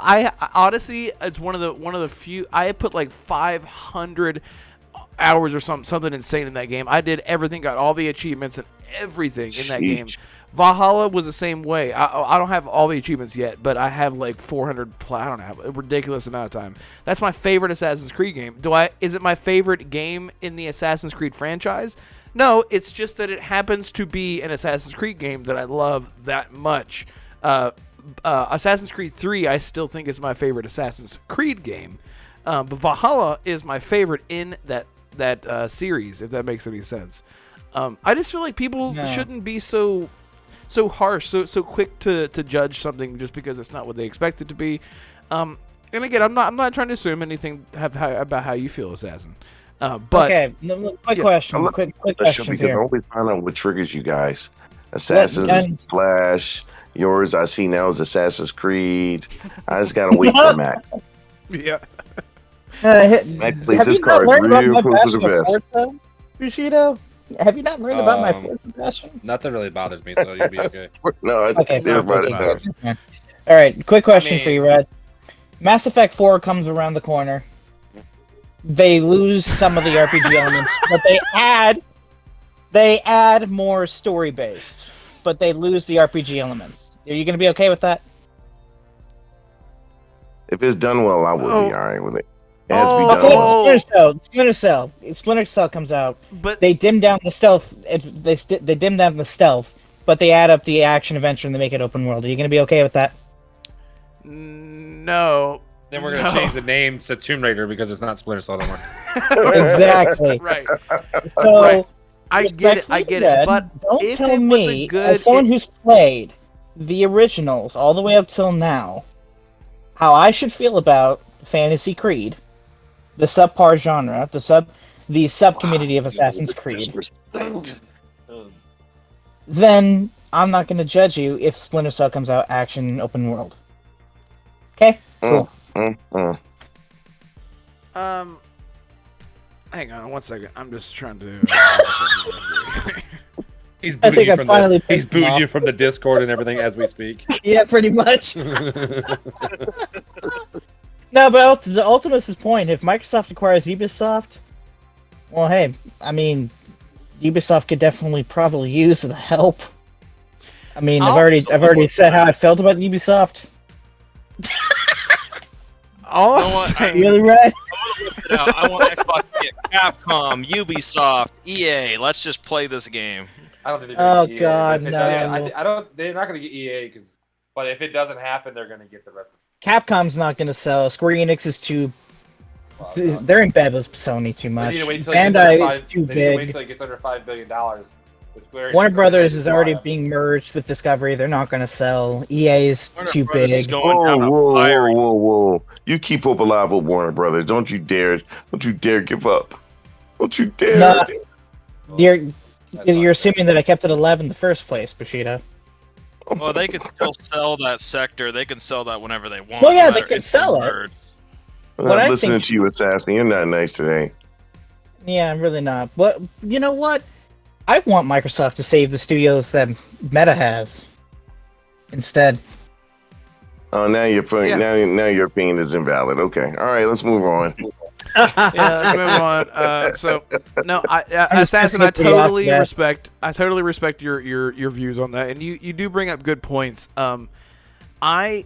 Odyssey. It's one of the few. I put like 500 hours or something insane in that game. I did everything, got all the achievements and everything in that game. Valhalla was the same way. I don't have all the achievements yet, but I have like 400. I don't have a ridiculous amount of time. That's my favorite Assassin's Creed game. Is it my favorite game in the Assassin's Creed franchise? No, it's just that it happens to be an Assassin's Creed game that I love that much. Assassin's Creed 3 I still think is my favorite Assassin's Creed game, but Valhalla is my favorite in that series, if that makes any sense. I just feel like people shouldn't be so harsh, so quick to judge something just because it's not what they expect it to be. And again, I'm not trying to assume anything about how you feel, Assassin. But Okay, quick question. Quick questions Because I here. always find out what triggers you guys. Assassin's and- Flash. Yours I see now is Assassin's Creed. I just gotta wait for Max. yeah, Max plays this card real close to the vest. Forza, Bushido? Have you not learned about my Forza passion? Nothing really bothers me, so you'll be okay. No, I Okay, everybody fine. does. All right, quick question mean- for you, Red. Mass Effect 4 comes around the corner. They lose some of the RPG elements, but they add more story based, but they lose the RPG elements. Are you going to be okay with that? If it's done well, I would be Oh. alright with it. It has to be Oh. done Okay, well. Splinter Cell. If Splinter Cell comes out, but they dim down the stealth. They dim down the stealth, but they add up the action adventure and they make it open world. Are you going to be okay with that? no. Then we're gonna No. change the name to Tomb Raider because it's not Splinter Cell anymore. Exactly. Right. So Right. I get it. Red, But don't if tell it was a me, good, as someone who's played the originals all the way up till now, how I should feel about Fantasy Creed, the subpar genre, the sub community of Assassin's Creed, then I'm not going to judge you if Splinter Cell comes out action open world. Okay? Cool. Hang on 1 second. I'm just trying to. He's I booting think I finally he's pissed him booting off. you from the Discord and everything as we speak. Yeah, pretty much. No, but to Ultimus' point, if Microsoft acquires Ubisoft, well, hey, I mean, Ubisoft could definitely probably use the help. I mean, I've already said how I felt about Ubisoft. All You know I'm what? saying, Really, Red? I want Xbox to get Capcom, Ubisoft, EA. Let's just play this game. I don't think Oh, they're EA, God, but if it no. does- I don't. They're not going to get EA but if it doesn't happen, they're going to get the rest of Capcom's not going to sell. Square Enix is too. it. They're in bed with Sony too They much. need to wait till it gets under Bandai is five- too they need to wait big. till it gets under $5 billion. Warner Brothers is already being merged with Discovery. They're not going to sell. EA is Warner too Brothers is big. going Whoa, down a whoa, fiery- whoa, whoa, whoa! You keep hope alive with Warner Brothers. Don't you dare give up. Don't you dare. Nah. You're That's you're not assuming that I kept it alive in the first place, Bushido. Well, they can still sell that sector. They can sell that whenever they want. Well, yeah, no they matter- can it's sell it. merged. I'm What I listening think- to you, Assassin. You're not nice today. Yeah, I'm really not. But you know what? I want Microsoft to save the studios that Meta has. Instead. Oh, now you're putting now your opinion is invalid. Okay, all right, let's move on. yeah, let's move on. So, no, just Assassin, pissing I it pretty off, totally yeah. respect. I totally respect your views on that, and you do bring up good points. I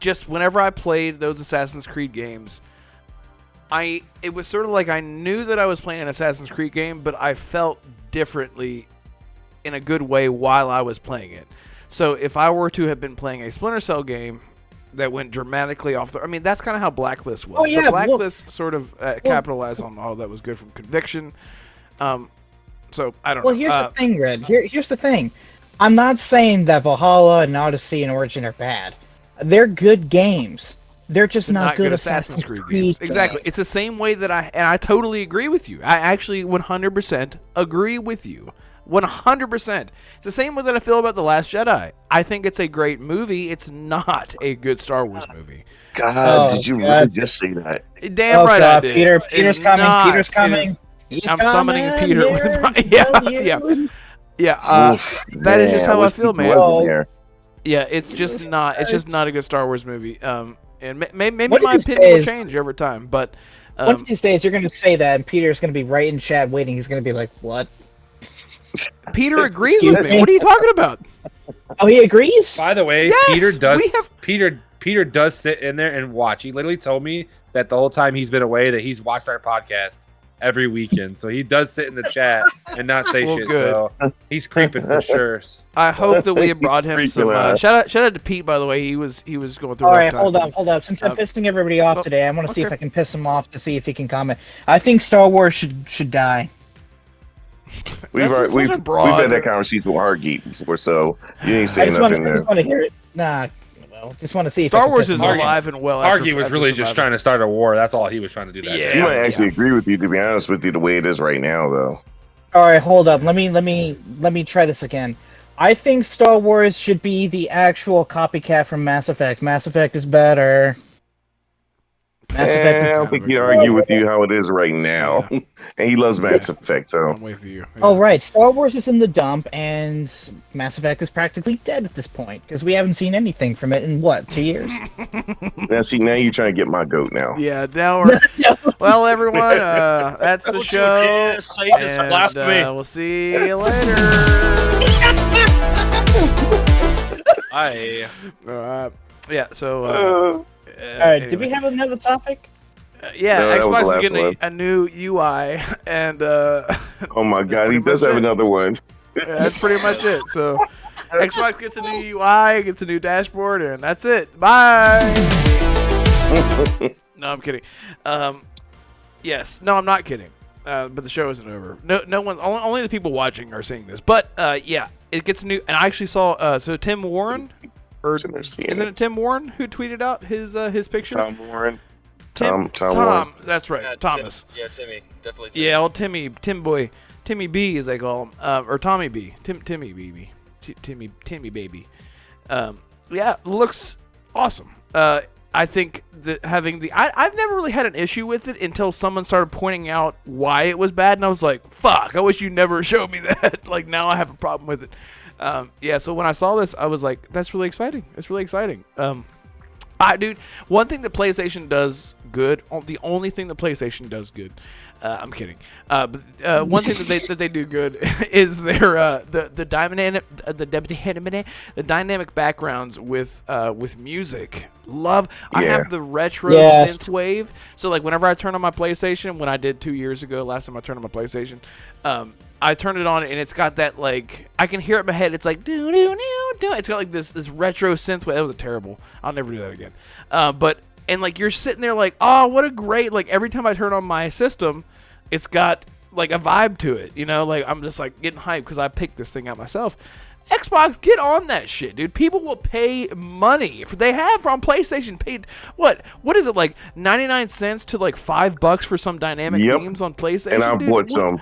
just whenever I played those Assassin's Creed games, it was sort of like I knew that I was playing an Assassin's Creed game, but I felt differently in a good way while I was playing it. So if I were to have been playing a Splinter Cell game that went dramatically off the... I mean, that's kind of how Blacklist was. Oh, yeah, But Blacklist sort of capitalized on all that was good from Conviction. So, I don't know. Well, here's the thing, Red. Here's the thing. I'm not saying that Valhalla and Odyssey and Origin are bad. They're good games. They're just not good Assassin's Creed games. Exactly. games. It's the same way that I totally agree with you. I actually 100% agree with you. 100%. It's the same way that I feel about The Last Jedi. I think it's a great movie. It's not a good Star Wars movie. God, Oh, did you God. really just say that? Damn Oh, right God, I did. Peter's It's coming. not. Peter's It coming. is- He's I'm summoning coming Peter with here my- to yeah, kill you. yeah. Yeah, Oof, that is just man, how I wish feel, he man. wasn't Whoa. there. Yeah, it's just not. It's just not a good Star Wars movie. And maybe One of my these opinion will days- change over time. But One of these days, you're going to say that, and Peter's going to be right in chat waiting. He's going to be like, "What?" Peter agrees Excuse with me. me? What are you talking about? Oh, he agrees. By the way, Yes, Peter does sit in there and watch. He literally told me that the whole time he's been away that he's watched our podcast every weekend. So he does sit in the chat and not say Well, shit. good. So he's creeping for sure. I hope that we have brought him Freaking some. out. Shout out to Pete, by the way. He was going through. All a rough right, time. hold up. Since I'm pissing everybody off today, I want to see if okay. I can piss him off to see if he can comment. I think Star Wars should die. We've That's we've such a broad- had that conversation with Heartgeek before, so you ain't I saying just want nothing to there. hear it. Nah, well, just want to see if I Star can Wars piss is him off. alive and well. Argy was really just trying to start a war. That's all he was trying to do that Yeah. day. He might actually agree with you, to be honest with you, the way it is right now, though. All right, hold up. Let me try this again. I think Star Wars should be the actual copycat from Mass Effect. Mass Effect is better. Mass Effect I is don't think he'd argue with you how it is right now. And he loves Mass Effect, so. I'm with you. Yeah. Oh, right. Star Wars is in the dump, and Mass Effect is practically dead at this point, because we haven't seen anything from it in, 2 years? Now, see, now you're trying to get my goat now. Yeah. Now we're. Well, everyone, that's the Don't you show. dare say this And, blasphemy. we'll see you later. Yeah. So. All right, did we have another topic? Yeah, No, that was the Xbox is last getting one. a new UI, and Oh my god, he pretty does much have it. another one. that's pretty much it. So, Xbox gets a new UI, gets a new dashboard, and that's it. Bye. No, I'm kidding. Yes, no, I'm not kidding. But the show isn't over. No one. Only the people watching are seeing this. But yeah, it gets a new. And I actually saw. So Tim Warren, or Shouldn't have seen isn't it Tim Warren who tweeted out his picture? Tom Warren. Tim Warren. That's right, Thomas. Timmy. Definitely Timmy. Yeah, old Tim boy, Timmy B as they call him, or Tommy B, Timmy baby, Timmy baby. Yeah, looks awesome. I think that having I've never really had an issue with it until someone started pointing out why it was bad, and I was like, fuck, I wish you never showed me that. Like, now I have a problem with it. Yeah, so when I saw this, I was like, that's really exciting. It's really exciting. Dude, one thing that PlayStation does good, the only thing that PlayStation does good, I'm kidding. But one thing that they do good is their the dynamic backgrounds with music. I have the retro synth wave. So like whenever I turn on my PlayStation, when I did 2 years ago, last time I turned on my PlayStation, I turned it on and it's got that, like, I can hear it in my head. It's like do do do do. It's got like this retro synth wave. That was terrible. I'll never do that again. And like you're sitting there like, oh, what a great, like every time I turn on my system, it's got like a vibe to it, you know, like I'm just like getting hyped because I picked this thing out myself. Xbox, get on that shit, dude. People will pay money. They have on PlayStation paid what is it, like 99 cents to like $5 for some dynamic themes on PlayStation? And I bought some.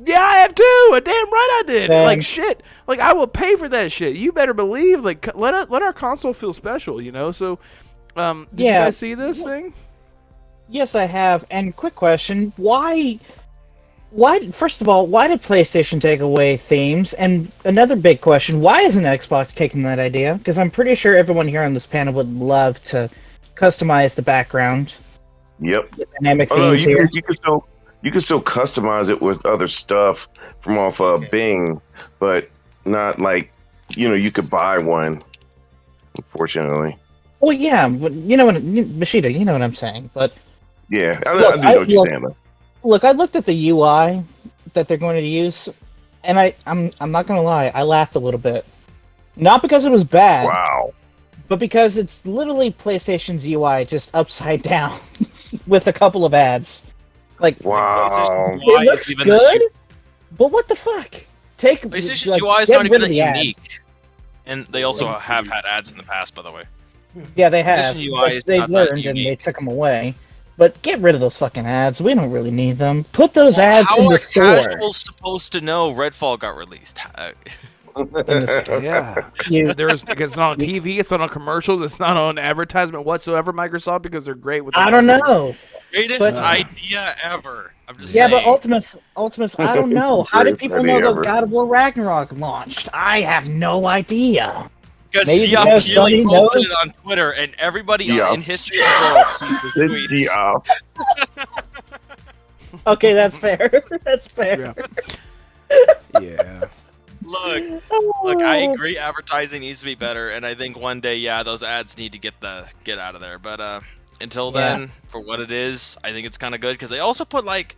Yeah, I have too. Damn right I did. Dang. Like shit. Like I will pay for that shit. You better believe. Like let our console feel special, you know. So, did you guys see this thing? Yes, I have. And quick question: Why? First of all, why did PlayStation take away themes? And another big question: Why isn't Xbox taking that idea? Because I'm pretty sure everyone here on this panel would love to customize the background. Yep. Dynamic themes here. You can still customize it with other stuff from off Bing, but not like, you know, you could buy one, unfortunately. Well, yeah, but you know what, Machida, you know what I'm saying. But yeah, I do know what you're saying. Look, I looked at the UI that they're going to use, and I'm not gonna lie, I laughed a little bit. Not because it was bad, Wow. but because it's literally PlayStation's UI just upside down with a couple of ads. Like, Wow. it looks good, but what the fuck? PlayStation's UI is not even that unique. And they also have had ads in the past, by the way. Yeah, they have. PlayStation UI is They not that learned and they unique. took them away. But get rid of those fucking ads. We don't really need them. Put those ads in the store. How are casuals supposed to know Redfall got released? In the store. Yeah. It's not on TV. It's not on commercials. It's not on advertisement whatsoever. Microsoft, because they're great with. I don't know. Greatest idea ever. I'm just Yeah, saying. but Ultimus, I don't know. How did people know that God of War Ragnarok launched? I have no idea. Because Maybe Geoff because Keighley Sony posted knows. it on Twitter, and everybody Yeah. in history of the world sees this tweet. Okay, that's fair. That's fair. Yeah. Look, I agree. Advertising needs to be better, and I think one day, those ads need to get out of there. But until then, for what it is, I think it's kind of good because they also put like,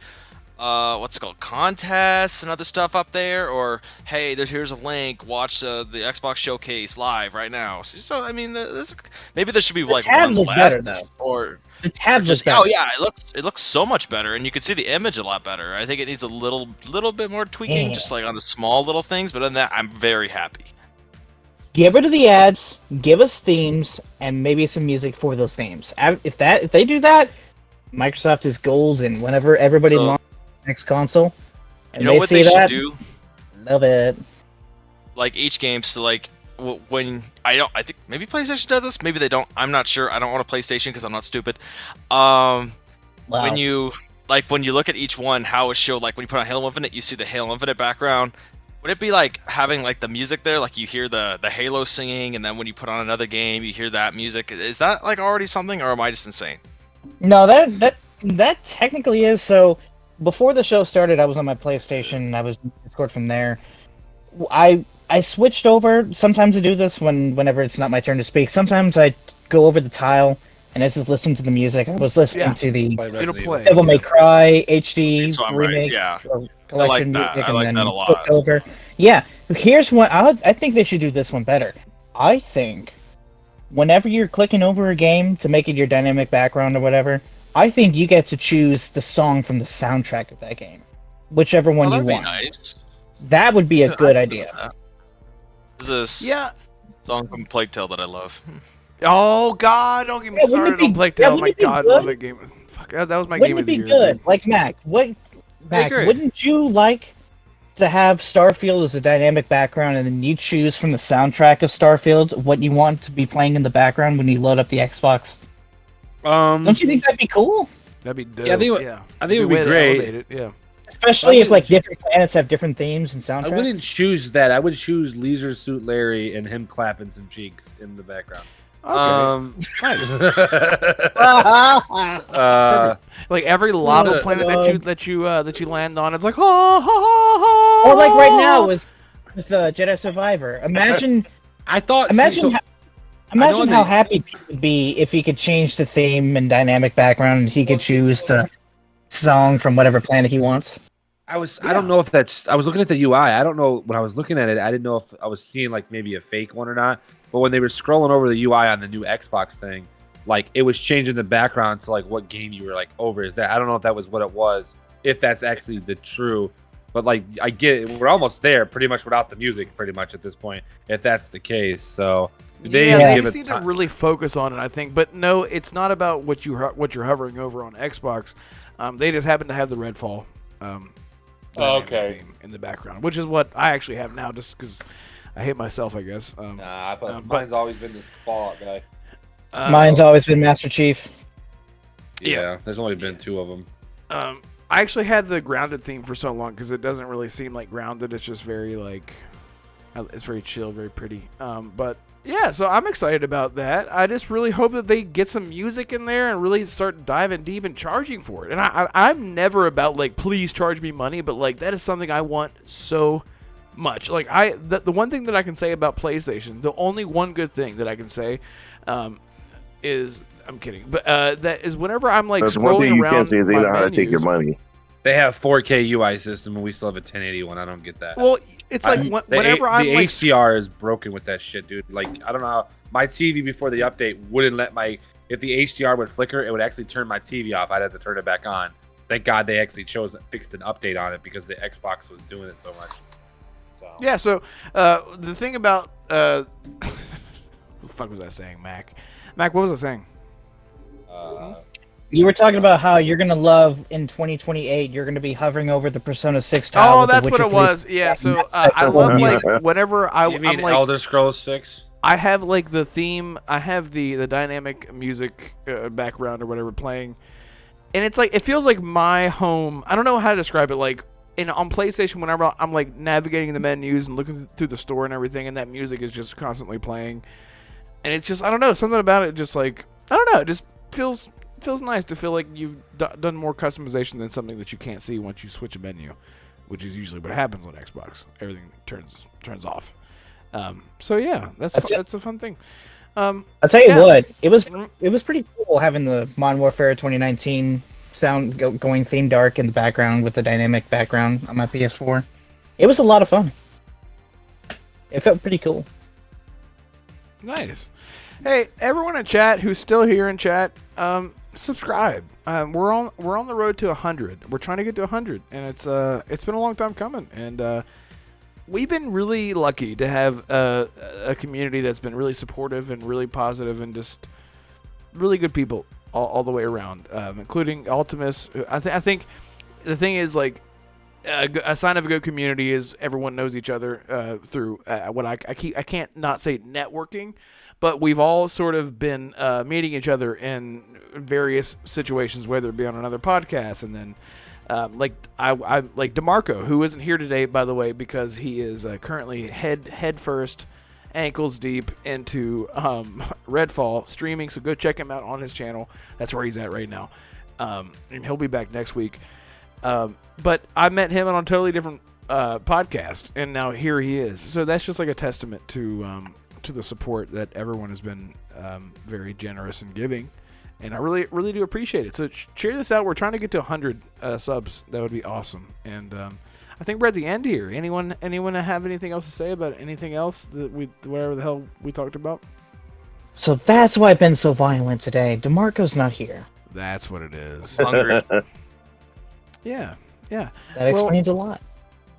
what's it called, contests and other stuff up there, or hey, here's a link, watch the Xbox Showcase live right now. So I mean, maybe there should be like tabs one look better, less, though. or The tabs just, just better. oh yeah, it looks so much better, and you can see the image a lot better. I think it needs a little bit more tweaking, Yeah. just like on the small little things. But other than that, I'm very happy. Get rid of the ads, give us themes, and maybe some music for those themes. If they do that, Microsoft is golden. Whenever everybody launches the next console, and You know they what see they that, should do? love it. Like each game, so like when I think maybe PlayStation does this, maybe they don't. I'm not sure. I don't want a PlayStation because I'm not stupid. Wow. When you look at each one, how it showed, like when you put on Halo Infinite, you see the Halo Infinite background. Would it be like having like the music there, like you hear the Halo singing, and then when you put on another game, you hear that music? Is that like already something, or am I just insane? No, that technically is. So before the show started, I was on my PlayStation. I was in Discord from there. I switched over. Sometimes I do this whenever it's not my turn to speak. Sometimes I go over the tile and I just listen to the music. I was listening to the It'll play. Devil May Cry HD So I'm remake right, yeah. or collection I like that. music, I like and that then a lot. flipped over. Yeah, here's one. I think they should do this one better. I think whenever you're clicking over a game to make it your dynamic background or whatever, I think you get to choose the song from the soundtrack of that game, whichever one you That'd be want. nice. That would be a good idea. There's a song from Plague Tale that I love. Oh God! Don't get me Yeah, wouldn't started it on be- Plague yeah, Tale. Oh my wouldn't it be God, I good? love that game. Fuck, that was my game Wouldn't of it the be year. good? dude. Like Mac, Mac, agree. wouldn't you like to have Starfield as a dynamic background, and then you choose from the soundtrack of Starfield what you want to be playing in the background when you load up the Xbox? Don't you think that'd be cool? That'd be dope. Yeah, I think it would be great. Yeah. Especially if like different planets have different themes and soundtracks. I wouldn't choose that. I would choose Leisure Suit Larry and him clapping some cheeks in the background. Okay. Nice. Like every lava planet that you land on, it's like ha ha ha ha. Or like right now with Jedi Survivor. Imagine how happy Pete would be if he could change the theme and dynamic background and he could choose the song from whatever planet he wants. I don't know if that's. I was looking at the UI. I don't know when I was looking at it. I didn't know if I was seeing like maybe a fake one or not. But when they were scrolling over the UI on the new Xbox thing, like it was changing the background to like what game you were like over. Is that? I don't know if that was what it was. If that's actually the true. But like I get it. We're almost there, pretty much without the music, pretty much at this point. If that's the case, so. They just need to really focus on it, I think. But no, it's not about what you're hovering over on Xbox. They just happen to have the Redfall theme in the background, which is what I actually have now, just because I hate myself, I guess. Mine's always been this Fallout guy. Mine's always been Master Chief. Yeah, there's only been 2 of them. I actually had the Grounded theme for so long because it doesn't really seem like Grounded. It's just very like, it's very chill, very pretty. But yeah, so I'm excited about that. I just really hope that they get some music in there and really start diving deep and charging for it. And I'm never about like, please charge me money, but like that is something I want so much. Like the one thing that I can say about PlayStation, the only one good thing that I can say, is I'm kidding, but that is whenever I'm like scrolling one thing you around, can't say is they know how to take your money. They have 4K UI system, and we still have a 1080 one. I don't get that. Well, it's like whenever I'm the like, HDR is broken with that shit, dude. Like I don't know how my TV before the update wouldn't let if the HDR would flicker, it would actually turn my TV off. I'd have to turn it back on. Thank God they actually fixed an update on it because the Xbox was doing it so much. So yeah. So the thing about what the fuck was I saying, Mac? Mac, what was I saying? You were talking about how you're gonna love in 2028. You're gonna be hovering over the Persona 6 tile. Oh, that's what it was. Yeah. So I love like whenever you mean I'm like Elder Scrolls 6. I have like the theme. I have the dynamic music background or whatever playing, and it's like it feels like my home. I don't know how to describe it. Like on PlayStation, whenever I'm like navigating the menus and looking through the store and everything, and that music is just constantly playing, and it's just I don't know, something about it. Just like I don't know, it just feels nice to feel like you've done more customization than something that you can't see once you switch a menu, which is usually what happens on Xbox. Everything turns off. So yeah, that's a fun thing. I'll tell you what, it was pretty cool having the Modern Warfare 2019 sound going theme dark in the background with the dynamic background on my PS4. It was a lot of fun. It felt pretty cool. Nice. Hey, everyone in chat who's still here in chat, subscribe. We're on the road to 100. We're trying to get to 100, and it's been a long time coming. And we've been really lucky to have a community that's been really supportive and really positive and just really good people all the way around, including Ultimus. I think the thing is like a sign of a good community is everyone knows each other through what I can't not say networking. But we've all sort of been meeting each other in various situations, whether it be on another podcast, and then like I like DeMarco, who isn't here today, by the way, because he is currently head first, ankles deep into Redfall streaming. So go check him out on his channel. That's where he's at right now, and he'll be back next week. But I met him on a totally different podcast, and now here he is. So that's just like a testament to the support that everyone has been very generous in giving, and I really do appreciate it. So cheer this out. We're trying to get to 100 subs. That would be awesome. And I think we're at the end here. Anyone have anything else to say about anything else that whatever the hell we talked about? So that's why I've been so violent today. DeMarco's not here. That's what it is. Hungry. Yeah. That explains a lot.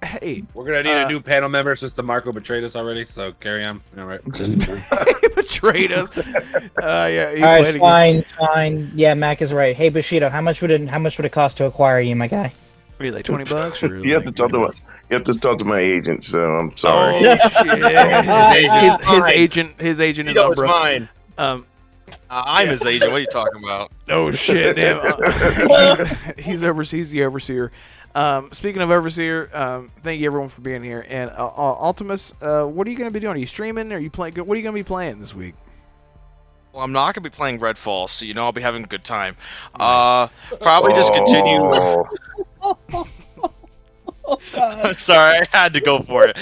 Hey, We're gonna need a new panel member since DeMarco betrayed us already. So carry on. All right. he betrayed us. Yeah. He All right, fine. Yeah, Mac is right. Hey, Bushido, how much would it cost to acquire you, my guy? Really, like $20? Or You have to talk to my agent. So I'm sorry. Oh shit! His agent is He's always Umbra. mine. I'm his agent. What are you talking about? Oh shit! Damn. He's the overseer. Speaking of overseer, thank you everyone for being here. And Ultimus, what are you going to be doing? Are you streaming? Are you playing? What are you going to be playing this week? Well, I'm not going to be playing Redfall, so I'll be having a good time. Probably just continue. Sorry, I had to go for it.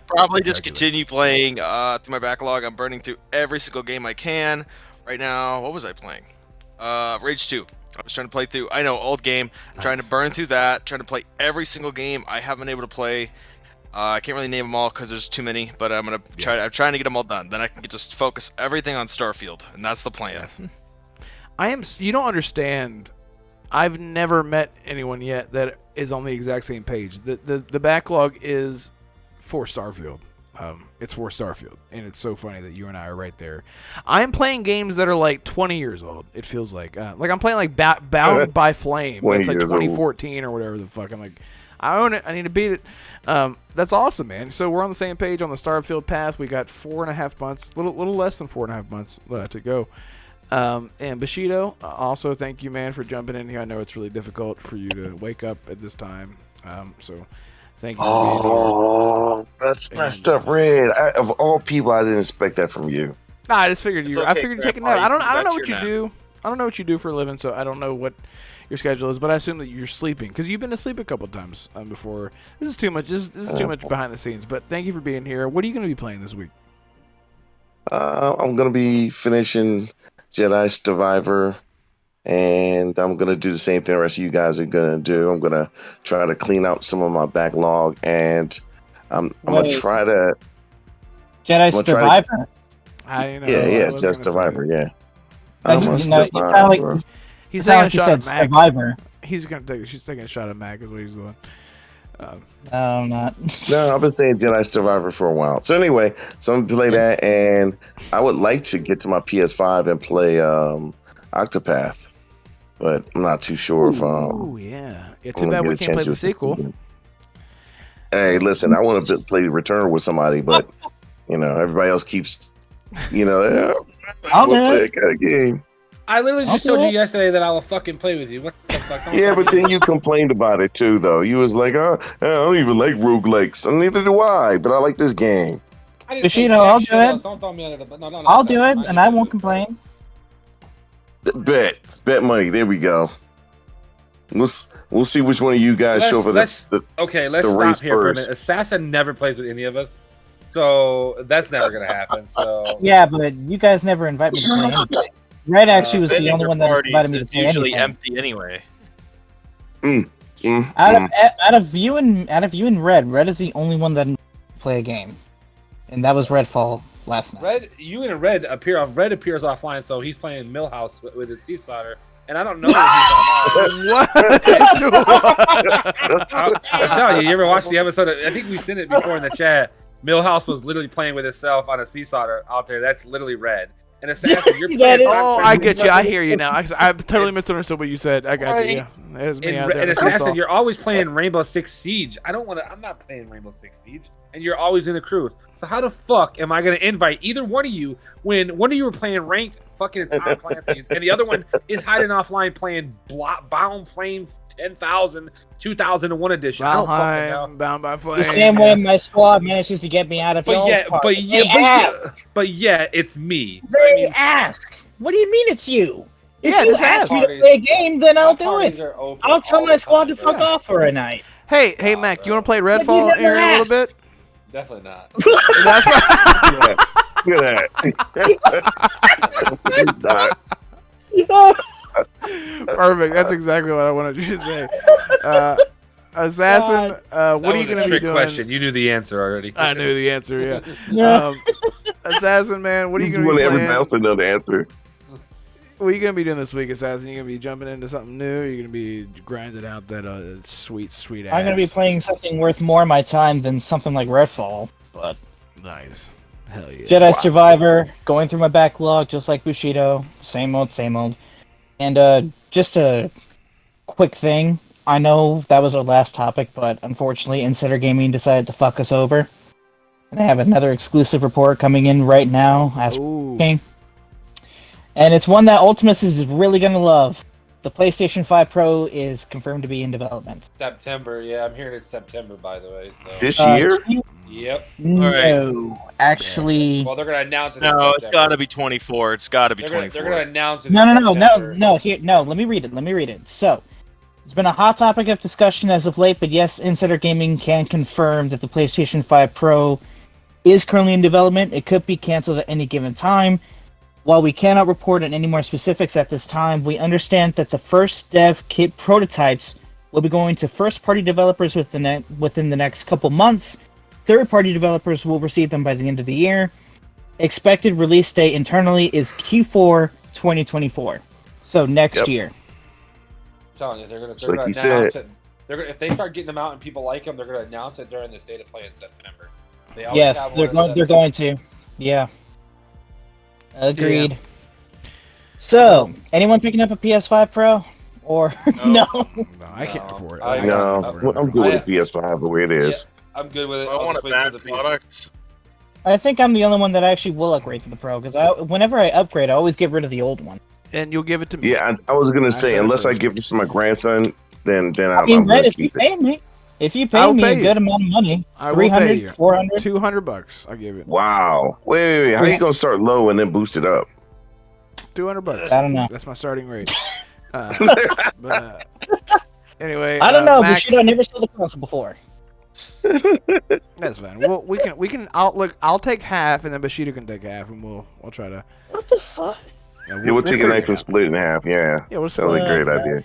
Probably just continue playing through my backlog. I'm burning through every single game I can. Right now, what was I playing? Rage 2. I was trying to play through. I know, old game. I'm trying to burn through that. Trying to play every single game I haven't been able to play. I can't really name them all because there's too many, but I'm gonna try. I'm trying to get them all done. Then I can just focus everything on Starfield, and that's the plan. Yes. You don't understand. I've never met anyone yet that is on the exact same page. The backlog is for Starfield. It's for Starfield, and it's so funny that you and I are right there. I'm playing games that are like 20 years old. It feels like I'm playing like Bound by Flame. It's like 2014 or whatever the fuck. I'm like, I own it. I need to beat it. That's awesome, man. So we're on the same page on the Starfield path. We got 4.5 months, little less than 4.5 months to go. And Bushido, also thank you, man, for jumping in here. I know it's really difficult for you to wake up at this time. So thank you. Oh, that's messed up, Red. Of all people, I didn't expect that from you. Nah, I just figured It's I okay, figured taking Grandpa, that. I don't know what your you nap. do. I don't know what you do for a living, so I don't know what your schedule is. But I assume that you're sleeping because you've been asleep a couple times before. This is too much. This is too much behind the scenes. But thank you for being here. What are you going to be playing this week? I'm gonna be finishing Jedi Survivor, and I'm gonna do the same thing the rest of you guys are gonna do. I'm gonna try to clean out some of my backlog, and I'm gonna try to Jedi Survivor. I know. yeah, Jedi Survivor, yeah. He's It taking a sounded like you shot said at Mac. Survivor. She's taking a shot at Mac is what he's doing. No, I'm not. No, I've been saying Jedi Survivor for a while. So anyway, so I'm gonna play that, and I would like to get to my PS5 and play Octopath, but I'm not too sure if Oh yeah. Too I'm gonna bad we get a can't play chance the to- sequel. Hey, listen, I want to play Return with somebody, but everybody else keeps, I'll we'll do play it. that kind of game. I literally just Okay. told you yesterday that I will fucking play with you. What the fuck? Yeah, but then you complained about it too, though. You was like, "Oh, I don't even like roguelikes, and neither do I." But I like this game. Bushido, I'll do it. Don't throw me under the no. I'll do it, and I won't complain. Bet money. There we go. We'll see which one of you guys show for the. Okay, let's the stop race here for a first. minute. Assassin never plays with any of us, so that's never gonna happen. So Yeah, but you guys never invite me to play anything. Red actually was the only one that invited me to It's play usually anything. empty anyway. Out of you and Red is the only one that didn't play a game, and that was Redfall last night. you and Red appears offline, so he's playing Millhouse with his sea slaughter, and I don't know if he's online. What? I'm telling you, you ever watched the episode? I think we seen it before in the chat. Millhouse was literally playing with himself on a sea slaughter out there. That's literally Red. And Assassin, you're That playing. is- Oh, I get you. I hear you now. I totally misunderstood what you said. I got you. Yeah. There's me out there. And in the seesaw. Assassin, you're always playing Rainbow Six Siege. I'm not playing Rainbow Six Siege, and you're always in the crew. So how the fuck am I gonna invite either one of you when one of you are playing ranked fucking Tom Clancy's, and the other one is hiding offline playing Bound Flame 10,000, 2001 edition? I don't fucking know. Valheim, Bound by Flame. The same way my squad manages to get me out of y'all's party. But yeah, it's me. They ask. What do you mean it's you? If Yeah, you just ask ask. me to play a game, then I'll do it. I'll tell my squad to fuck off for a night. Hey, Mac, you want to play you Redfall never here in a little asked. bit? Definitely not. That's right. Look at that. Perfect. That's exactly what I wanted you to say. Assassin, what are you going to be Trick doing? question. You knew the answer already. I knew the answer, yeah. Yeah. Assassin, man, what are you going to want be everybody playing? else to know the answer. What are you going to be doing this week, Assassin? You going to be jumping into something new? You're going to be grinding out that sweet ass? I'm going to be playing something worth more of my time than something like Redfall. But Nice. Hell yeah. Jedi Survivor, going through my backlog just like Bushido. Same old, same old. And just a quick thing. I know that was our last topic, but unfortunately Insider Gaming decided to fuck us over. And I have another exclusive report coming in right now as Ooh. speaking. And it's one that Ultimus is really going to love. The PlayStation 5 Pro is confirmed to be in development. September, yeah, I'm hearing it's September, by the way. So This year? yep. No, actually. Well, they're gonna announce it. No, it's got to be 24. It's got to be They're 24. gonna announce it. No. Here, no. Let me read it. So, it's been a hot topic of discussion as of late, but yes, Insider Gaming can confirm that the PlayStation 5 Pro is currently in development. It could be canceled at any given time. While we cannot report on any more specifics at this time, we understand that the first dev kit prototypes will be going to first-party developers within the next couple months. Third-party developers will receive them by the end of the year. Expected release date internally is Q4 2024, so next year. I'm telling you, they're gonna Like you announce said. it. If they start getting them out and people like them, they're gonna announce it during the State of Play in September. They always Yes, have they're one in going. They're September. going to. Yeah. Agreed. So, anyone picking up a PS5 Pro? Or no? No, I can't afford it. I- No, I'm good with I- the PS5 the way it is. I'm good with it. I I'll want a just wait till bad the PS4. product. I think I'm the only one that actually will upgrade to the Pro because whenever I upgrade, I always get rid of the old one. And you'll give it to me. Yeah, I was gonna say, said it unless I first. give this to my grandson, then I I'm mean, gonna Red, if you keep it. pay me, if you I'll pay me pay a you. good amount of money, I will pay 300, you. 400. $200. I give it. Wow. Wait. How you gonna start low and then boost it up? $200. I don't know. That's my starting rate. Anyway, I don't know, Mac, Bushido, I never saw the console before. that's fine. Well, we can. I'll take half, and then Bushido can take half, and we'll try to. What the fuck? Yeah, We'll take a figure knife it and out. split it in half. Yeah. Yeah, we'll Sounds like a split great it.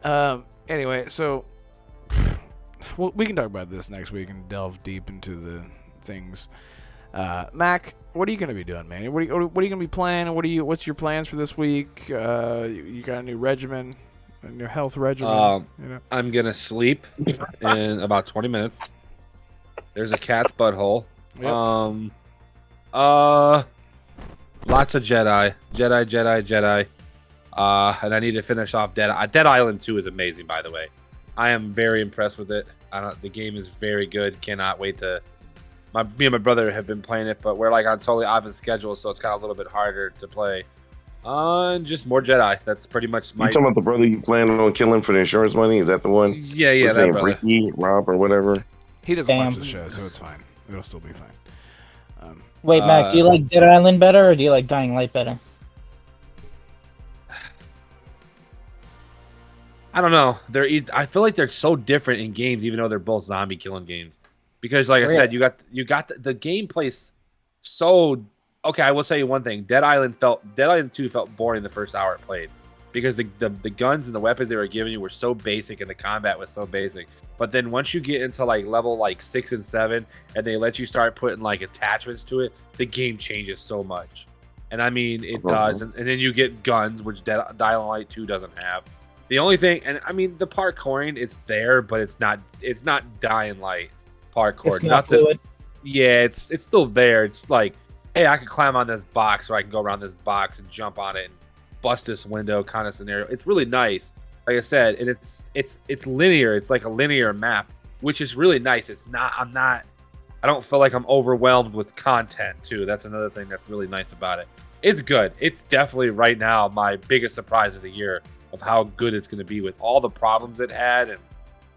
idea. Anyway, so well, we can talk about this next week and delve deep into the things. Mac, what are you gonna be doing, man? What are you gonna be playing? What's your plans for this week? You got a new regimen, a new health regimen. You know? I'm gonna sleep in about 20 minutes. There's a cat's butthole. Yep. Lots of Jedi. And I need to finish off Dead Island 2 is amazing, by the way. I am very impressed with it. The game is very good. Cannot wait to. Me and my brother have been playing it, but we're like on totally opposite schedules, so it's kind of a little bit harder to play. Just more Jedi. That's pretty much my. You talking about the brother you plan on killing for the insurance money? Is that the one? Yeah, What's his that name? brother. Ricky, Rob, or whatever. He doesn't watch Damn. the show, so it's fine. It'll still be fine. Wait, Mac, do you like Dead Island better or do you like Dying Light better? I don't know. I feel like they're so different in games, even though they're both zombie killing games. Because, like I Really? said, you got the gameplay's so okay. I will tell you one thing: Dead Island 2 felt boring the first hour it played because the guns and the weapons they were giving you were so basic and the combat was so basic. But then once you get into like level like 6 and 7, and they let you start putting like attachments to it, the game changes so much. And I mean, it does. And then you get guns, which Dying Light 2 doesn't have. The only thing, and I mean, the parkouring, it's there, but it's not Dying Light parkour. It's not fluid. Yeah, it's still there. It's like, hey, I can climb on this box, or I can go around this box and jump on it and bust this window kind of scenario. It's really nice. Like I said, and it's linear. It's like a linear map, which is really nice. I don't feel like I'm overwhelmed with content too. That's another thing that's really nice about it. It's good. It's definitely right now my biggest surprise of the year of how good it's going to be with all the problems it had. And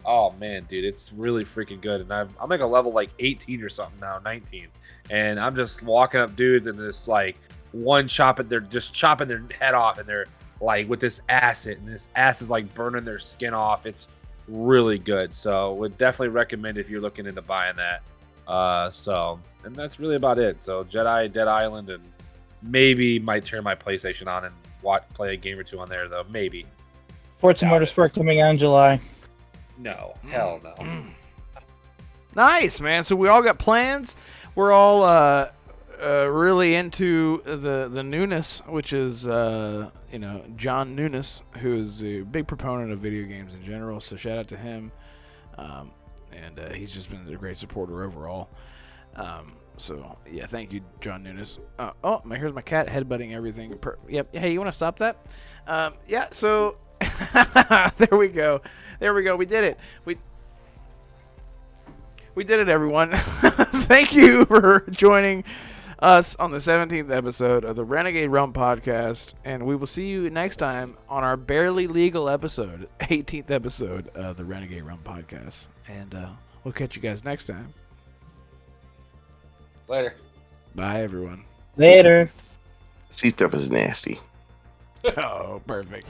oh man, dude, it's really freaking good. And I'm like a level like 18 or something now, 19, and I'm just walking up dudes and this like they're just chopping their head off, and they're like with this acid, and this acid is like burning their skin off. It's really good. So would definitely recommend if you're looking into buying that. And that's really about it. So Jedi, Dead Island, and maybe might turn my PlayStation on and play a game or two on there though. Maybe. Forza Motorsport coming out in July. No, hell no. Nice, man. So we all got plans. We're all really into the newness, which is John Nunes, who is a big proponent of video games in general. So shout out to him, and he's just been a great supporter overall. So yeah, thank you, John Nunes. Here's my cat headbutting everything. Yep. Hey, you want to stop that? Yeah. So there we go. We did it. We did it, everyone. Thank you for joining us on the 17th episode of the Renegade Realm Podcast, and we will see you next time on our barely legal episode, 18th episode of the Renegade Realm Podcast. And we'll catch you guys next time. Later. Bye, everyone. Later. Sea stuff is nasty. Oh, perfect.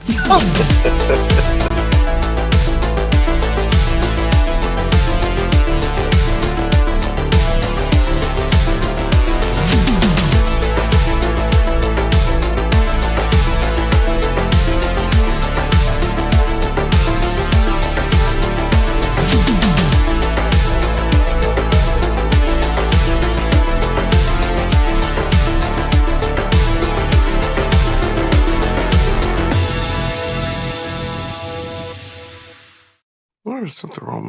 Or is something wrong with